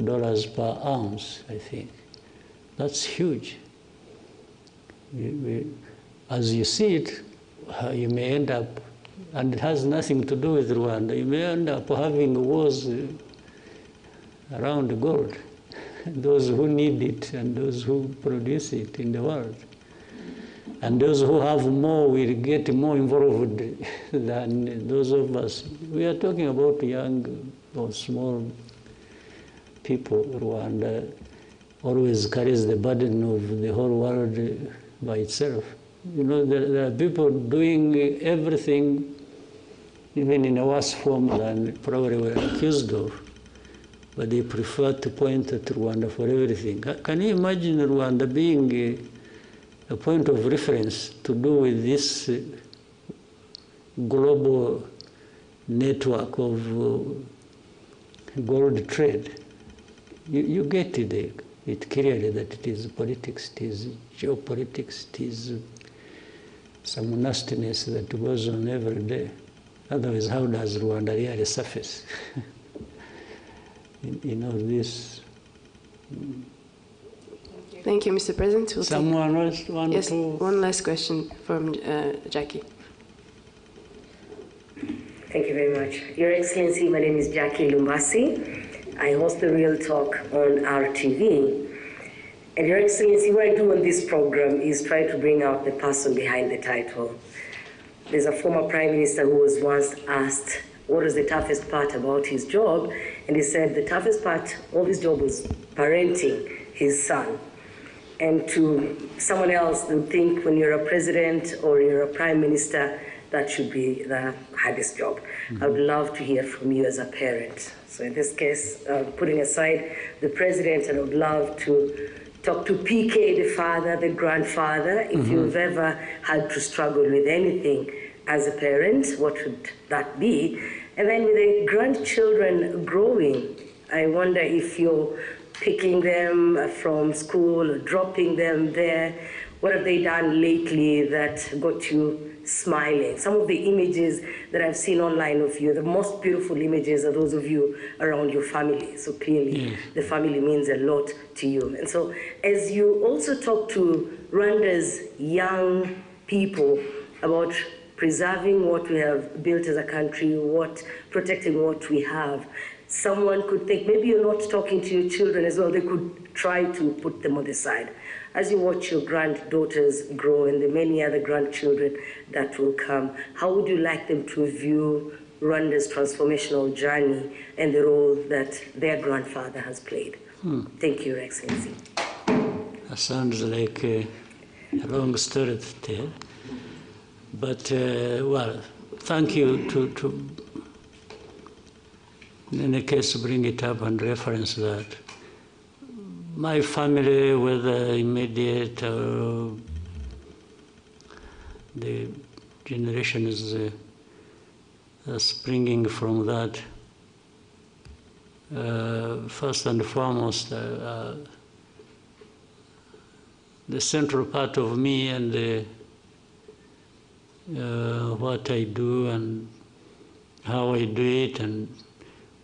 dollars per ounce, I think. That's huge. As you see it, you may end up, and it has nothing to do with Rwanda, you may end up having wars around gold, those who need it and those who produce it in the world. And those who have more will get more involved than those of us. We are talking about young or small people. Rwanda always carries the burden of the whole world by itself. You know, there are people doing everything, even in a worse form than probably we're accused of, but they prefer to point at Rwanda for everything. Can you imagine Rwanda being a point of reference to do with this global network of gold trade? You get it clearly that it is politics, it is geopolitics, it is some nastiness that goes on every day. Otherwise, how does Rwanda really surface in all this? Thank you, Mr. President. We'll Someone else want yes, to? one last question from Jackie. Thank you very much. Your Excellency, my name is Jackie Lumbasi. I host the Real Talk on RTV. And Your Excellency, what I do on this program is try to bring out the person behind the title. There's a former Prime Minister who was once asked what was the toughest part about his job, and he said the toughest part of his job was parenting his son. And to someone else who think when you're a president or you're a prime minister, that should be the hardest job. I would love to hear from you as a parent. So in this case, putting aside the president, I would love to talk to PK, the father, the grandfather. If you've ever had to struggle with anything as a parent, what would that be? And then with the grandchildren growing, I wonder if you're picking them from school, or dropping them there. What have they done lately that got you smiling? Some of the images that I've seen online of you, the most beautiful images are those of you around your family. So clearly the family means a lot to you. And so as you also talk to Rwanda's young people about preserving what we have built as a country, protecting what we have, someone could think maybe you're not talking to your children as well. They could try to put them on the side. As you watch your granddaughters grow and the many other grandchildren that will come, how would you like them to view Rwanda's transformational journey and the role that their grandfather has played? Thank you, Your Excellency. That sounds like a long story to tell. But, well, thank you to in any case, bring it up and reference that. My family, whether immediate or the generations springing from that, first and foremost, the central part of me and what I do and how I do it,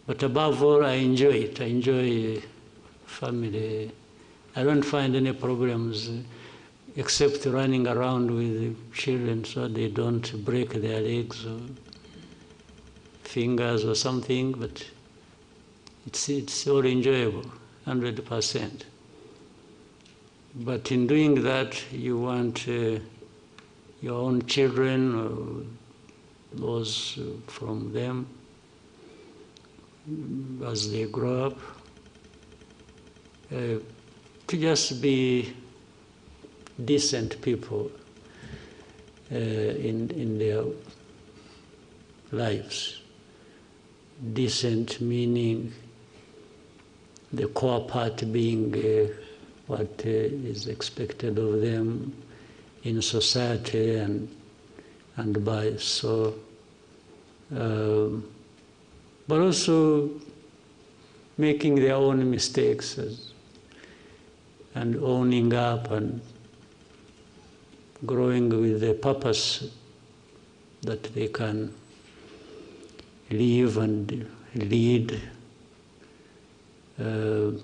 but above all, I enjoy it. I enjoy family. I don't find any problems except running around with children so they don't break their legs or fingers or something, but it's all enjoyable, 100%. But in doing that, you want your own children or those from them, as they grow up, to just be decent people in their lives. Decent meaning the core part being what is expected of them in society and by so. But also making their own mistakes and owning up and growing with the purpose that they can live and lead in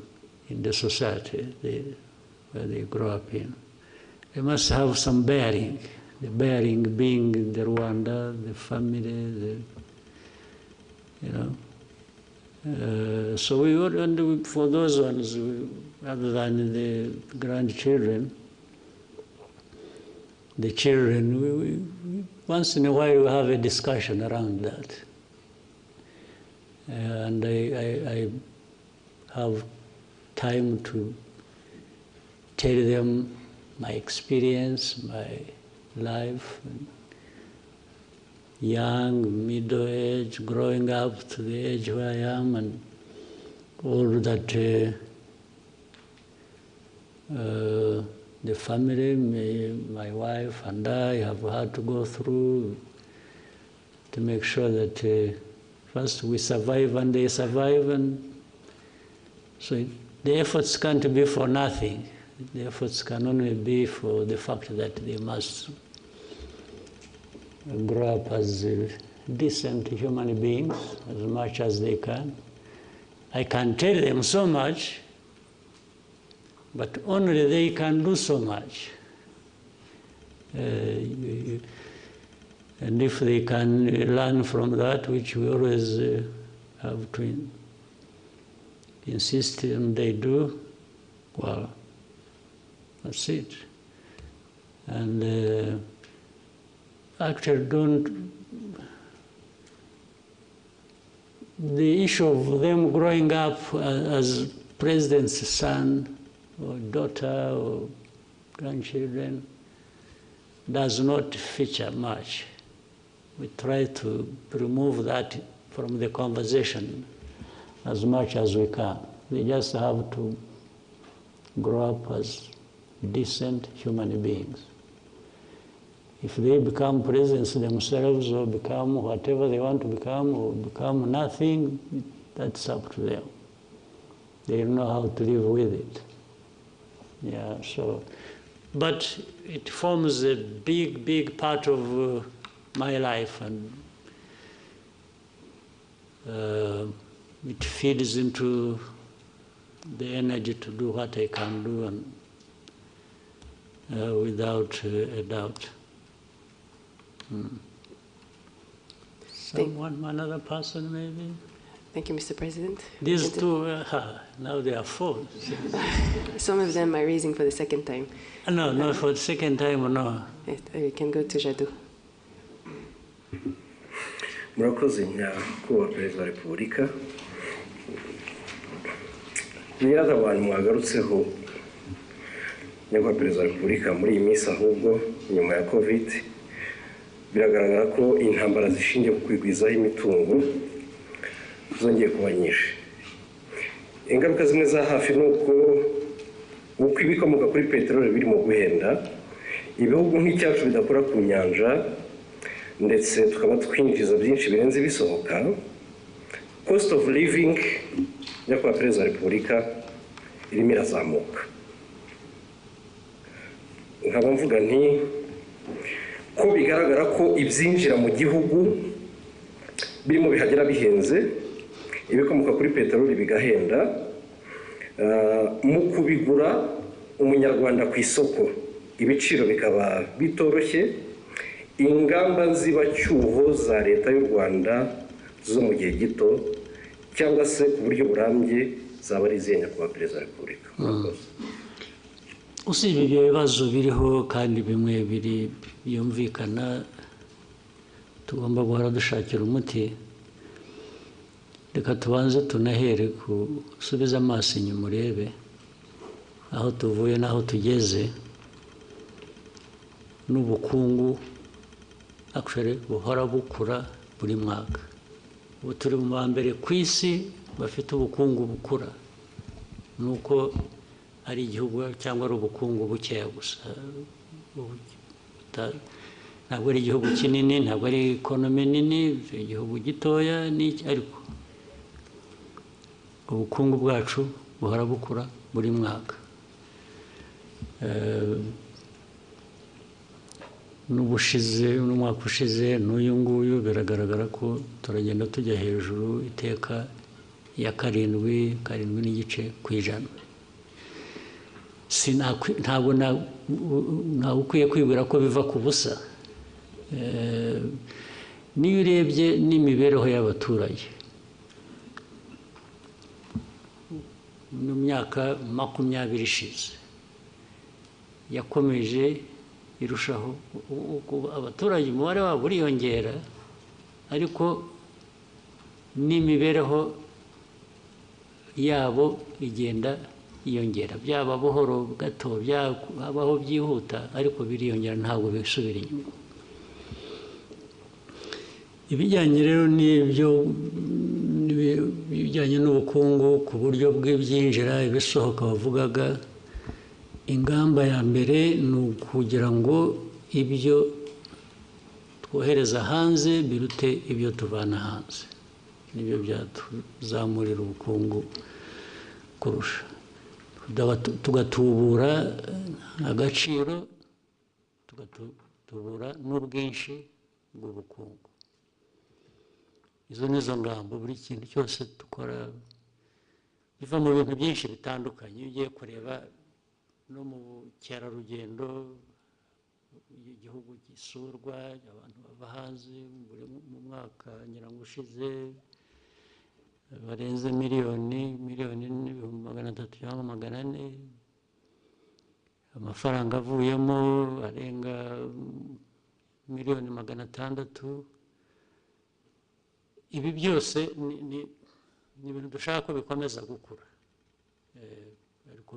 the society where they grow up in. They must have some bearing, the bearing being the Rwanda, the family, so we would, and for those ones, other than the grandchildren, the children, we once in a while we have a discussion around that. And I have time to tell them my experience, my life, young, middle age, growing up to the age where I am, and all that the family, my wife and I have had to go through to make sure that first we survive and they survive, and so the efforts can't be for nothing. The efforts can only be for the fact that they must grow up as decent human beings as much as they can. I can tell them so much, but only they can do so much. And if they can learn from that, which we always have to insist on they do, well, that's it. And actually the issue of them growing up as president's son or daughter or grandchildren does not feature much. We try to remove that from the conversation as much as we can. They just have to grow up as decent human beings. If they become presidents themselves or become whatever they want to become or become nothing, that's up to them. They know how to live with it. Yeah, so, but it forms a big, big part of my life, and it feeds into the energy to do what I can do, and without a doubt. Another person maybe? Thank you, Mr. President. These two, now they are four. Some of them are raising for the second time. No, not for the second time, no. We can go to Jadot. Murakoze nyakubahwa Perezida wa Repubulika. Biraza abantu mwagarutseho nyakubahwa Perezida wa Repubulika muri iyi minsi, ahubwo nyuma ya COVID biragaragara ko intambara zishingiye ku kwigwizaho imitungo zongeye kuba nyinshi. Ingaruka zimwe za hafi ni uko ibikomoka kuri peteroli birimo guhenda, ibihugu nk'icyacu bidakora ku nyanja, ndetse tukaba twinjiza byinshi birenze bisohoka. Cost of living nyakubahwa Perezida wa Repubulika irimo irazamuka. Nkaba mvuga nti ko bigaragara ko ibyinjira mu gihugu birimo bihagera bihenze, ibikomoka kuri peteroli bigahenda, mu kubigura umunyarwanda ku isoko ibiciro bikaba bitoroshye. Ingamba nzibacyuho za leta y'u Rwanda zo mu gihe gito cyangwa se ku buryo burambye zaba ari izihe nyakubahwa Perezida wa Repubulika? Usibye ibyo bibazo biriho kandi bimwe byumvikana tugomba guhora dushakira umuti, reka tubanze tunahere gusubiza amaso inyuma urebe aho tuvuye n'aho tugeze. N'ubukungu actually buhora bukura buri mwaka. Ubu turi mu ba mbere ku isi bafite ubukungu bukura, nuko ari igihugu cyangwa ari ubukungu bukeya gusa. Ntabwo ari igihugu kinini, ntabwo ari ekonomi nini, igihugu gitoya ariko ubukungu bwacu buhora bukura buri mwaka. N'umwaka ushize n'uyu nguyu biragaragara ko turagenda tujya hejuru iteka ya 7.7%. Ntabwo ntawe ukwiye kwibwira ko biva ku busa. Niyo urebye n'imibereho y'abaturage mu myaka 20 ishize yakomeje irushaho, abaturage umubare wabo uriyongera, ariko n'imibereho yabo igenda yiyongera, byaba buhoro gato, byabaho byihuta, ariko biriyongera, ntabwo bisubira inyuma. Ibijyanye rero n'ibyo bijyanye n'ubukungu ku buryo bw'ibyinjira ibisohoka bavugaga, ingamba ya mbere ni ukugira ngo ibyo twohereza hanze birute ibyo tuvana hanze. Nibyo byatuzamurira ubukungu kurusha. Tugatubura agaciro, tugatubura n'ubwinshi bw'ubukungu. Izo nizo ngamba. Buri kintu cyose dukora biva mu bintu byinshi bitandukanye. Iyo ugiye kureba no mu bukerarugendo, igihugu gisurwa, abantu bava hanze mu mwaka nyirango ushize barenze miliyoni n'ibihumbi 300 cyangwa 400. Amafaranga avuyemo arenga miliyoni 600. Ibi byose ni ibintu dushaka ko bikomeza gukura, ariko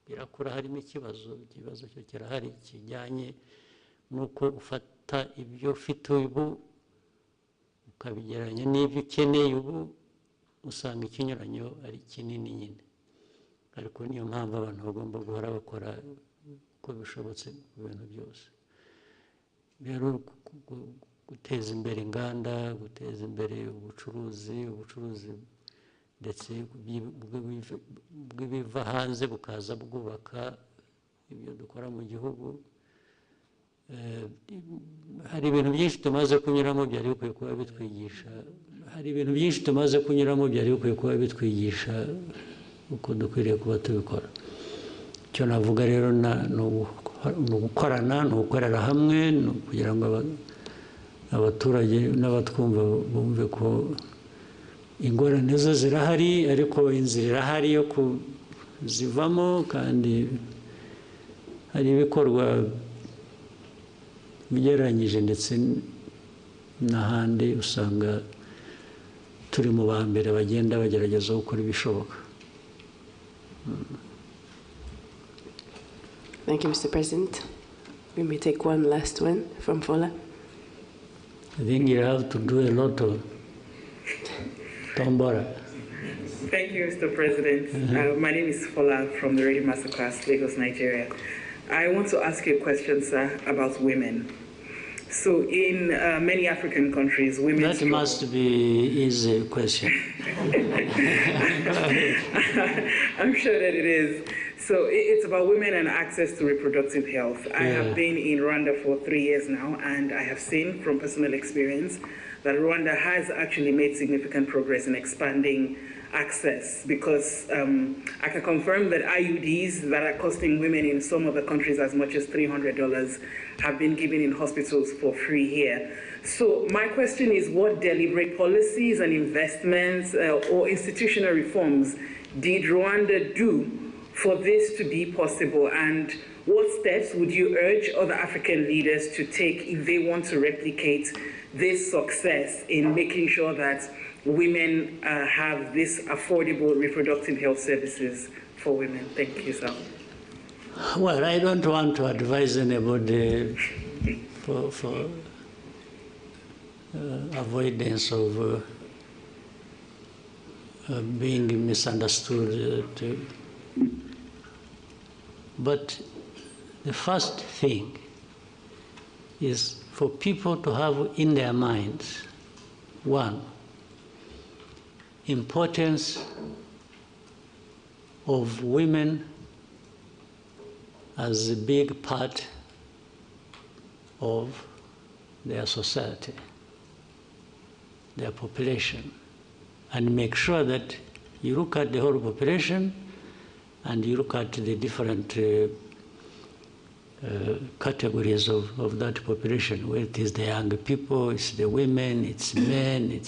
birakura harimo ikibazo cyo kirahari kijyanye n'uko ufata ibyo ufite ubu ukabigereranya n'ibyo ukeneye ubu, usanga ikinyuranyo ari kinini nyine. Ariko niyo mpamvu abantu bagomba guhora bakora uko bishobotse ku bintu byose. rero guteza imbere inganda, guteza imbere ubucuruzi ndetse bw'ibiva hanze bukaza bwubaka ibyo dukora mu gihugu. Hari ibintu byinshi tumaze kunyuramo byari bikwiye kuba bitwigisha. Uko dukwiriye kuba tubikora. Icyo navuga rero ni ugukorana, ni ugukorera hamwe, ni ukugira ngo abaturage n'abatwumva bumve ko ingorane zo zirahari, ariko inzira irahari yo kuzivamo, kandi hari ibikorwa bigereranyije ndetse n'ahandi usanga turi mu ba mbere bagenda bagerageza gukora ibishoboka. Thank you, Mr. President. We may take one last one from Fola. I think you have to do a lot of tombora. Thank you, Mr. President. My name is Fola from the Radio Masterclass, Lagos, Nigeria. I want to ask you a question, sir, about women. So in many African countries, women... That must be easy question. I'm sure that it is. So it's about women and access to reproductive health. I have been in Rwanda for 3 years now, and I have seen from personal experience that Rwanda has actually made significant progress in expanding access, because I can confirm that IUDs that are costing women in some of the countries as much as $300 have been given in hospitals for free here. So my question is, what deliberate policies and investments or institutional reforms did Rwanda do for this to be possible, and what steps would you urge other African leaders to take if they want to replicate this success in making sure that women have this affordable reproductive health services for women? Thank you, sir. Well, I don't want to advise anybody for avoidance of being misunderstood. But the first thing is for people to have in their minds, one, importance of women as a big part of their society, their population, and make sure that you look at the whole population and you look at the different categories of that population, where it is the young people, it's the women, it's men,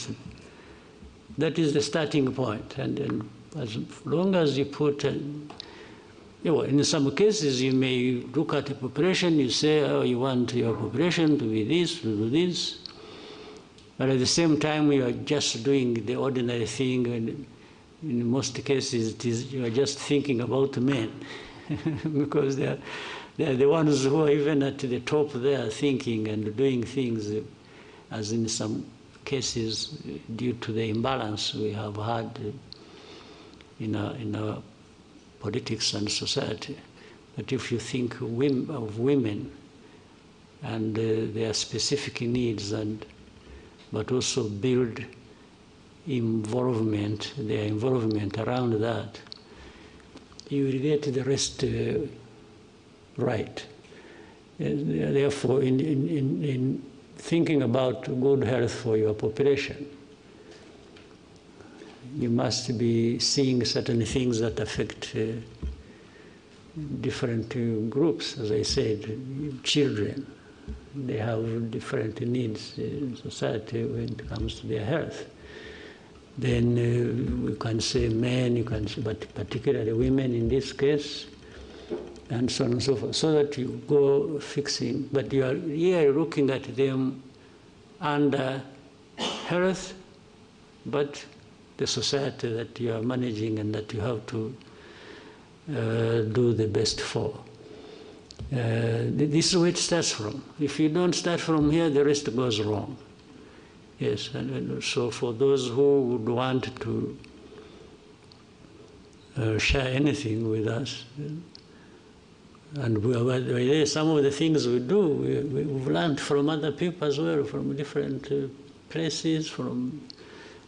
that is the starting point. And as long as you put, in some cases you may look at the population, you say, oh, you want your population to be this, to do this, but at the same time you are just doing the ordinary thing, and in most cases you are just thinking about men, because they are the ones who are even at the top there thinking and doing things, as in some cases, due to the imbalance we have had in our politics and society. But if you think of women and their specific needs, but also build their involvement around that, you will get the rest right. Therefore, in thinking about good health for your population, you must be seeing certain things that affect different groups. As I said, children, they have different needs in society when it comes to their health. Then we can say men, you can say, but particularly women in this case, and so on and so forth, so that you go fixing. But you are here looking at them under health, but the society that you are managing and that you have to do the best for. This is where it starts from. If you don't start from here, the rest goes wrong. Yes, and so for those who would want to share anything with us, And some of the things we do, we've learned from other people as well, from different places,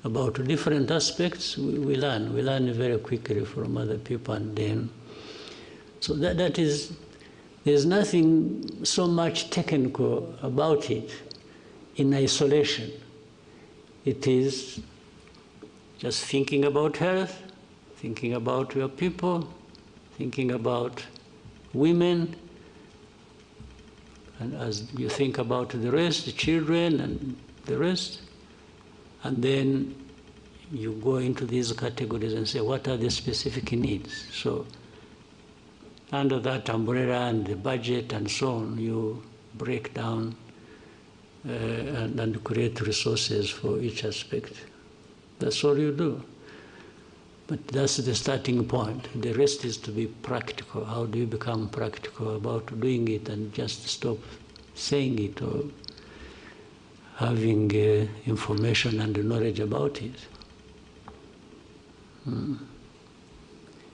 about different aspects. We learn very quickly from other people, and then, so that is, there's nothing so much technical about it in isolation. It is just thinking about health, thinking about your people, thinking about women, and as you think about the rest, the children and the rest, and then you go into these categories and say, what are the specific needs? So under that umbrella and the budget and so on, you break down and create resources for each aspect. That's all you do. But that's the starting point. The rest is to be practical. How do you become practical about doing it and just stop saying it or having information and knowledge about it?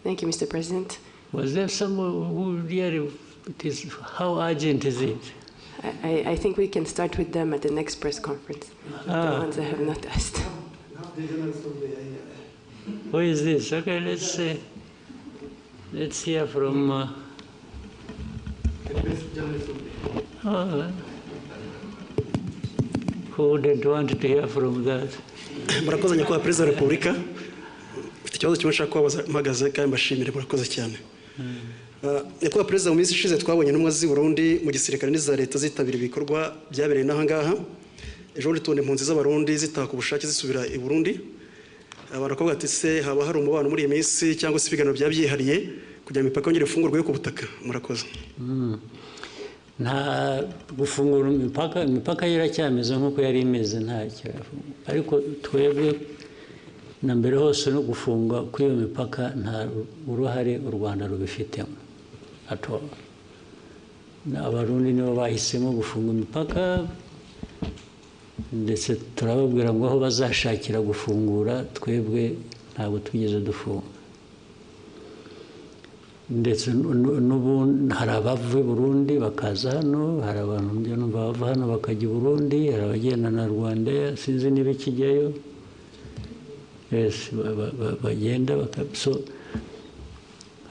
Thank you, Mr. President. Was there someone who really, how urgent is it? I think we can start with them at the next press conference, the ones that have not asked. Who is this? Okay, let's hear from... who wouldn't want to hear from that? Murakoze nyakubahwa Perezida wa Repubulika. Mfite ikibazo kimwe nshaka kubabaza mpagaze kandi mbashimire, murakoze cyane. Nyakubahwa Perezida, mu minsi ishize twabonye intumwa z'i Burundi mu gisirikare n'iza leta zitabira ibikorwa byabereye n'aha ngaha. Ejo bundi tubona impunzi z'Abarundi zitaha ku bushake zisubira i Burundi. Baravuga ati se haba hari umubano muri iyi minsi cyangwa se ibiganiro byabyihariye kugira imipaka yongere ifungurwe yo ku butaka? Murakoze. Nta gufungura imipaka iracyameze nk'uko yari imeze, nta kirafunga. Ariko twebwe na mbere hose no gufunga kw'iyo mipaka nta uruhare u Rwanda rubifitemo ato. Abarundi nibo bahisemo gufunga imipaka, ndetse turababwira ngo aho bazashakira gufungura, twebwe ntabwo twigeze dufunga. Ndetse n'ubu hari abava i Burundi bakaza hano, hari abantu bava hano bakajya i Burundi, hari abagenda na Rwanda, sinzi niba ikijyayo, bagenda so.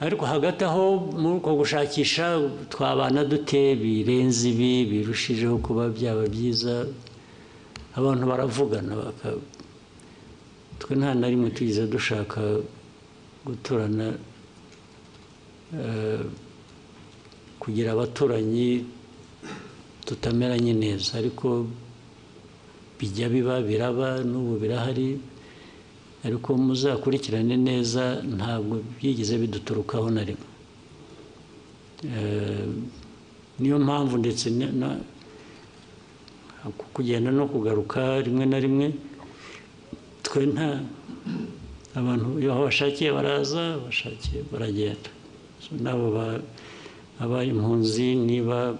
Ariko hagati aho muri uko gushakisha twabana dute birenze ibi, birushijeho kuba byaba byiza, abantu baravugana, twe nta na rimwe tugize dushaka guturana kugira abaturanyi tutameranye neza, ariko bijya biba biraba, n'ubu birahari, ariko muzakurikirane neza, ntabwo byigeze biduturukaho na rimwe. Niyo mpamvu ndetse kugenda no kugaruka rimwe na rimwe, twe nta abantu iyo bashakiye baraza, bashakiye baragenda. Nabo abaye impunzi, niba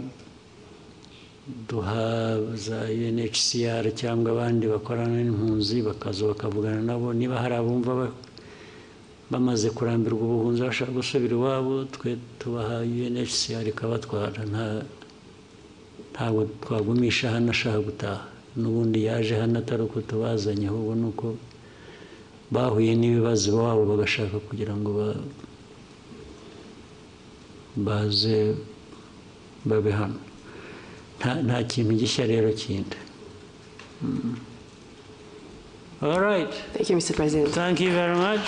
duha za UNHCR cyangwa abandi bakorana n'impunzi bakaza bakavugana nabo, niba hari abumva bamaze kurambirwa ubuhunzi bashaka gusubira iwabo, twe tubaha UNHCR ikabatwara. Ntabwo twagumisha hano ashaka gutaha, n'ubundi yaje hano atari uko tubazanye, ahubwo ni uko bahuye n'ibibazo iwabo bagashaka kugira ngo baze babe hano. Nta kintu gishya rero kindi. All right. Thank you, Mr. President. Thank you very much.